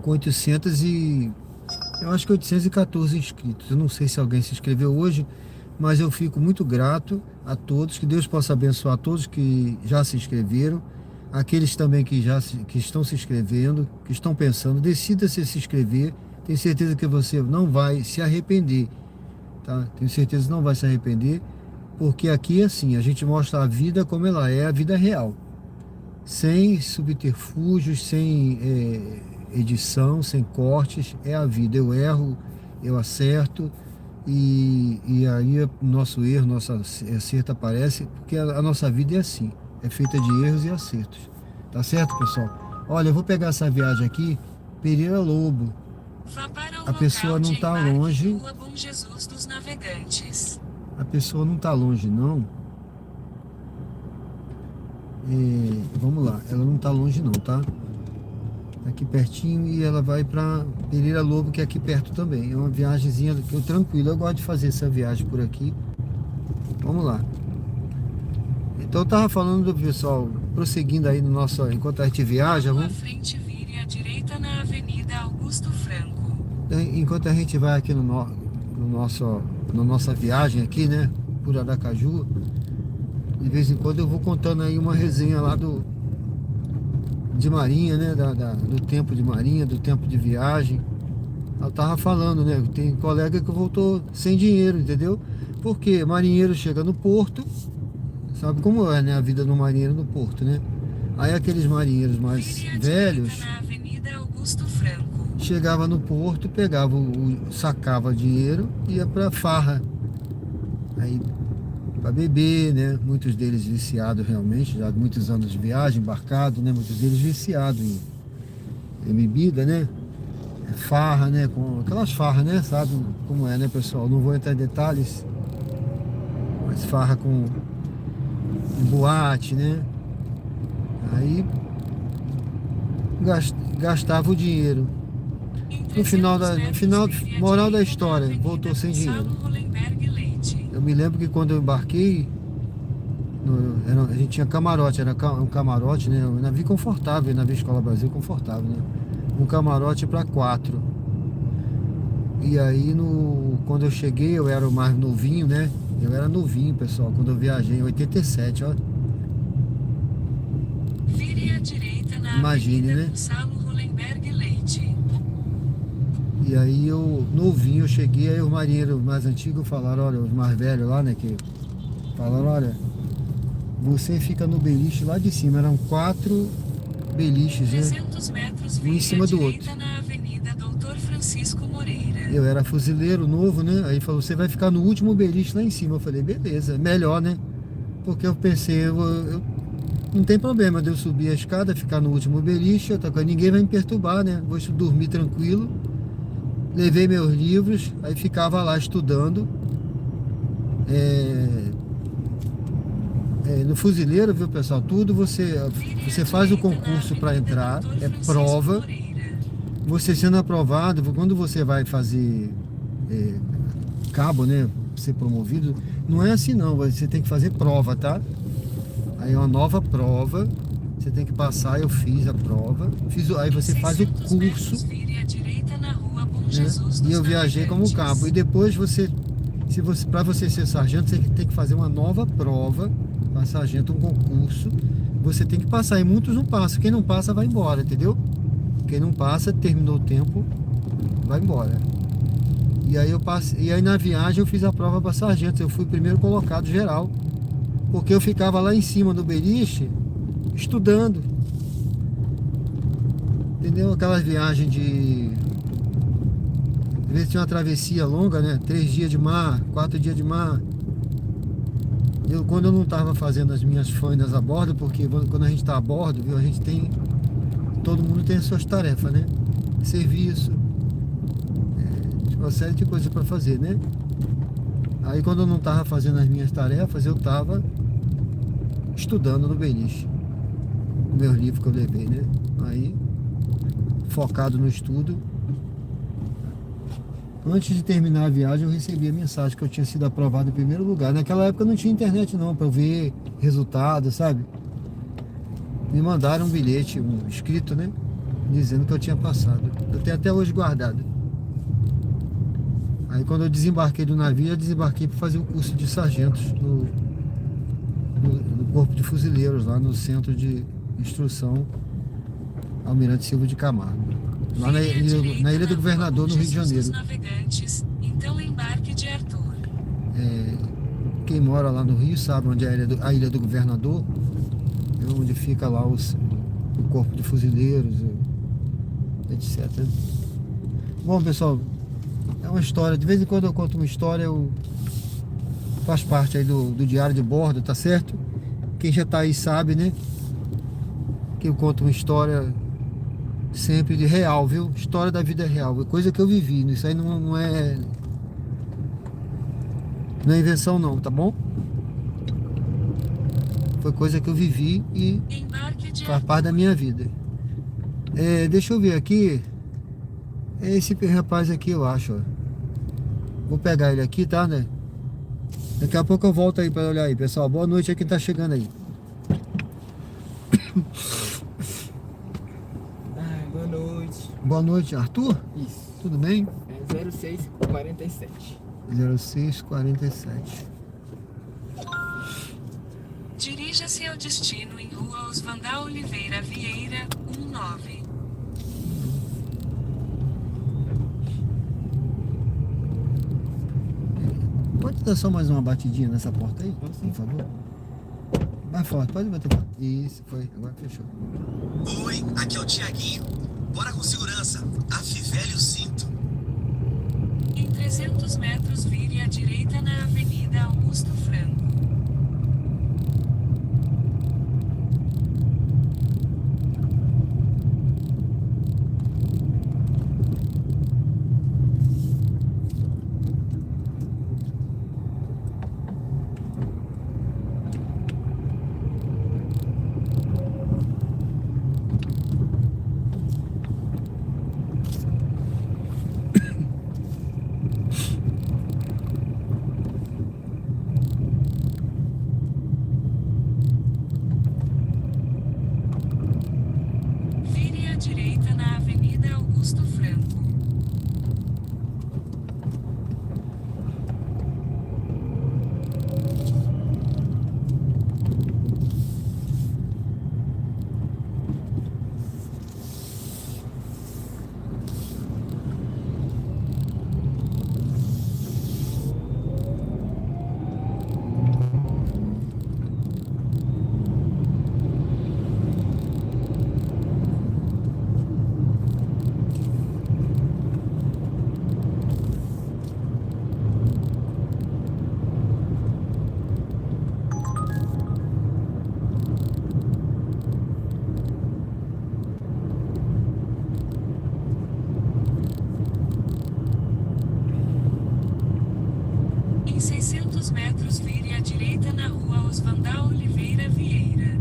com 814 inscritos. Eu não sei se alguém se inscreveu hoje, mas eu fico muito grato a todos. Que Deus possa abençoar todos que já se inscreveram. Aqueles também que estão se inscrevendo, que estão pensando, decida-se se inscrever. Tenho certeza que você não vai se arrepender, tá? Tenho certeza que não vai se arrepender, porque aqui assim, a gente mostra a vida como ela é, a vida real. Sem subterfúgios, sem edição, sem cortes, é a vida. Eu erro, eu acerto, e aí o nosso erro, nosso acerto aparece, porque a nossa vida é assim. É feita de erros e acertos. Tá certo, pessoal? Olha, eu vou pegar essa viagem aqui, Pereira Lobo. A pessoa não tá longe. Rua Bom Jesus dos Navegantes. A pessoa não tá longe, não. Vamos lá, ela não tá longe não, tá? Aqui pertinho, e ela vai pra Pereira Lobo, que é aqui perto também. É uma viagemzinha que eu tranquilo. Eu gosto de fazer essa viagem por aqui. Vamos lá. Então eu tava falando do pessoal, prosseguindo aí no nosso, enquanto a gente viaja, À frente, vire à direita na Avenida Augusto Franco. enquanto a gente vai aqui na nossa viagem aqui, né, por Aracaju, de vez em quando eu vou contando aí uma resenha lá de Marinha, né, do tempo de Marinha, do tempo de viagem. Eu tava falando, né, tem colega que voltou sem dinheiro, entendeu? Porque marinheiro chega no porto, sabe como é, né, a vida do marinheiro no porto, né? Aí aqueles marinheiros mais velhos na Avenida Augusto Franco. chegava no porto, pegava sacava dinheiro e ia pra farra. Aí para beber, né? Muitos deles viciados realmente, já há muitos anos de viagem, embarcado, né? Muitos deles viciados em bebida, né? Farra, né? Com aquelas farras, né? Sabe como é, né, pessoal? Não vou entrar em detalhes, mas farra com boate, né? Aí gastava o dinheiro. No final, moral da história, voltou sem dinheiro. Eu me lembro que quando eu embarquei, a gente tinha camarote, era um camarote, né? Um navio confortável, navio Escola Brasil confortável, né? Um camarote para 4. E aí, quando eu cheguei, eu era o mais novinho, né? Eu era novinho, pessoal, quando eu viajei em 87, ó. Vire à direita na Imagine, Avenida né? Gonçalo Hollenberg Leite. E aí eu, novinho, eu cheguei, aí os marinheiros mais antigos falaram, olha, os mais velhos lá, né, que falaram, olha, você fica no beliche lá de cima. Eram 4 beliches, né? 300 metros, Um em cima do direita outro. na Avenida Doutor Francisco Moreira. Eu era fuzileiro novo, né? Aí falou, você vai ficar no último beliche lá em cima. Eu falei, beleza, melhor, né? Porque eu pensei, não tem problema de eu subir a escada, ficar no último beliche, outra coisa, ninguém vai me perturbar, né? Vou dormir tranquilo. Levei meus livros, aí ficava lá estudando. No fuzileiro, viu, pessoal? Tudo você faz o concurso para entrar, é prova. Você sendo aprovado, quando você vai fazer cabo, né? Ser promovido, não é assim não, você tem que fazer prova, tá? Aí é uma nova prova, você tem que passar, eu fiz a prova, aí você faz o curso, né? E eu viajei como cabo. E depois para você ser sargento, você tem que fazer uma nova prova para sargento, um concurso. Você tem que passar, e muitos não passam. Quem não passa vai embora, entendeu? Quem não passa, terminou o tempo, vai embora. E aí na viagem eu fiz a prova para sargento. Eu fui o primeiro colocado geral, porque eu ficava lá em cima do beliche estudando, entendeu? Aquelas viagens às vezes tinha uma travessia longa, né? 3 dias de mar, 4 dias de mar. Quando eu não estava fazendo as minhas fainas a bordo, porque quando a gente está a bordo, viu, a gente tem, todo mundo tem as suas tarefas, né? Serviço, uma série de coisas para fazer, né? Aí quando eu não estava fazendo as minhas tarefas, eu estava estudando no beliche, o meu livro que eu levei, né? Aí, focado no estudo. Antes de terminar a viagem, eu recebi a mensagem que eu tinha sido aprovado em primeiro lugar. Naquela época não tinha internet não, para eu ver resultado, sabe? Me mandaram um bilhete, um escrito, né? Dizendo que eu tinha passado. Eu tenho até hoje guardado. Aí quando eu desembarquei do navio, eu desembarquei para fazer o curso de sargentos no Corpo de Fuzileiros, lá no Centro de Instrução Almirante Silva de Camargo. Lá na Ilha do Governador, no Rio de Janeiro. Então embarque de Arthur. Quem mora lá no Rio sabe onde é a Ilha do Governador, é onde fica lá o Corpo de Fuzileiros, etc. Bom, pessoal, é uma história. De vez em quando eu conto uma história, faz parte aí do diário de bordo, tá certo? Quem já tá aí sabe, né? Que eu conto uma história sempre de real, viu? História da vida real, coisa que eu vivi. Isso aí não é invenção não, tá bom? Foi coisa que eu vivi e faz parte da minha vida. Deixa eu ver aqui. É esse rapaz aqui, eu acho, ó. Vou pegar ele aqui, tá, né? Daqui a pouco eu volto aí para olhar aí, pessoal. Boa noite aí quem tá chegando aí. Boa noite. Boa noite, Arthur? Isso. Tudo bem? É 0647. 0647. Dirija-se ao destino em Rua Oswaldar Oliveira Vieira, 19. Pode dar só mais uma batidinha nessa porta aí, Pode sim. por favor? Mais forte, pode bater forte. Isso, foi, agora fechou. Oi, aqui é o Tiaguinho. Bora com segurança. Afivele o cinto. Em 300 metros vire à direita na Avenida Augusto Franco. Vire à direita na Avenida Augusto Franco. Em 600 metros vire à direita na Rua Oswaldar Oliveira Vieira.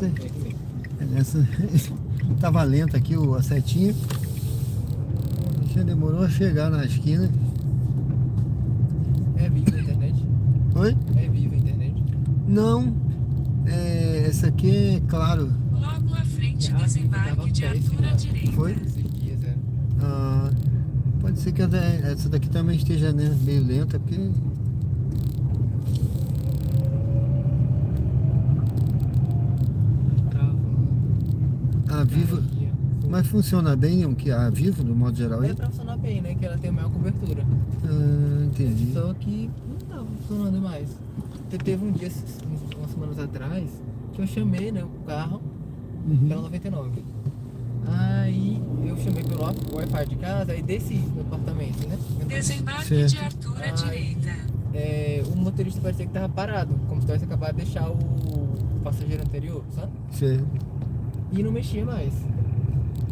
nessa. É nessa. Tava lenta aqui a setinha. Já demorou a chegar na esquina. É viva a internet? Oi? É viva a internet? Não. Essa aqui é claro. Logo à frente, Ah, desembarque de tava péssimo, Arthur à né? direita. Foi? Esses dias, é. Ah, pode ser que essa daqui também esteja, né, meio lenta, porque. A Vivo. Mas funciona bem o que a Vivo, no modo geral? É Aí? pra funcionar bem, né? Que ela tem maior cobertura. Entendi. Só que não tava funcionando mais. Teve um dia, umas semanas atrás, que eu chamei, né, o carro pela 99. Aí eu chamei pelo Wi-Fi de casa e desci no apartamento, né? Desembarque Certo. de Arthur à direita. O motorista parecia que tava parado, como se tivesse acabado de deixar o passageiro anterior, sabe? Certo. E não mexia mais.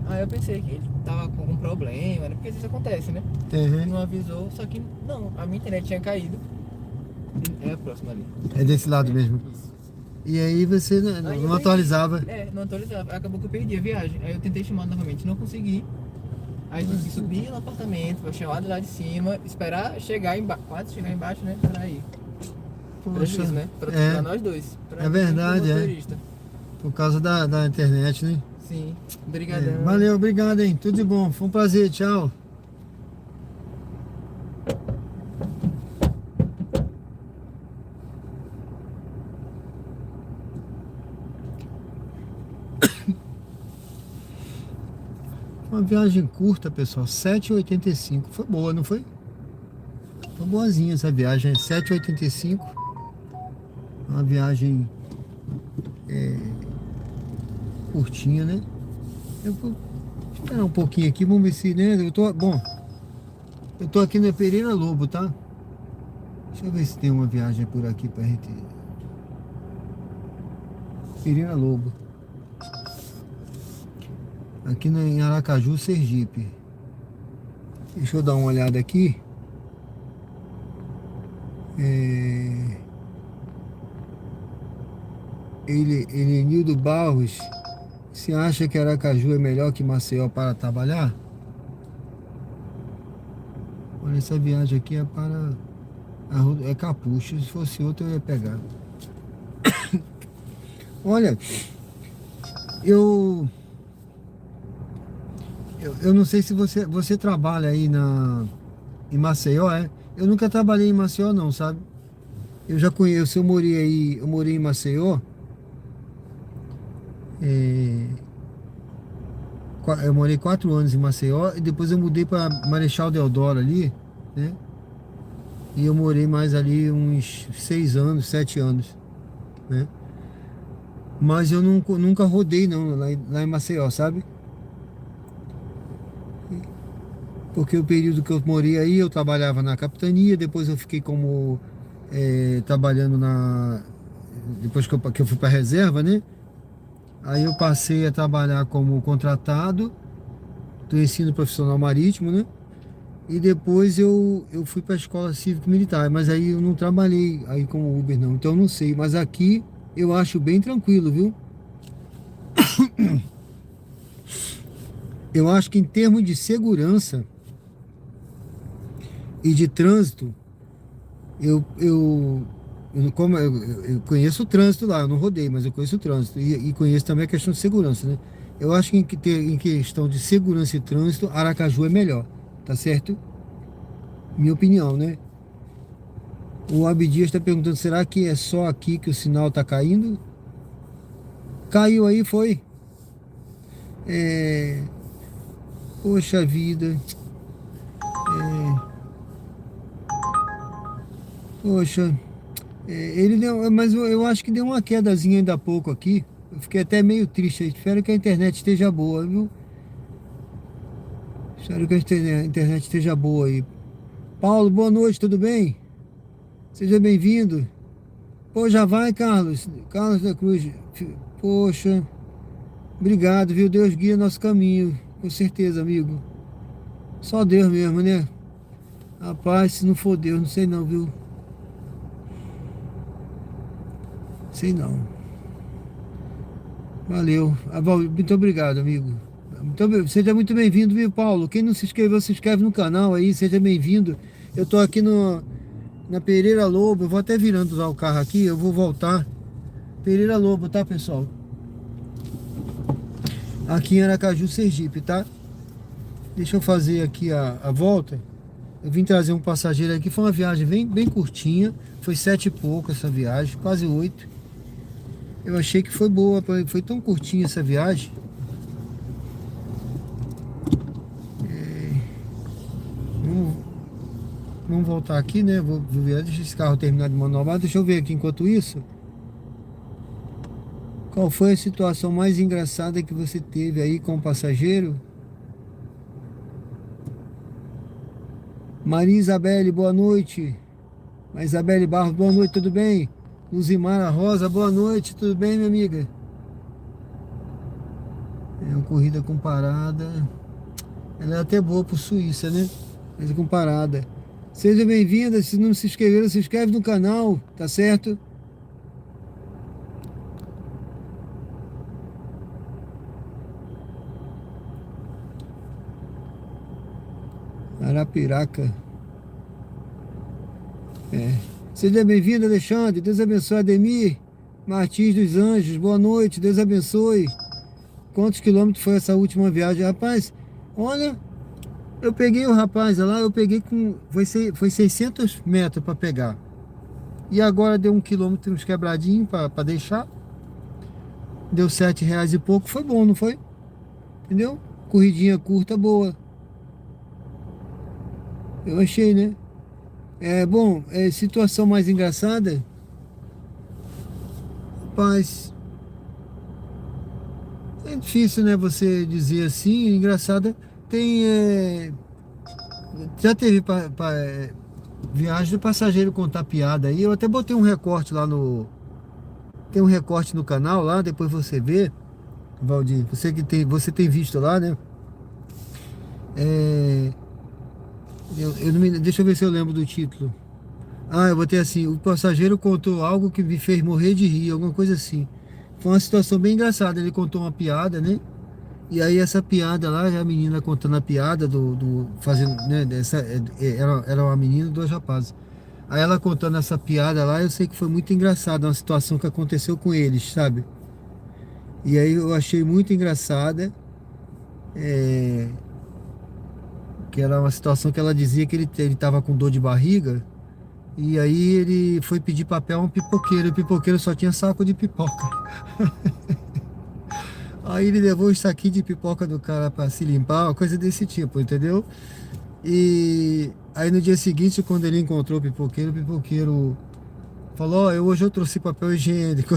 Aí eu pensei que ele tava com algum problema, né? Porque isso acontece, né? Uhum. Não avisou, só que não, a minha internet tinha caído. É a próxima ali. É desse lado mesmo. Isso. E aí você Aí eu não perdi. atualizava. Não atualizava. Acabou que eu perdi a viagem. Aí eu tentei chamar novamente, não consegui. Aí eu tive que subir no apartamento, vou chamar do lado de cima, esperar chegar embaixo, quase chegar embaixo, né? Pra ir. Prejuízo, né? Pra nós dois. Pra É mim e pro verdade, motorista. Por causa da internet, né? Sim. Obrigadão. Valeu, obrigado, hein? Tudo de bom. Foi um prazer, tchau. Uma viagem curta, pessoal, 7,85. Foi boa, não foi? Foi boazinha essa viagem, 7,85. Uma viagem curtinha, né? Eu vou esperar um pouquinho aqui, vamos ver se, né? Eu tô aqui na Pereira Lobo, tá? Deixa eu ver se tem uma viagem por aqui pra gente. Pereira Lobo. Aqui em Aracaju, Sergipe. Deixa eu dar uma olhada aqui. Elenildo Barros. Você acha que Aracaju é melhor que Maceió para trabalhar? Olha, essa viagem aqui é para é Capucho. Se fosse outra eu ia pegar. Olha, eu não sei se você trabalha aí em Maceió, é? Eu nunca trabalhei em Maceió não, sabe? Eu já conheço, eu morei em Maceió. Eu morei 4 anos em Maceió e depois eu mudei para Marechal Deodoro ali, né? E eu morei mais ali uns 6 anos, 7 anos, né? Mas eu nunca rodei não lá em Maceió, sabe? Porque o período que eu morei aí, eu trabalhava na capitania, depois eu fiquei trabalhando depois que eu fui para reserva, né? Aí eu passei a trabalhar como contratado do ensino profissional marítimo, né? E depois eu fui para a escola cívico-militar, mas aí eu não trabalhei aí como Uber não, então eu não sei. Mas aqui eu acho bem tranquilo, viu? Eu acho que em termos de segurança e de trânsito, eu conheço o trânsito lá, eu não rodei, mas eu conheço o trânsito e conheço também a questão de segurança, né? Eu acho que em questão de segurança e trânsito, Aracaju é melhor, tá certo? Minha opinião, né? O Abdias está perguntando, será que é só aqui que o sinal tá caindo? Caiu aí, foi? Poxa vida. Poxa. Ele deu, mas eu acho que deu uma quedazinha ainda há pouco aqui. Eu fiquei até meio triste. Espero que a internet esteja boa, viu? Espero que a internet esteja boa aí. Paulo, boa noite, tudo bem? Seja bem-vindo. Pô, já vai, Carlos. Carlos da Cruz. Poxa. Obrigado, viu? Deus guia nosso caminho. Com certeza, amigo. Só Deus mesmo, né? Rapaz, se não for Deus, não sei não, viu? Sei não. Valeu. Muito obrigado, amigo. Seja muito bem-vindo, viu, Paulo? Quem não se inscreveu, se inscreve no canal aí, seja bem-vindo. Eu tô aqui na Pereira Lobo, eu vou até virando usar o carro aqui, eu vou voltar. Pereira Lobo, tá, pessoal? Aqui em Aracaju, Sergipe, tá? Deixa eu fazer aqui a volta. Eu vim trazer um passageiro aqui, foi uma viagem bem curtinha. Foi 7 e pouco essa viagem, quase 8. Eu achei que foi boa, foi tão curtinha essa viagem. Vamos voltar aqui, né? Vou ver, deixa esse carro terminar de manual. Deixa eu ver aqui enquanto isso. Qual foi a situação mais engraçada que você teve aí com o passageiro? Maria Isabelle, boa noite. Maria Isabelle Barros, boa noite, tudo bem? Luzimara Rosa, boa noite, tudo bem, minha amiga? É uma corrida com parada. Ela é até boa pro Suíça, né? Mas com parada. Seja bem-vinda, se não se inscreveram, se inscreve no canal, tá certo? Arapiraca. Seja bem-vindo, Alexandre. Deus abençoe, Ademir Martins dos Anjos. Boa noite, Deus abençoe. Quantos quilômetros foi essa última viagem? Rapaz, olha, eu peguei o rapaz lá, eu peguei com... Foi 600 metros para pegar. E agora deu 1 quilômetro, uns quebradinhos para deixar. Deu R$7 e pouco. Foi bom, não foi? Entendeu? Corridinha curta, boa. Eu achei, né? Bom, situação mais engraçada. Rapaz, é difícil, né? Você dizer assim, engraçada. Tem. Já teve viagem do passageiro contar piada aí. Eu até botei um recorte lá no. Tem um recorte no canal lá, depois você vê, Valdir. Você tem visto lá, né? Deixa eu ver se eu lembro do título. Eu botei assim: o passageiro contou algo que me fez morrer de rir, alguma coisa assim. Foi uma situação bem engraçada. Ele contou uma piada, né? E aí essa piada lá, a menina contando a piada fazendo, né? Era uma menina e 2 rapazes. Aí ela contando essa piada lá, eu sei que foi muito engraçada, uma situação que aconteceu com eles, sabe? E aí eu achei muito engraçada. Que era uma situação que ela dizia que ele estava com dor de barriga. E aí ele foi pedir papel a um pipoqueiro. E o pipoqueiro só tinha saco de pipoca. Aí ele levou o saquinho de pipoca do cara para se limpar, uma coisa desse tipo, entendeu? E aí no dia seguinte, quando ele encontrou o pipoqueiro falou: hoje eu trouxe papel higiênico.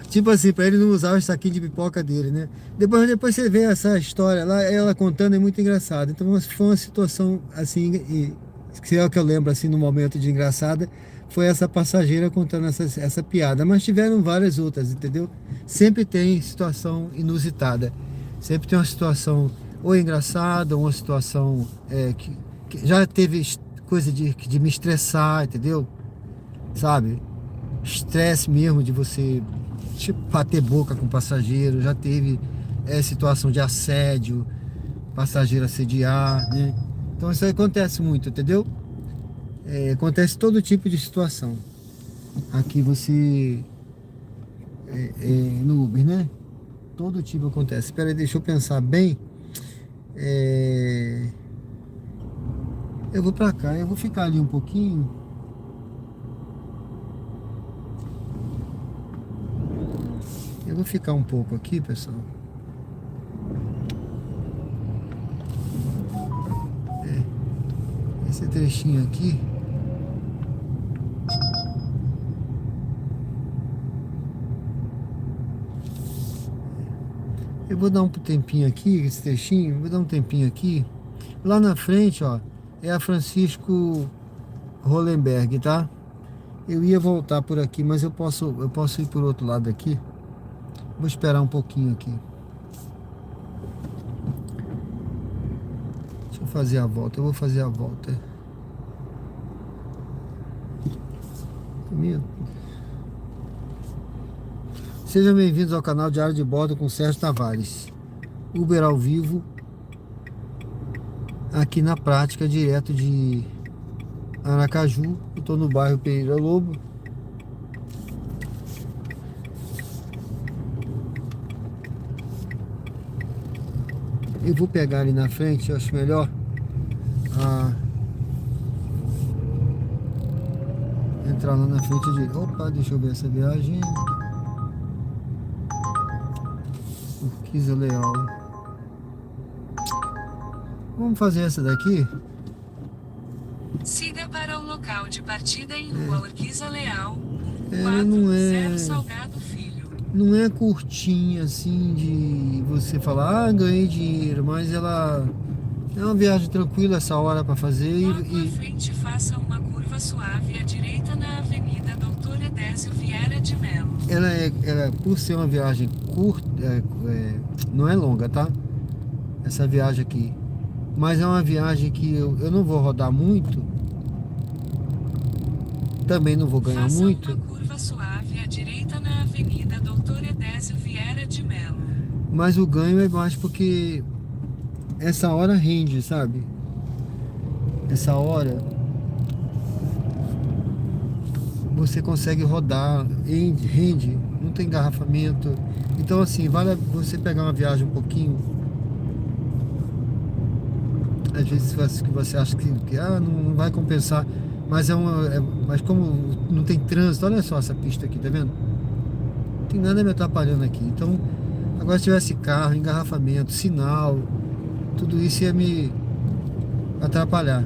Tipo assim, para ele não usar o saquinho de pipoca dele, né? Depois você vê essa história lá, ela contando, é muito engraçado. Então foi uma situação assim, que é o que eu lembro assim no momento de engraçada, foi essa passageira contando essa piada. Mas tiveram várias outras, entendeu? Sempre tem situação inusitada. Sempre tem uma situação ou engraçada, ou uma situação que já teve coisa de me estressar, entendeu? Sabe? Estresse mesmo de você... tipo, bater boca com passageiro. Já teve situação de assédio, passageiro assediar, né? Então isso aí acontece muito, entendeu? Acontece todo tipo de situação. Aqui você no Uber, né? Todo tipo acontece. Espera aí, deixa eu pensar bem. Eu vou pra cá, eu vou ficar ali um pouquinho. Eu vou ficar um pouco aqui, pessoal. Esse trechinho aqui. Eu vou dar um tempinho aqui, esse trechinho. Vou dar um tempinho aqui. Lá na frente, ó, é a Francisco Hollenberg, tá? Eu ia voltar por aqui, mas eu posso ir por outro lado aqui. Vou esperar um pouquinho aqui. Deixa eu fazer a volta. Eu vou fazer a volta. Sejam bem-vindos ao canal Diário de Bordo com Sérgio Tavares. Uber ao vivo, aqui na prática, direto de Aracaju. Eu estou no bairro Pereira Lobo. Eu vou pegar ali na frente, eu acho melhor entrar lá na frente de... Opa, deixa eu ver essa viagem. Urquiza Leal. Vamos fazer essa daqui? Siga para o local de partida em Rua Urquiza Leal, Não 140 é... Salgado Filho. Não é curtinha assim de você falar, ganhei dinheiro, mas ela é uma viagem tranquila essa hora para fazer Logo à frente faça uma curva suave à direita na Avenida Doutor Edésio Vieira de Mello. ela por ser uma viagem curta, não é longa, tá? Essa viagem aqui. Mas é uma viagem que eu não vou rodar muito. Também não vou ganhar Faça muito. uma curva suave à direita na Avenida Doutor Edésio Vieira de Mello. Mas o ganho é mais porque essa hora rende, sabe? Essa hora você consegue rodar, rende, não tem engarrafamento. Então assim, vale você pegar uma viagem um pouquinho. Às vezes você acha que não vai compensar, mas mas como não tem trânsito, olha só essa pista aqui, tá vendo? Não tem nada me atrapalhando aqui. Então, agora se tivesse carro, engarrafamento, sinal, tudo isso ia me atrapalhar.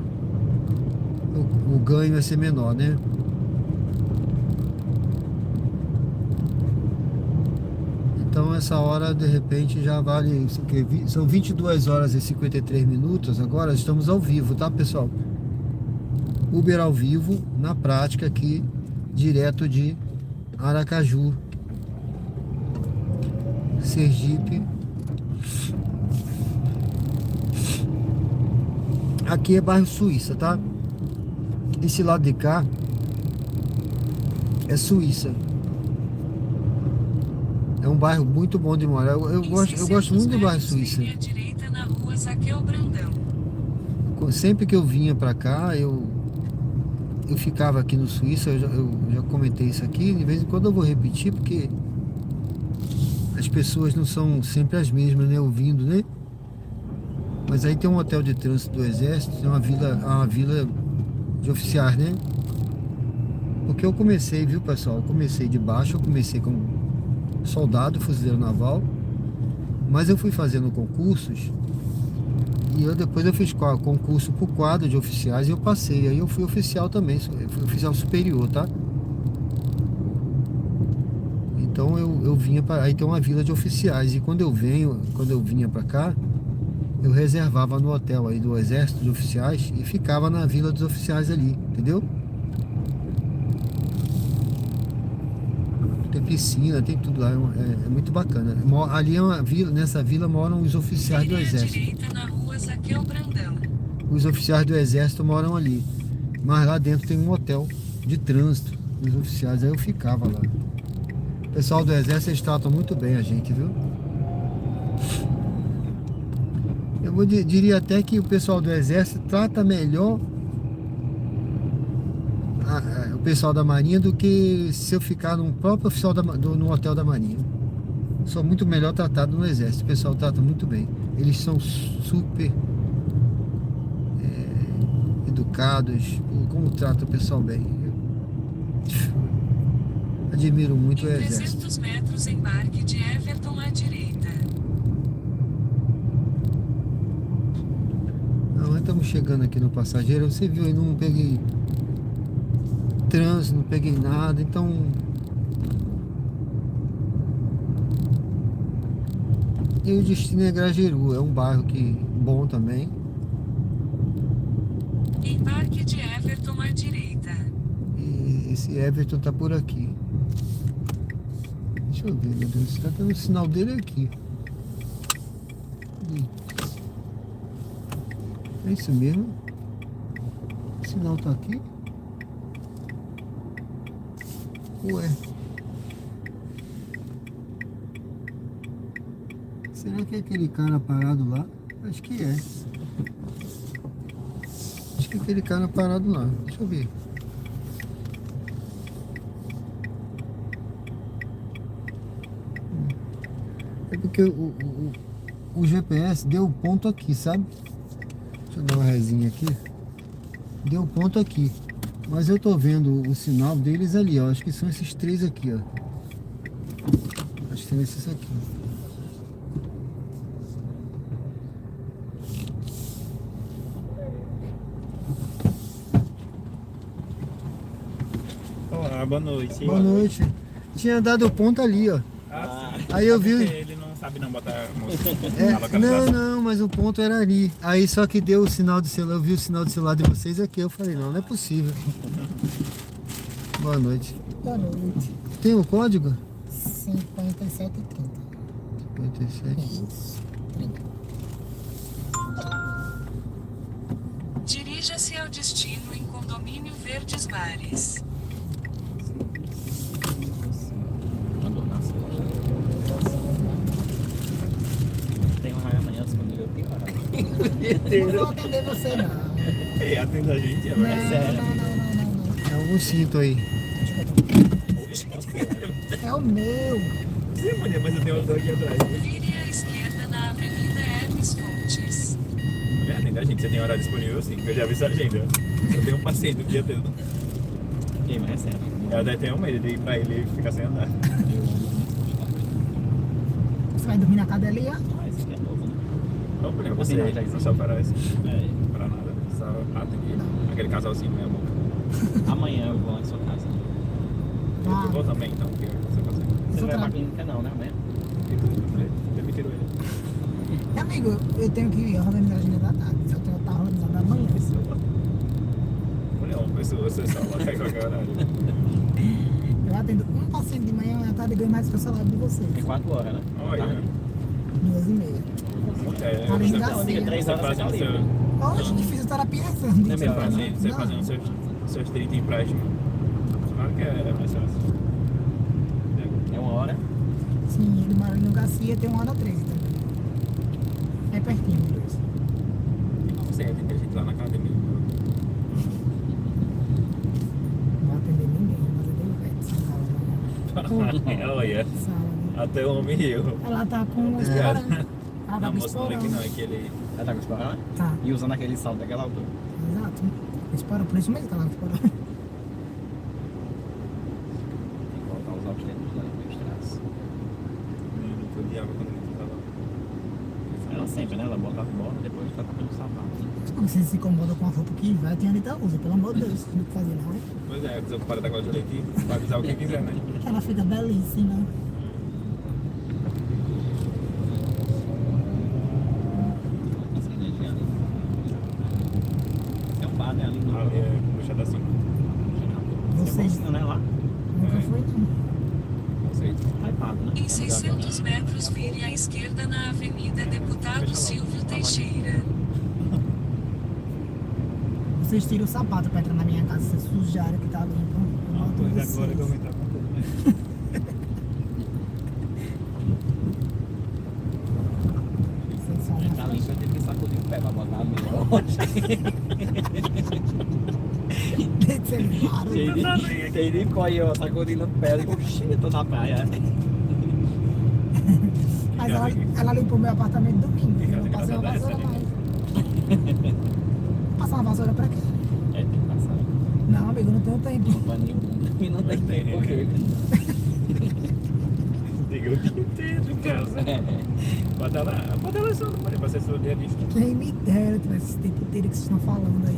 O ganho ia ser menor, né? Então essa hora de repente já vale isso aqui. São 22 horas e 53 minutos. Agora estamos ao vivo, tá, pessoal? Uber ao vivo, na prática aqui, direto de Aracaju, Sergipe. Aqui é bairro Suíça, tá? Esse lado de cá é Suíça. É um bairro muito bom de morar. Eu gosto muito do bairro Suíça. Direita na Rua Zaqueu Brandão. Sempre que eu vinha pra cá, eu ficava aqui no Suíça. Eu já comentei isso aqui. De vez em quando eu vou repetir, porque as pessoas não são sempre as mesmas, né? Ouvindo, né? Mas aí tem um hotel de trânsito do Exército, tem uma vila de oficiais, né? Porque eu comecei, viu, pessoal? Eu comecei de baixo, eu comecei como soldado, fuzileiro naval, mas eu fui fazendo concursos e depois eu fiz concurso por quadro de oficiais e eu passei, aí eu fui oficial também, eu fui oficial superior, tá? Então eu vinha para aí tem uma vila de oficiais e quando eu vinha para cá, eu reservava no hotel aí do Exército de Oficiais e ficava na vila dos oficiais ali, entendeu? Tem piscina, tem tudo lá, é muito bacana. Ali é uma vila, nessa vila moram os oficiais do Exército. Direita na Rua Zaqueu Brandão. Os oficiais do Exército moram ali. Mas lá dentro tem um hotel de trânsito dos oficiais, aí eu ficava lá. O pessoal do Exército, eles tratam muito bem a gente, viu? Eu diria até que o pessoal do Exército trata melhor o pessoal da Marinha do que se eu ficar num próprio oficial no hotel da Marinha. Sou muito melhor tratado no Exército. O pessoal trata muito bem. Eles são super educados. Como trata o pessoal bem. Admiro muito o Em Exército. 300 metros, embarque de Everton à direita. Nós estamos chegando aqui no Passageiro. Você viu, eu não peguei trânsito, não peguei nada, então e o destino é Grajeru, é um bairro bom também. Embarque de Everton à direita. E esse Everton tá por aqui. Deixa eu ver, meu Deus, está dando o sinal dele aqui. É isso mesmo? O sinal tá aqui? Ué. Será que é aquele cara parado lá? Acho que é. Acho que é aquele cara parado lá. Deixa eu ver. É porque o GPS deu ponto aqui, sabe? Deixa eu dar uma resinha aqui. Deu ponto aqui. Mas eu tô vendo o sinal deles ali, ó. Acho que são esses três aqui, ó. Acho que são esses aqui. Olá, boa noite. Boa noite. Tinha dado ponto ali, ó. Aí eu vi. Ele não sabe não botar a música. Não, mas o ponto era ali. Aí só que deu o sinal de celular, eu vi o sinal de celular de vocês aqui. Eu falei, não é possível. Boa noite. Boa noite. Tem o código? 57 e 30. 57. Isso, 30. Dirija-se ao destino em Condomínio Verdes Mares. Tem uma raia amanhã disponível, tem hora. Não vou atender você, não. Ei, atende a gente, é Não, verdade. sério. É algum cinto aí. É o meu. Sim, mulher, mas eu tenho outro aqui atrás. Vire à esquerda na Avenida Hermes Fontes. É, atende a gente, você tem horário disponível sim, eu já vi sua agenda. Eu tenho um paciente do dia todo. Ei, mas é sério. Eu até tenho medo de ir pra ele e ficar sem andar. Você vai dormir na cadelinha? Ah, esse aqui é novo, né? Não, mulher, Vou você assinar já isso. não só para isso. É. Pra nada. Só atende aquele casalzinho meia boca. Amanhã eu vou lá em sua casa. Eu vou também, então, porque você consegue. Você não vai tra- pra clínica não, né? Amanhã? Eu me tiro ele. Amigo, eu tenho que organizar a agenda da tarde. Se eu tenho que estar organizando amanhã. Mulher, uma pessoa, você só vai em qualquer horário. Eu atendo um paciente de manhã e à tarde ganho mais que o salário de vocês. Tem 4 horas, né? Olha, 2h30. mulher, Além da Não, liga ceia. 3 você horas, você fazendo tá seu... livre. Hoje de fisioterapia é Não é Você meu, fazendo seus 30 empréstimos. Claro que é mais fácil. É 1 hora. Sim, ele mora no Garcia, tem 1h13 também. É pertinho os dois. Você atende a gente lá na academia. Não vou atender ninguém, mas eu dei o pé de sala. Olha, Sala, né? até o homem riu. Ela tá com o esporão. Ela tá Não, com o moço, não é que esporão. não, é que ele... Ela tá com esporão, né? Tá, E usando aquele salto daquela altura. exato. Esporão, por isso mesmo que ela tá com esporão. Tem que voltar os altos dentro da estrada. Não podia água quando ele tava. Ela sempre, né? Ela bota a bola, depois tá com o sapato. Você se incomoda com a roupa que vai, tem Anitta usa, pelo amor de Deus. Não tem o que fazer, não é? Pois é, desocupada da Cláudia Leite, vai avisar o que quiser, né? Ela fica belíssima. É um bar, né? Ali no... Ali é puxa da 5. Vocês Não é lá? nunca foi, não. Conceito. Tá hypado, né? Em 600 metros, vire à esquerda na Avenida Deputado Silvio Teixeira. Vocês tiram o sapato pra entrar na minha casa, se sujarem que tá limpo. Eu boto Pois vocês. agora que eu vou entrar com tudo. Vocês são Tá uma limpo, eu tenho que sacudir o pé pra botar a minha. Cheio de coi, ó, sacudindo o pé. Eu digo, oxi, eu tô na praia. Mas ela limpou meu apartamento domingo. Eu não passei uma vassoura mais. Passar uma vassoura pra quê? É, tem que passar. Não, amigo, não tenho tempo. Paninho e não tem tempo, porque... Diga o dia inteiro em casa. Bota lá só, não pode passar só dia disso. Quem me dera tivesse esse tempo inteiro que vocês estão falando aí.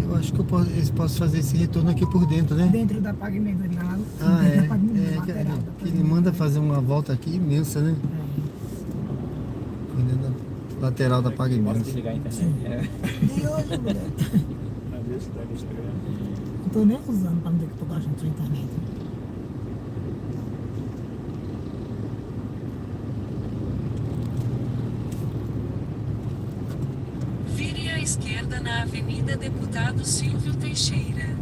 Eu acho que eu posso fazer esse retorno aqui por dentro, né? Dentro da Pagmento ali lá. Ah, dentro da é. Pagmento, É lateral da que ele Pagmento. manda fazer uma volta aqui imensa, né? Dentro da lateral da Posso Pagmento. desligar a internet? É. De hoje, mulher. Deixa eu Instagram. Não tô nem usando pra não dizer que eu tô gastando sua internet. Vire à esquerda na Avenida Deputado Silvio Teixeira.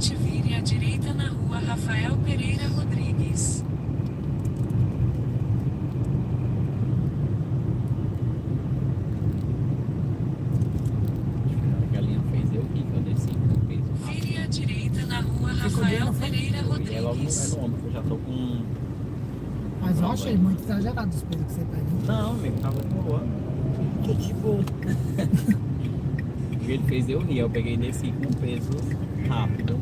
frente, vire à direita na rua Rafael Pereira Rodrigues. A galinha fez eu que eu desci com o peso. Vire à direita na rua Rafael Pereira E é logo é Rodrigues. no ombro, que eu já tô com. Mas eu achei muito exagerado os pesos que você pede. Não, amigo, tava de boa. Que tipo. Ele fez eu rir, eu peguei e desci com peso rápido.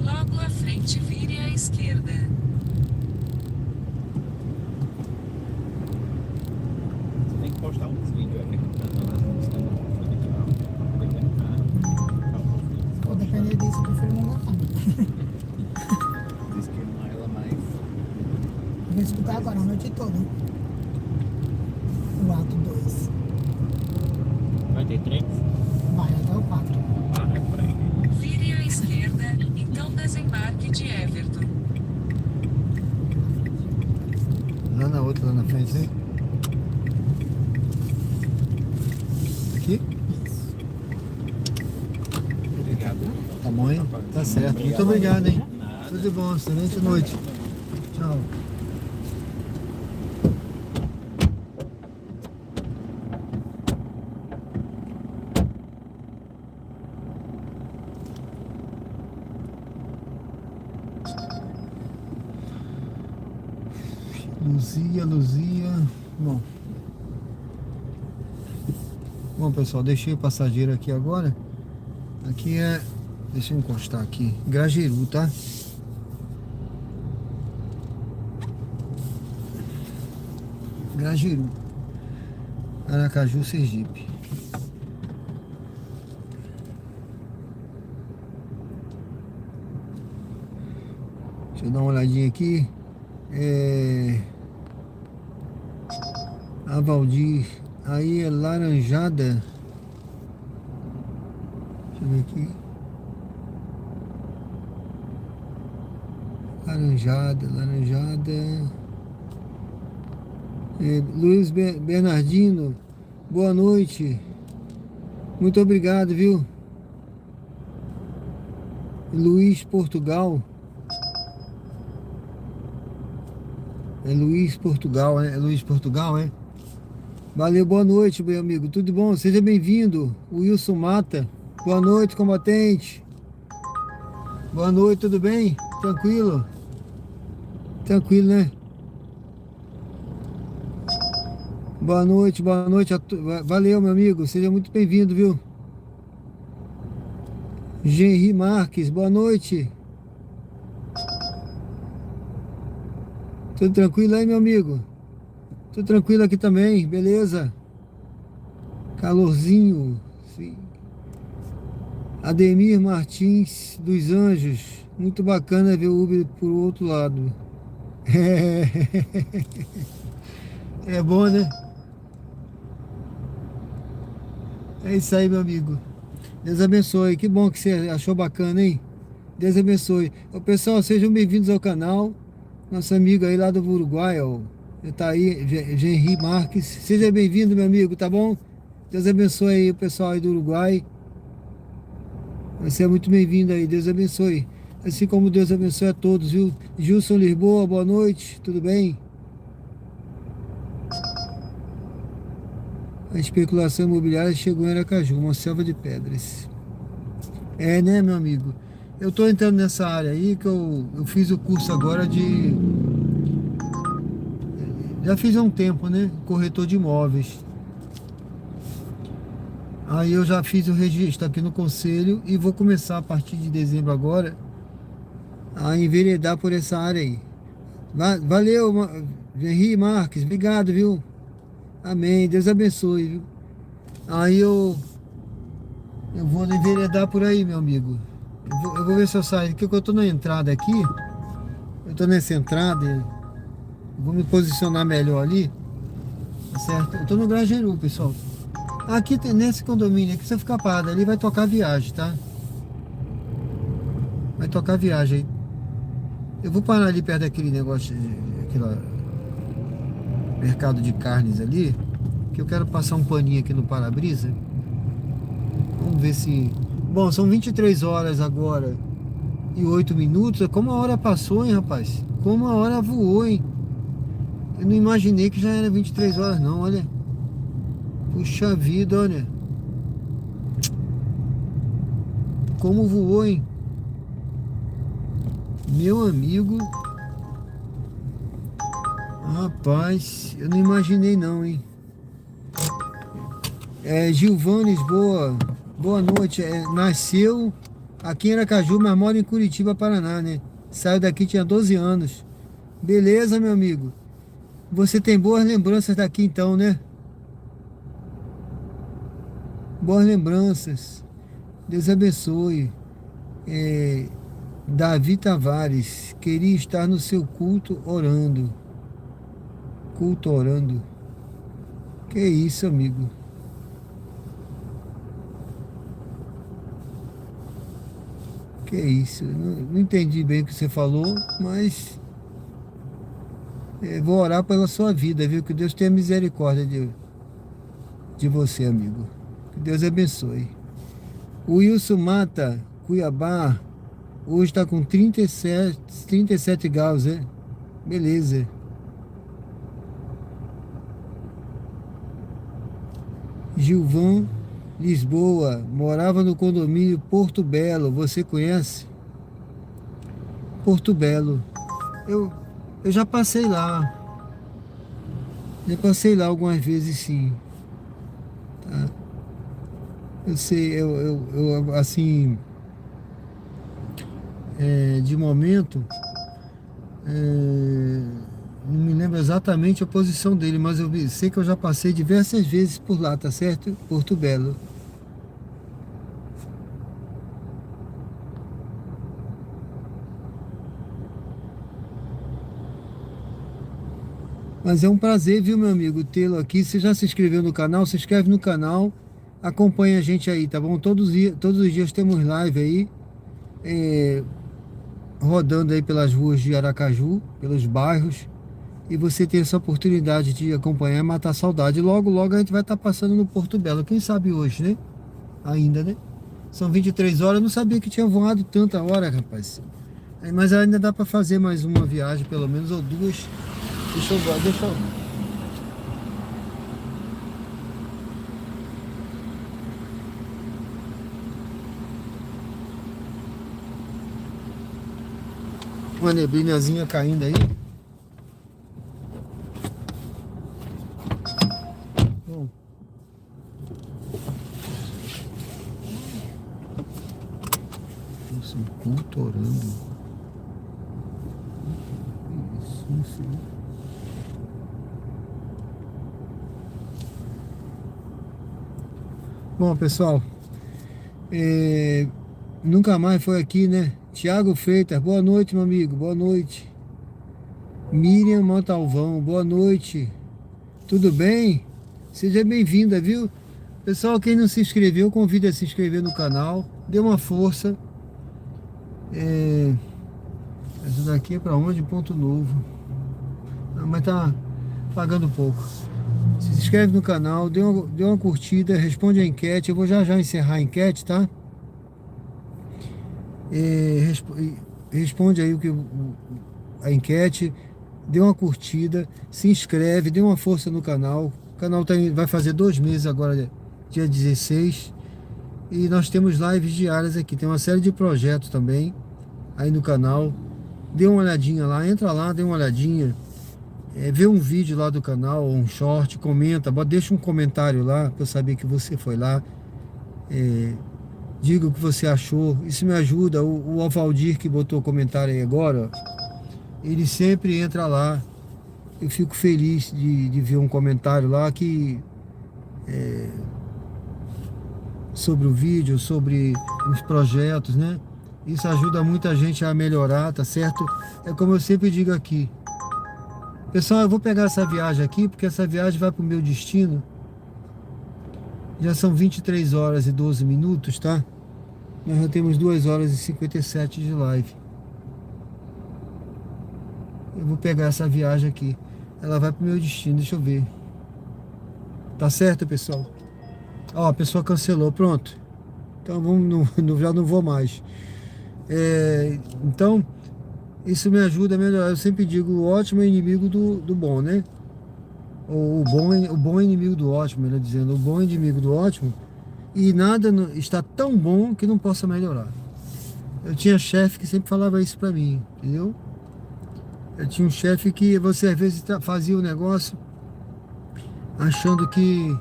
Logo à frente, vire à esquerda. Você tem que postar uns vídeos aqui cantando as músicas do Pô, depender disso, eu prefiro não gostar. Diz que não é ela mais. Vou escutar agora a noite toda. O ato 2. Vai ter 3? Vai até o 4. Ah, é por aí. Vire à esquerda, então desembarque de Everton. Lá na outra, lá na frente, hein? Aqui? Obrigado. Tá bom, hein? Tá certo. Muito obrigado, hein? Nada. Tudo de bom, excelente noite. Tchau. Luzia. Bom, pessoal, deixei o passageiro aqui agora. Aqui é... Deixa eu encostar aqui. Grajeru, tá? Grajeru. Aracaju, Sergipe. Deixa eu dar uma olhadinha aqui. A Valdir. Aí é Laranjada. Deixa eu ver aqui. Laranjada. Luiz Bernardino, boa noite. Muito obrigado, viu? Luiz Portugal. É Luiz Portugal, é? É Luiz Portugal, é? Valeu, boa noite, meu amigo. Tudo bom? Seja bem-vindo. Wilson Mata. Boa noite, combatente. Boa noite, tudo bem? Tranquilo? Tranquilo, né? Boa noite Valeu, meu amigo. Seja muito bem-vindo, viu? Genri Marques, boa noite. Tudo tranquilo aí, meu amigo? Tudo tranquilo aqui também, beleza? Calorzinho, sim. Ademir Martins dos Anjos, muito bacana ver o Uber por outro lado. É bom, né? É isso aí, meu amigo. Deus abençoe. Que bom que você achou bacana, hein? Deus abençoe. Ô, pessoal, sejam bem-vindos ao canal. Nosso amigo aí lá do Uruguai, ó. Tá aí, Genri Marques. Seja bem-vindo, meu amigo, tá bom? Deus abençoe aí o pessoal aí do Uruguai. Você é muito bem-vindo aí. Deus abençoe. Assim como Deus abençoe a todos, viu? Gilson Lisboa, boa noite. Tudo bem? A especulação imobiliária chegou em Aracaju, uma selva de pedras. É, né, meu amigo? Eu tô entrando nessa área aí que eu fiz o curso agora de... Já fiz há um tempo, né? Corretor de imóveis. Aí eu já fiz o registro aqui no conselho e vou começar a partir de dezembro agora a enveredar por essa área aí. Valeu, Henri Marques, obrigado, viu? Amém, Deus abençoe, viu? Aí eu vou enveredar por aí, meu amigo. Eu vou ver se eu saio, porque eu tô na entrada aqui. Eu tô nessa entrada, vou me posicionar melhor ali, tá certo? Eu tô no Grajeru, pessoal. Aqui nesse condomínio aqui, se você ficar parado ali, vai tocar viagem, tá? Vai tocar viagem aí. Eu vou parar ali perto daquele negócio, aquele mercado de carnes ali, que eu quero passar um paninho aqui no para-brisa. Vamos ver se... Bom, são 23 horas agora e 8 minutos. Como a hora passou, hein, rapaz? Como a hora voou, hein? Eu não imaginei que já era 23 horas, não, olha. Puxa vida, olha. Como voou, hein? Meu amigo. Rapaz, eu não imaginei não, hein? Gilvanes, boa noite. Nasceu aqui em Aracaju, mas mora em Curitiba, Paraná, né? Saiu daqui, tinha 12 anos. Beleza, meu amigo. Você tem boas lembranças daqui então, né? Boas lembranças. Deus abençoe. Davi Tavares, queria estar no seu culto orando. Culto orando. Que isso, amigo? Que isso? Não entendi bem o que você falou, mas vou orar pela sua vida, viu? Que Deus tenha misericórdia de você, amigo. Que Deus abençoe. O Wilson Mata, Cuiabá, hoje está com 37 graus, né? Beleza. Gilvan Lisboa, morava no condomínio Porto Belo. Você conhece? Porto Belo. Eu já passei lá. Já passei lá algumas vezes, sim. Tá? Eu sei, eu assim, de momento, não me lembro exatamente a posição dele, mas eu sei que eu já passei diversas vezes por lá, tá certo? Porto Belo. Mas é um prazer, viu, meu amigo, tê-lo aqui. Você já se inscreveu no canal? Se inscreve no canal, acompanha a gente aí, tá bom? Todos os dias temos live aí, rodando aí pelas ruas de Aracaju, pelos bairros. E você tem essa oportunidade de acompanhar e matar a saudade. Logo, logo a gente vai estar passando no Porto Belo. Quem sabe hoje, né? Ainda, né? São 23 horas. Eu não sabia que tinha voado tanta hora, rapaz. Mas ainda dá para fazer mais uma viagem, pelo menos, ou duas. Deixa eu... Uma neblinazinha caindo aí. Bom. Nossa, um culto orando. Isso. Bom, pessoal, nunca mais foi aqui, né? Tiago Freitas, boa noite, meu amigo, boa noite. Miriam Montalvão, boa noite. Tudo bem? Seja bem-vinda, viu? Pessoal, quem não se inscreveu, convido a se inscrever no canal. Dê uma força. Essa daqui é para onde? Ponto Novo. Mas tá pagando pouco. Se inscreve no canal, dê uma curtida, responde a enquete. Eu vou já encerrar a enquete, tá? Responde aí a enquete, dê uma curtida, se inscreve, dê uma força no canal. O canal vai fazer 2 meses agora, dia 16. E nós temos lives diárias aqui. Tem uma série de projetos também aí no canal. Dê uma olhadinha lá, entra lá, dê uma olhadinha. Vê um vídeo lá do canal, um short, comenta, deixa um comentário lá para eu saber que você foi lá. Diga o que você achou, isso me ajuda. O Alvaldir, que botou o comentário aí agora, ele sempre entra lá. Eu fico feliz de ver um comentário lá sobre o vídeo, sobre os projetos, né? Isso ajuda muita gente a melhorar, tá certo? É como eu sempre digo aqui. Pessoal, eu vou pegar essa viagem aqui, porque essa viagem vai para o meu destino. Já são 23 horas e 12 minutos, tá? Nós já temos 2 horas e 57 de live. eu vou pegar essa viagem aqui. Ela vai pro meu destino, deixa eu ver. Tá certo, pessoal? Ó, a pessoa cancelou, pronto. Então já não vou mais. Então, isso me ajuda a melhorar. Eu sempre digo, o ótimo é inimigo do bom, né? O bom é inimigo do ótimo, melhor dizendo. O bom é inimigo do ótimo. E nada está tão bom que não possa melhorar. Eu tinha chefe que sempre falava isso pra mim, entendeu? Eu tinha um chefe que você às vezes fazia o negócio achando que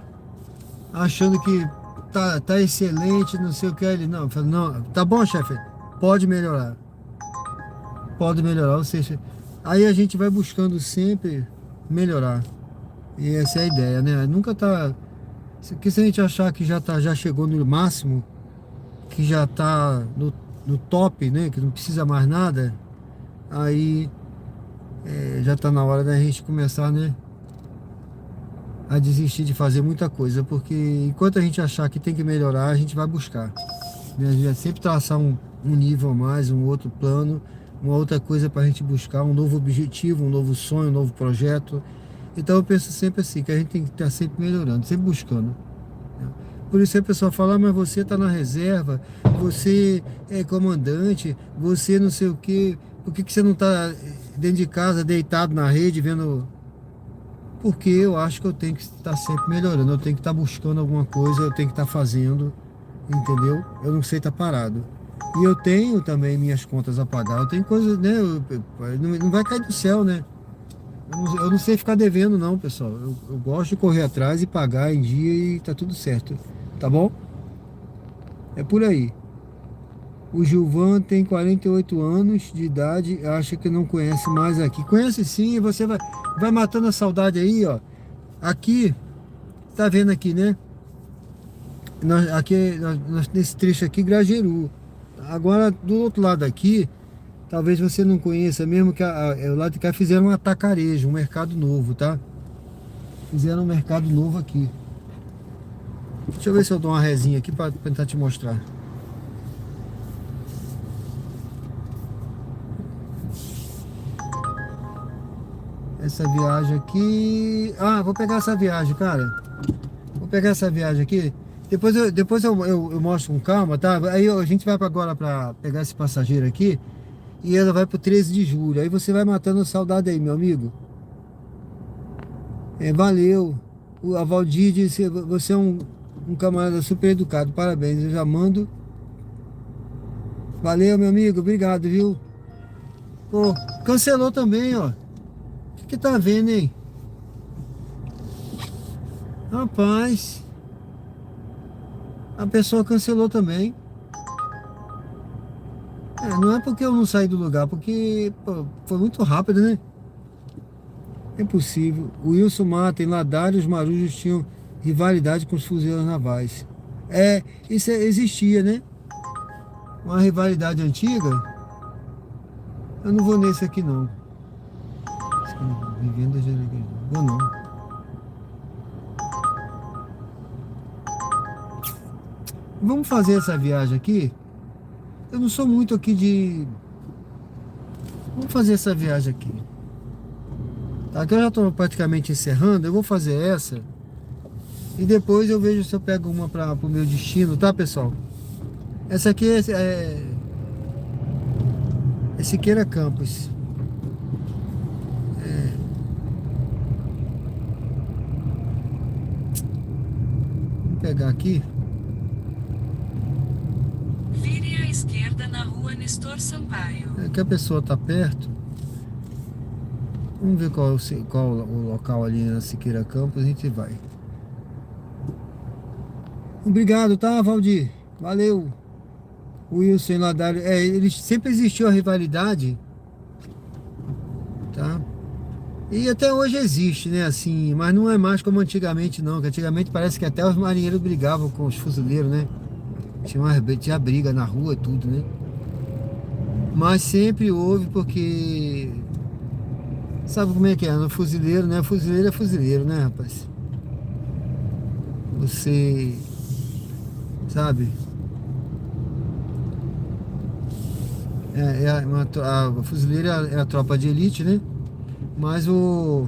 tá excelente, não sei o que. Ele não, fala, não, tá bom, chefe, pode melhorar. Pode melhorar, ou seja, aí a gente vai buscando sempre melhorar. E essa é a ideia, né? Nunca tá. Porque se a gente achar que já chegou no máximo, que já tá no top, né? Que não precisa mais nada, aí já tá na hora da gente começar, né? A desistir de fazer muita coisa, porque enquanto a gente achar que tem que melhorar, a gente vai buscar. Né? A gente vai sempre traçar um nível a mais, um outro plano, uma outra coisa para a gente buscar, um novo objetivo, um novo sonho, um novo projeto. Então eu penso sempre assim, que a gente tem que estar sempre melhorando, sempre buscando. Né? Por isso a pessoa fala, mas você está na reserva, você é comandante, você não sei o quê, por que você não está dentro de casa, deitado na rede, vendo... Porque eu acho que eu tenho que estar sempre melhorando, eu tenho que estar buscando alguma coisa, eu tenho que estar fazendo, entendeu? Eu não sei estar parado. E eu tenho também minhas contas a pagar, eu tenho coisas, né? Não vai cair do céu, né? Eu não sei ficar devendo não, pessoal. Eu gosto de correr atrás e pagar em dia e tá tudo certo, tá bom? É por aí. O Gilvan tem 48 anos de idade, acha que não conhece mais aqui. Conhece sim, você vai matando a saudade aí, ó. Aqui, tá vendo aqui, né? Nesse trecho aqui, Grajeru. Agora, do outro lado aqui, talvez você não conheça, mesmo que o lado de cá fizeram um atacarejo, um mercado novo, tá? Fizeram um mercado novo aqui. Deixa eu ver se eu dou uma resinha aqui para tentar te mostrar. Essa viagem aqui... Ah, vou pegar essa viagem, cara. Vou pegar essa viagem aqui. Depois eu mostro com calma, tá? Aí a gente vai agora para pegar esse passageiro aqui. E ela vai pro 13 de julho. Aí você vai matando a saudade aí, meu amigo. Valeu. A Valdir disse, você é um camarada super educado. Parabéns, eu já mando. Valeu, meu amigo. Obrigado, viu? Pô, cancelou também, ó. O que tá vendo, hein? Rapaz, a pessoa cancelou também. Não é porque eu não saí do lugar, porque pô, foi muito rápido, né? É possível. O Wilson Mata, em Ladário, os marujos tinham rivalidade com os fuzileiros navais. Isso existia, né? Uma rivalidade antiga. Eu não vou nesse aqui, não. Vivenda de... Vou não. Vamos fazer essa viagem aqui. Eu não sou muito aqui de... Vamos fazer essa viagem aqui. Tá, que eu já estou praticamente encerrando. Eu vou fazer essa. E depois eu vejo se eu pego uma para o meu destino, tá, pessoal? Essa aqui é Siqueira Campos. Vou pegar aqui. Vire à esquerda na rua Nestor Sampaio. Que a pessoa tá perto. Vamos ver qual o local ali na Siqueira Campos. A gente vai. Obrigado, tá, Valdir? Valeu. Wilson e Ladário. Eles sempre existiu a rivalidade. Tá? E até hoje existe, né? Assim, mas não é mais como antigamente, não. Que antigamente parece que até os marinheiros brigavam com os fuzileiros, né? Tinha briga na rua e tudo, né? Mas sempre houve, porque... Sabe como é que é? No fuzileiro, né? Fuzileiro é fuzileiro, né, rapaz? Você... Sabe? A fuzileira é a tropa de elite, né? Mas eu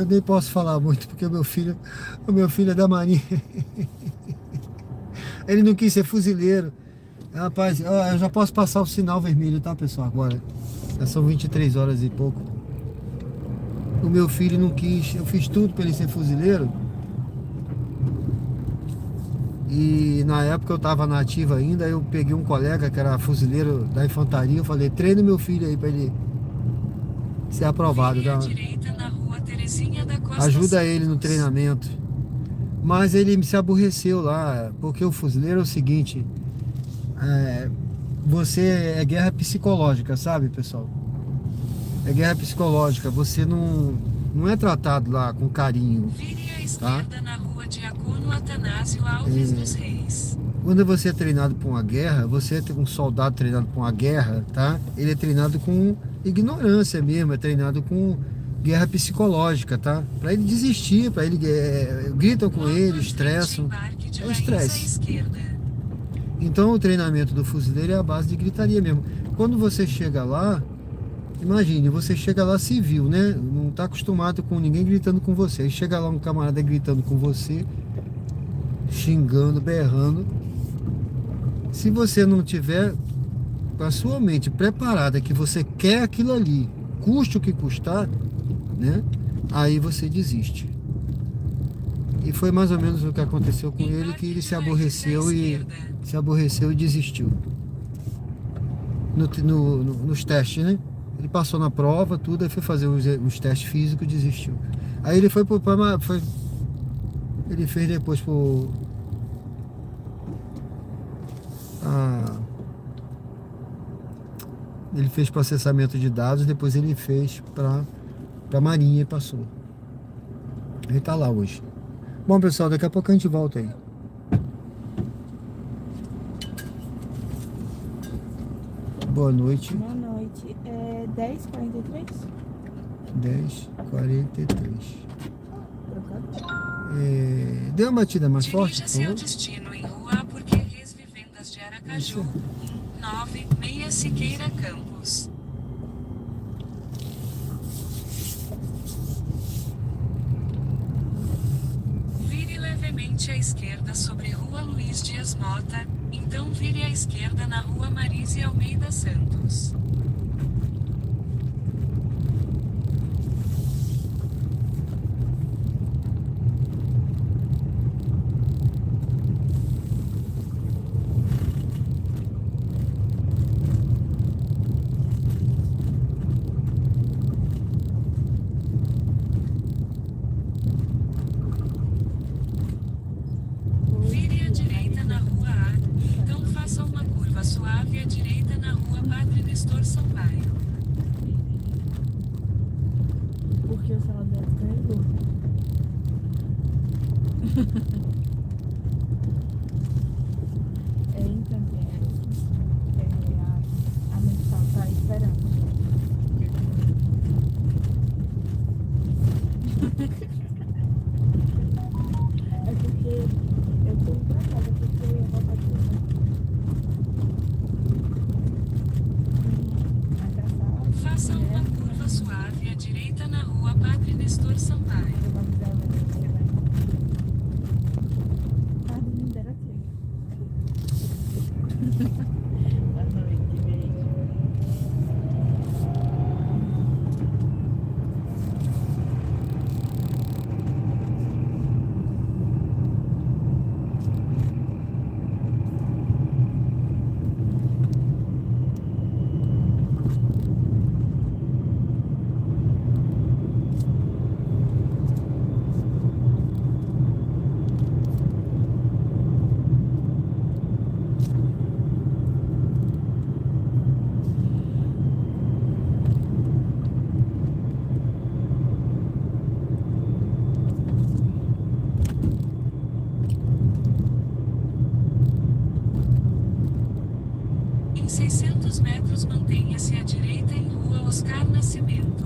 nem posso falar muito porque o meu filho é da Marinha. Ele não quis ser fuzileiro. Rapaz, ó, eu já posso passar o sinal vermelho, tá, pessoal? Agora. Já são 23 horas e pouco. O meu filho não quis. Eu fiz tudo para ele ser fuzileiro. E na época eu tava na ativa ainda. Eu peguei um colega que era fuzileiro da infantaria. Eu falei, treine meu filho aí para ele ser aprovado. Vire à Tá? direita na rua Terezinha da Costa Ajuda ele no Santos. treinamento. Mas ele se aborreceu lá. Porque o fuzileiro é o seguinte. Você é guerra psicológica, sabe, pessoal? É guerra psicológica. Você não é tratado lá com carinho. Vire à esquerda na rua Diácono Atanásio Alves dos Reis. Quando você é treinado para uma guerra, você é um soldado treinado para uma guerra, tá? Ele é treinado com ignorância mesmo, é treinado com guerra psicológica, tá? Para ele desistir, para ele gritam com Logo ele, à frente, estressam. embarque de É Laís estresse. à esquerda. Então o treinamento do fuzileiro é a base de gritaria mesmo. Quando você chega lá, imagine, você chega lá civil, né? Não está acostumado com ninguém gritando com você. Aí chega lá um camarada gritando com você, xingando, berrando. Se você não tiver com a sua mente preparada que você quer aquilo ali, custe o que custar, né? Aí você desiste. E foi mais ou menos o que aconteceu com ele, que ele se aborreceu e desistiu. Nos testes, né? Ele passou na prova, tudo, aí foi fazer os testes físicos e desistiu. Aí ele ele fez depois ele fez processamento de dados, depois ele fez pra Marinha e passou. Ele tá lá hoje. Bom, pessoal, daqui a pouco a gente volta aí. Boa noite. Boa noite. É 10h43? 10h43. Trocado? Dê uma batida mais forte, por Dirija-se ao favor. destino em Rua Porquerês Vivendas de Aracaju, 196 Siqueira Campos. Vire levemente à esquerda sobre Rua Luiz Dias Mota, então vire à esquerda na Rua Marise Almeida Santos. Vire à direita na Rua A, então faça uma curva suave à direita na Rua Padre Nestor Sampaio. Porque o celular dela descarregou. Então, a mental tá esperando. É porque eu tô indo pra casa, porque eu ia voltar de novo. Faça uma curva suave à direita na Rua Padre Nestor Sampaio. Ah, não dera chega. Boa noite, beijo. Em 600 metros mantenha-se à direita em Rua Oscar Nascimento.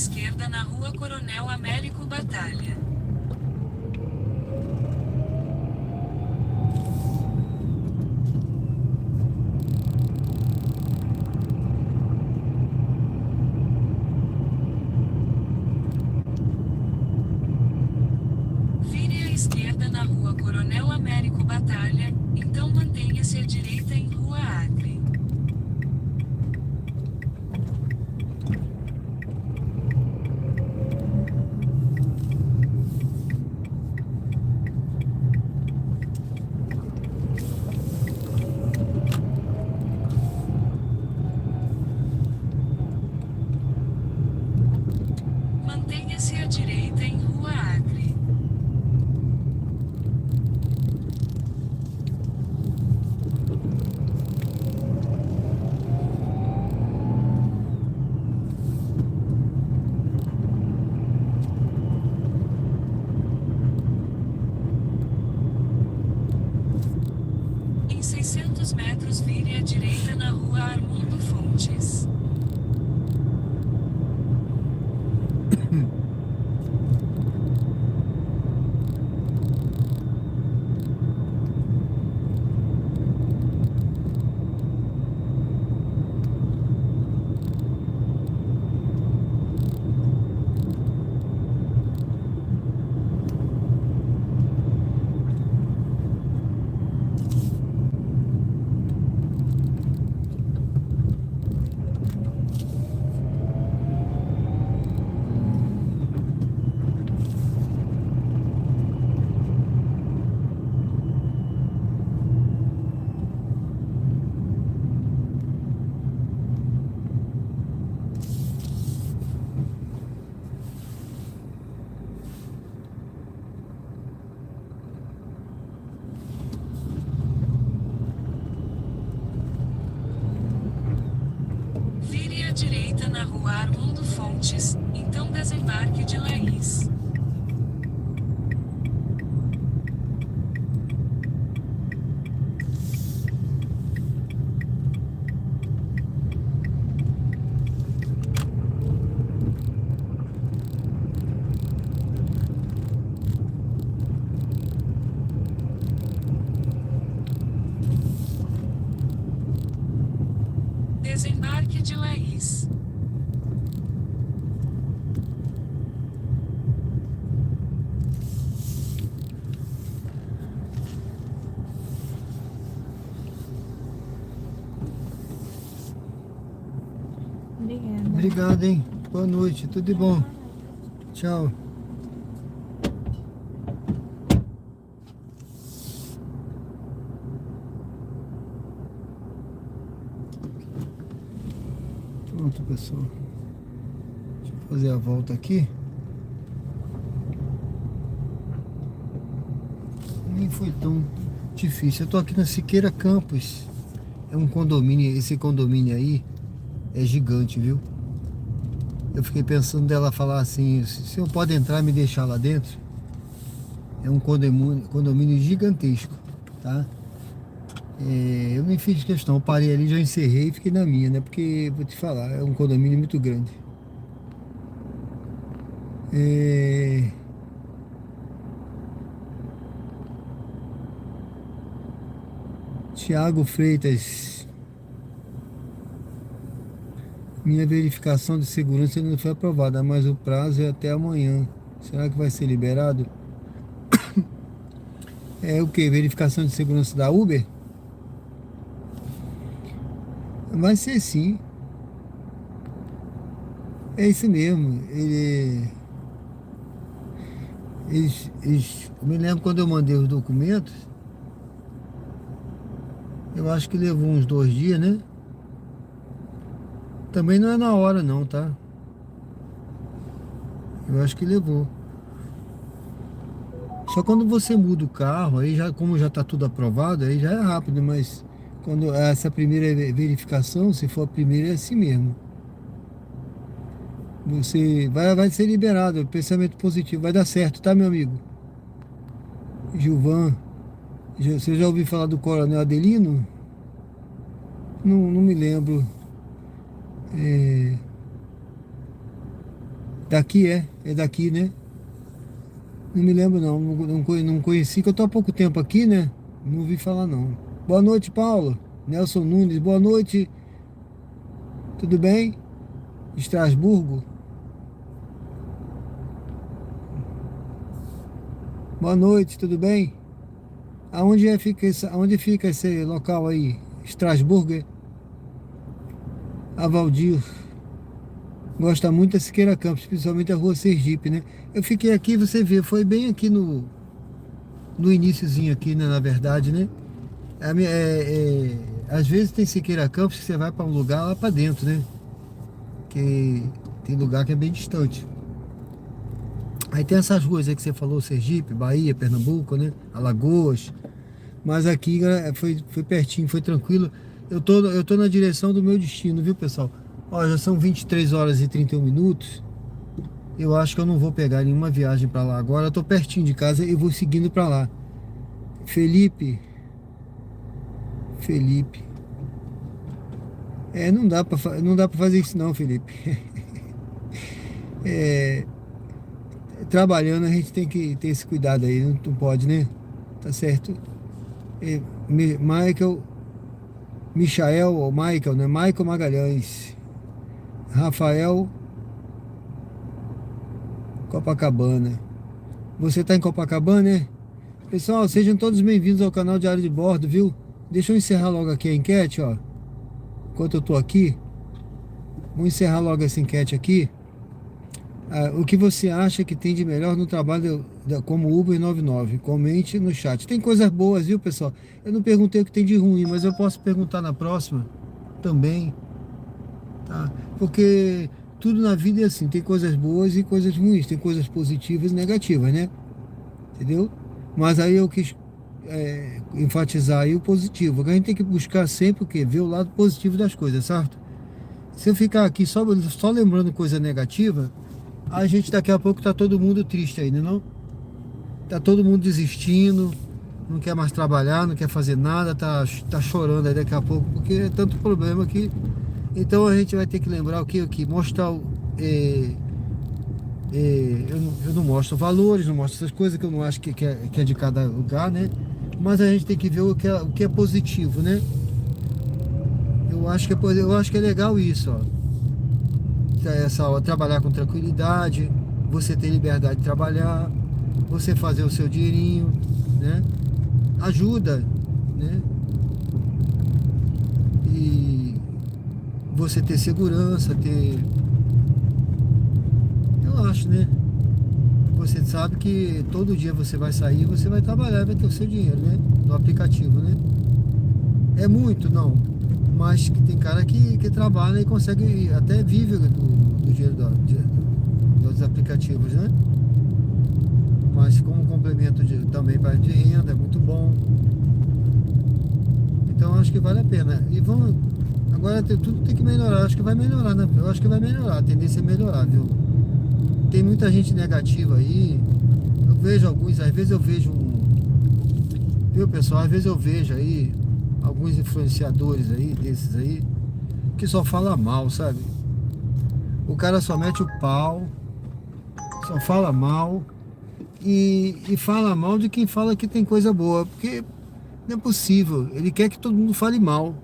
esquerda na Rua Coronel Américo Batalha. Vire à esquerda na Rua Coronel Américo Batalha, então mantenha-se à direita em Rua Acre. Mantenha-se à direita em Rua Acre. Em 600 metros vire à direita na Rua Armando Fontes. Vire à direita na Rua Armando Fontes, então desembarque de Laís. Desembarque de Laís. Obrigada. Obrigado, hein? Boa noite, tudo de bom. Tchau. Pronto, pessoal. Deixa eu fazer a volta aqui. Nem foi tão difícil. Eu tô aqui na Siqueira Campos. É um condomínio, esse condomínio aí é gigante, viu? Eu fiquei pensando dela falar assim, se eu pode entrar e me deixar lá dentro. É um condomínio gigantesco, tá? Eu nem fiz questão, eu parei ali, já encerrei e fiquei na minha, né? Porque, vou te falar, é um condomínio muito grande. Tiago Freitas. Minha verificação de segurança ainda não foi aprovada, mas o prazo é até amanhã. Será que vai ser liberado? É o que? Verificação de segurança da Uber? Vai ser sim. É isso mesmo. Eu me lembro quando eu mandei os documentos. Eu acho que levou uns 2 dias, né? Também não é na hora não, tá? Eu acho que levou. Só quando você muda o carro, aí já, como já tá tudo aprovado, aí já é rápido, mas quando essa primeira verificação, se for a primeira, é assim mesmo. Você vai ser liberado, pensamento positivo, vai dar certo, tá, meu amigo? Gilvan, você já ouviu falar do Coronel Adelino? Não me lembro. Daqui é daqui, né? Não me lembro não conheci, que eu tô há pouco tempo aqui, né? Não ouvi falar não. Boa noite, Paulo. Nelson Nunes, boa noite. Tudo bem? Estrasburgo. Boa noite, tudo bem? Aonde fica esse local aí? Estrasburgo? A Valdir. Gosta muito da Siqueira Campos, principalmente a rua Sergipe, né? Eu fiquei aqui, você vê, foi bem aqui no iniciozinho aqui, né, na verdade, né? Às vezes tem Siqueira Campos que você vai para um lugar lá para dentro, né? Que tem lugar que é bem distante. Aí tem essas ruas aí que você falou, Sergipe, Bahia, Pernambuco, né? Alagoas. Mas aqui foi pertinho, foi tranquilo. Eu tô na direção do meu destino, viu, pessoal? Ó, já são 23 horas e 31 minutos. Eu acho que eu não vou pegar nenhuma viagem para lá agora. Eu tô pertinho de casa e vou seguindo para lá. Felipe. Não dá para fazer isso não, Felipe. Trabalhando a gente tem que ter esse cuidado aí, não pode, né? Tá certo? Michael, ou Michael, né? Michael Magalhães. Rafael Copacabana. Você tá em Copacabana, né? Pessoal, sejam todos bem-vindos ao canal Diário de Bordo, viu? Deixa eu encerrar logo aqui a enquete, ó. Enquanto eu tô aqui, vou encerrar logo essa enquete aqui. O que você acha que tem de melhor no trabalho como Uber 99? Comente no chat. Tem coisas boas, viu, pessoal? Eu não perguntei o que tem de ruim, mas eu posso perguntar na próxima também, tá? Porque tudo na vida é assim, tem coisas boas e coisas ruins, tem coisas positivas e negativas, né? Entendeu? Mas aí eu quis enfatizar aí o positivo, que a gente tem que buscar sempre o quê? Ver o lado positivo das coisas, certo? Se eu ficar aqui só lembrando coisa negativa, a gente daqui a pouco tá todo mundo triste aí, né, não? Tá todo mundo desistindo, não quer mais trabalhar, não quer fazer nada, tá chorando aí daqui a pouco, porque é tanto problema que... Então a gente vai ter que lembrar o quê? Mostrar eu não mostro valores, não mostro essas coisas que eu não acho que é de cada lugar, né? Mas a gente tem que ver o que é positivo, né? Eu acho que é legal isso, ó. Trabalhar com tranquilidade, você ter liberdade de trabalhar, você fazer o seu dinheirinho, né? Ajuda, né? E você ter segurança, eu acho, né? Você sabe que todo dia você vai sair, você vai trabalhar, vai ter o seu dinheiro, né? No aplicativo, né? É muito, não. Mas tem cara que trabalha e consegue, até vive do dinheiro dos aplicativos, né? Mas como complemento também para de renda, é muito bom. Então acho que vale a pena. E agora tudo tem que melhorar, acho que vai melhorar, né? Eu acho que vai melhorar, a tendência é melhorar, viu? Tem muita gente negativa aí. Eu vejo alguns, às vezes eu vejo viu, pessoal? Às vezes eu vejo aí alguns influenciadores aí, desses aí, que só fala mal, sabe? O cara só mete o pau, só fala mal e fala mal de quem fala que tem coisa boa, porque não é possível. Ele quer que todo mundo fale mal.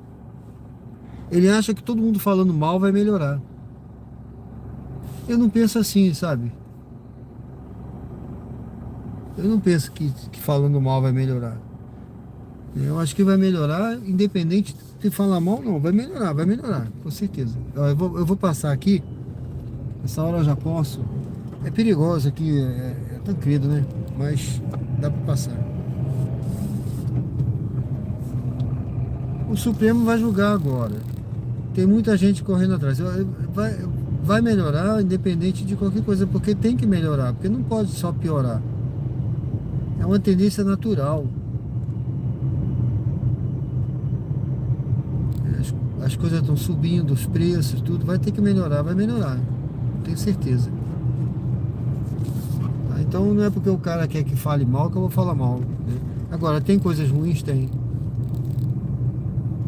Ele acha que todo mundo falando mal vai melhorar. Eu não penso assim, sabe? Eu não penso que falando mal vai melhorar. Eu acho que vai melhorar, independente de falar mal, não. Vai melhorar, com certeza. Eu vou passar aqui. Essa hora eu já posso. É perigoso aqui, é Tancredo, né? Mas dá pra passar. O Supremo vai julgar agora. Tem muita gente correndo atrás. Vai melhorar, independente de qualquer coisa, porque tem que melhorar, porque não pode só piorar. É uma tendência natural. As coisas estão subindo, os preços, tudo, vai ter que melhorar, vai melhorar, tenho certeza. Então não é porque o cara quer que fale mal que eu vou falar mal, né? Agora, tem coisas ruins? Tem,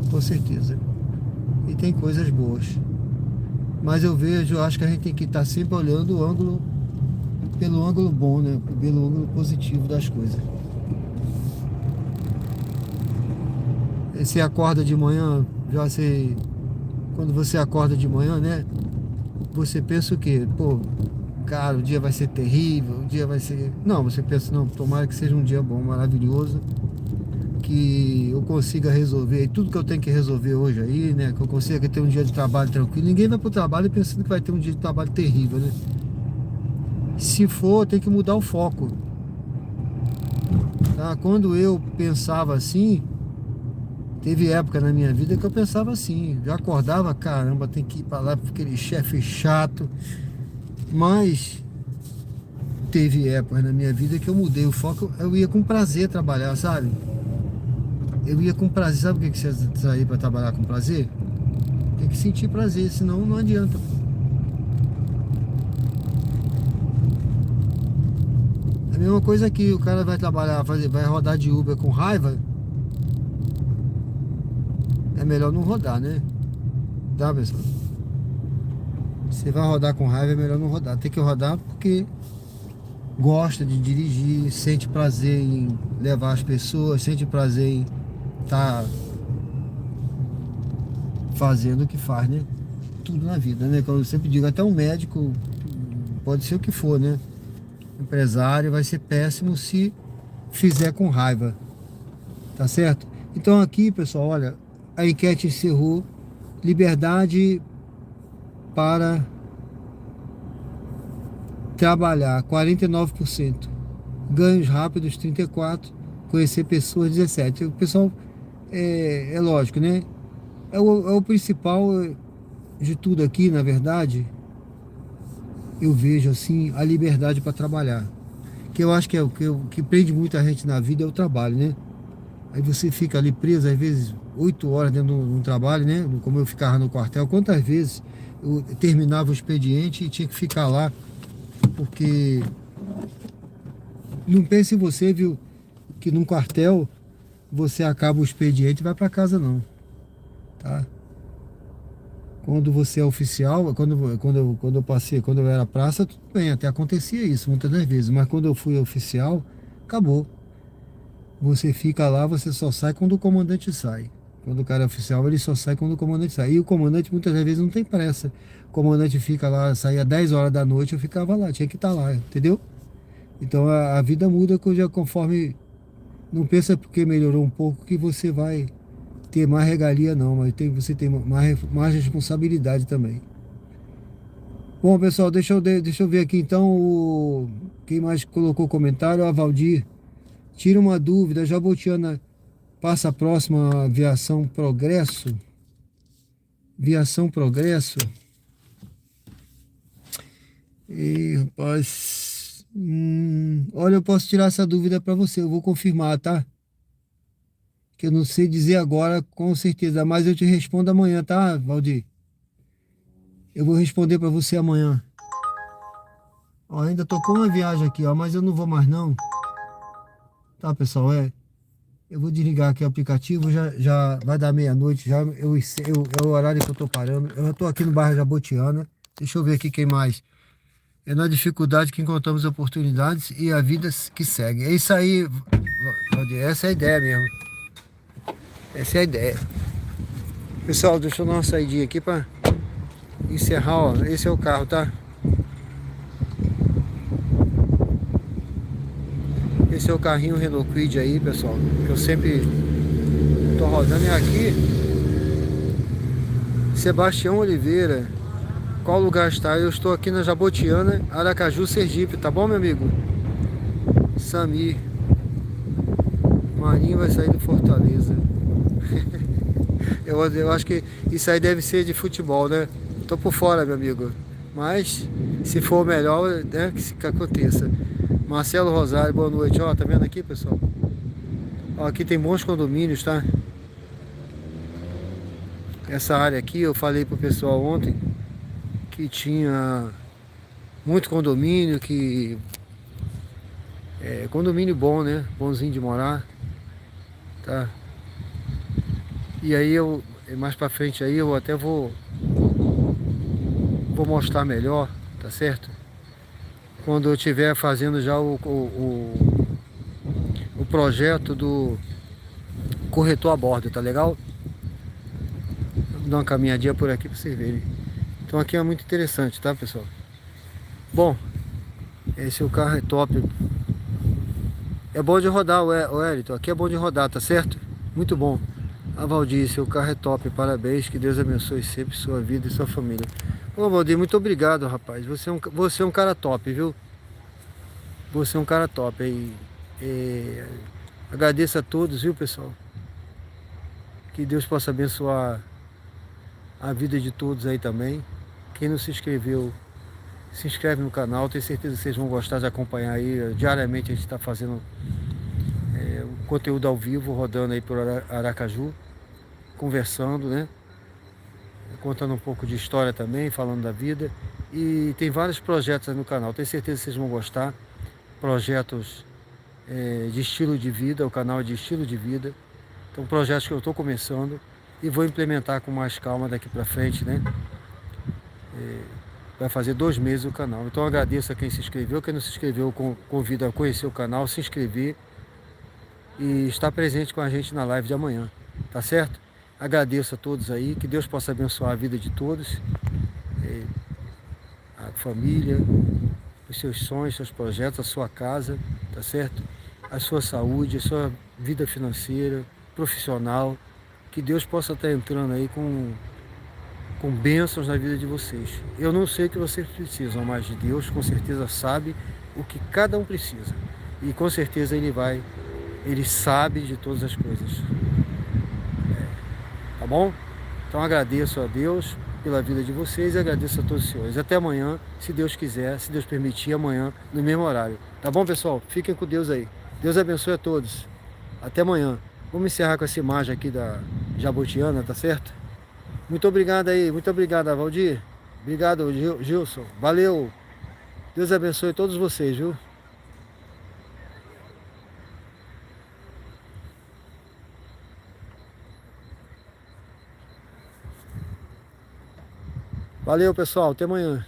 com certeza. E tem coisas boas. Mas eu acho que a gente tem que estar sempre olhando o ângulo, pelo ângulo bom, né? Pelo ângulo positivo das coisas. Você acorda de manhã, quando você acorda de manhã, né? Você pensa o quê? Pô, cara, o dia vai ser terrível, o dia vai ser... Não, você pensa, não, tomara que seja um dia bom, maravilhoso, que eu consiga resolver tudo que eu tenho que resolver hoje aí, né? Que eu consiga ter um dia de trabalho tranquilo. Ninguém vai pro trabalho pensando que vai ter um dia de trabalho terrível, né? Se for, tem que mudar o foco. Tá? Quando eu pensava assim, teve época na minha vida que eu pensava assim, já acordava, caramba, tem que ir pra lá porque aquele chefe chato. Mas teve época na minha vida que eu mudei o foco, eu ia com prazer trabalhar, sabe? Eu ia com prazer, sabe o que você sair para trabalhar com prazer? Tem que sentir prazer, senão não adianta. É a mesma coisa que o cara vai trabalhar, vai rodar de Uber com raiva. É melhor não rodar, né? Tá, pessoal? Você vai rodar com raiva, é melhor não rodar. Tem que rodar porque gosta de dirigir, sente prazer em levar as pessoas, sente prazer em estar fazendo o que faz, né? Tudo na vida, né? Como eu sempre digo, até um médico, pode ser o que for, né? Empresário vai ser péssimo se fizer com raiva. Tá certo? Então aqui, pessoal, olha, a enquete encerrou. Liberdade para trabalhar, 49%. Ganhos rápidos, 34%. Conhecer pessoas, 17%. O pessoal, é lógico, né? É o principal de tudo aqui, na verdade. Eu vejo assim a liberdade para trabalhar. Que eu acho que é o que prende muita gente na vida é o trabalho, né? Aí você fica ali preso, às vezes, 8 horas dentro de um trabalho, né? Como eu ficava no quartel. Quantas vezes eu terminava o expediente e tinha que ficar lá, porque não pense em você, viu, que num quartel você acaba o expediente e vai para casa, não, tá? Quando você é oficial, quando eu passei, quando eu era praça, tudo bem, até acontecia isso muitas das vezes, mas quando eu fui oficial, acabou. Você fica lá, você só sai quando o comandante sai. Quando o cara é oficial, ele só sai quando o comandante sai. E o comandante muitas das vezes não tem pressa. O comandante fica lá, saía 10 horas da noite, eu ficava lá, tinha que estar lá, entendeu? Então a vida muda conforme... Não pensa porque melhorou um pouco que você vai ter mais regalia, não. Mas você tem mais responsabilidade também. Bom, pessoal, deixa eu ver aqui então quem mais colocou comentário, a Valdir. Tira uma dúvida, Jabotiana passa a próxima Aviação Progresso? Aviação Progresso? E rapaz, olha, eu posso tirar essa dúvida para você, eu vou confirmar, tá? Que eu não sei dizer agora com certeza, mas eu te respondo amanhã, tá, Valdir? Eu vou responder para você amanhã. Ó, ainda tocou uma viagem aqui, ó, mas eu não vou mais não. Tá, pessoal, eu vou desligar aqui o aplicativo, já vai dar meia-noite, é o horário que eu tô parando. Eu já tô aqui no bairro Jabotiana. Deixa eu ver aqui quem mais. É na dificuldade que encontramos oportunidades e a vida que segue. É isso aí, Valdir, essa é a ideia mesmo. Essa é a ideia. Pessoal, deixa eu dar uma saidinha aqui pra encerrar, ó. Esse é o carro, tá? Esse é o carrinho Renault Kwid aí, pessoal, que eu sempre tô rodando. É aqui, Sebastião Oliveira. Qual lugar está? Eu estou aqui na Jabotiana, Aracaju, Sergipe, tá bom, meu amigo? Samir. Marinho vai sair do Fortaleza. Eu acho que isso aí deve ser de futebol, né? Tô por fora, meu amigo. Mas, se for o melhor, né, que aconteça. Marcelo Rosário, boa noite. Ó, tá vendo aqui, pessoal? Ó, aqui tem bons condomínios, tá? Essa área aqui, eu falei pro pessoal ontem que tinha muito condomínio, condomínio bom, né? Bonzinho de morar, tá? E aí mais pra frente aí eu até vou vou mostrar melhor, tá certo? Quando eu estiver fazendo já o projeto do corretor a bordo, tá legal? Vou dar uma caminhadinha por aqui para vocês verem. Então aqui é muito interessante, tá, pessoal? Bom, esse o carro é top. É bom de rodar, o Wellington. Aqui é bom de rodar, tá certo? Muito bom. A Valdir, seu carro é top. Parabéns, que Deus abençoe sempre sua vida e sua família. Ô Valdir, muito obrigado, rapaz. Você é um cara top, viu? Você é um cara top aí. Agradeço a todos, viu, pessoal? Que Deus possa abençoar a vida de todos aí também. Quem não se inscreveu, se inscreve no canal. Tenho certeza que vocês vão gostar de acompanhar aí. Diariamente a gente está fazendo o conteúdo ao vivo, rodando aí por Aracaju, conversando, né? Contando um pouco de história também, falando da vida. E tem vários projetos aí no canal. Tenho certeza que vocês vão gostar. Projetos de estilo de vida, o canal é de estilo de vida. Então projetos que eu estou começando e vou implementar com mais calma daqui para frente, né? Vai fazer 2 meses o canal. Então eu agradeço a quem se inscreveu. Quem não se inscreveu, convido a conhecer o canal, se inscrever e estar presente com a gente na live de amanhã, tá certo? Agradeço a todos aí, que Deus possa abençoar a vida de todos, a família, os seus sonhos, seus projetos, a sua casa, tá certo? A sua saúde, a sua vida financeira, profissional, que Deus possa estar entrando aí com bênçãos na vida de vocês. Eu não sei o que vocês precisam, mas Deus com certeza sabe o que cada um precisa. E com certeza Ele sabe de todas as coisas. Tá bom? Então agradeço a Deus pela vida de vocês e agradeço a todos os senhores. Até amanhã, se Deus quiser, se Deus permitir, amanhã, no mesmo horário. Tá bom, pessoal? Fiquem com Deus aí. Deus abençoe a todos. Até amanhã. Vamos encerrar com essa imagem aqui da Jabotiana, tá certo? Muito obrigado aí, muito obrigado, Valdir. Obrigado, Gilson. Valeu. Deus abençoe todos vocês, viu? Valeu, pessoal. Até amanhã.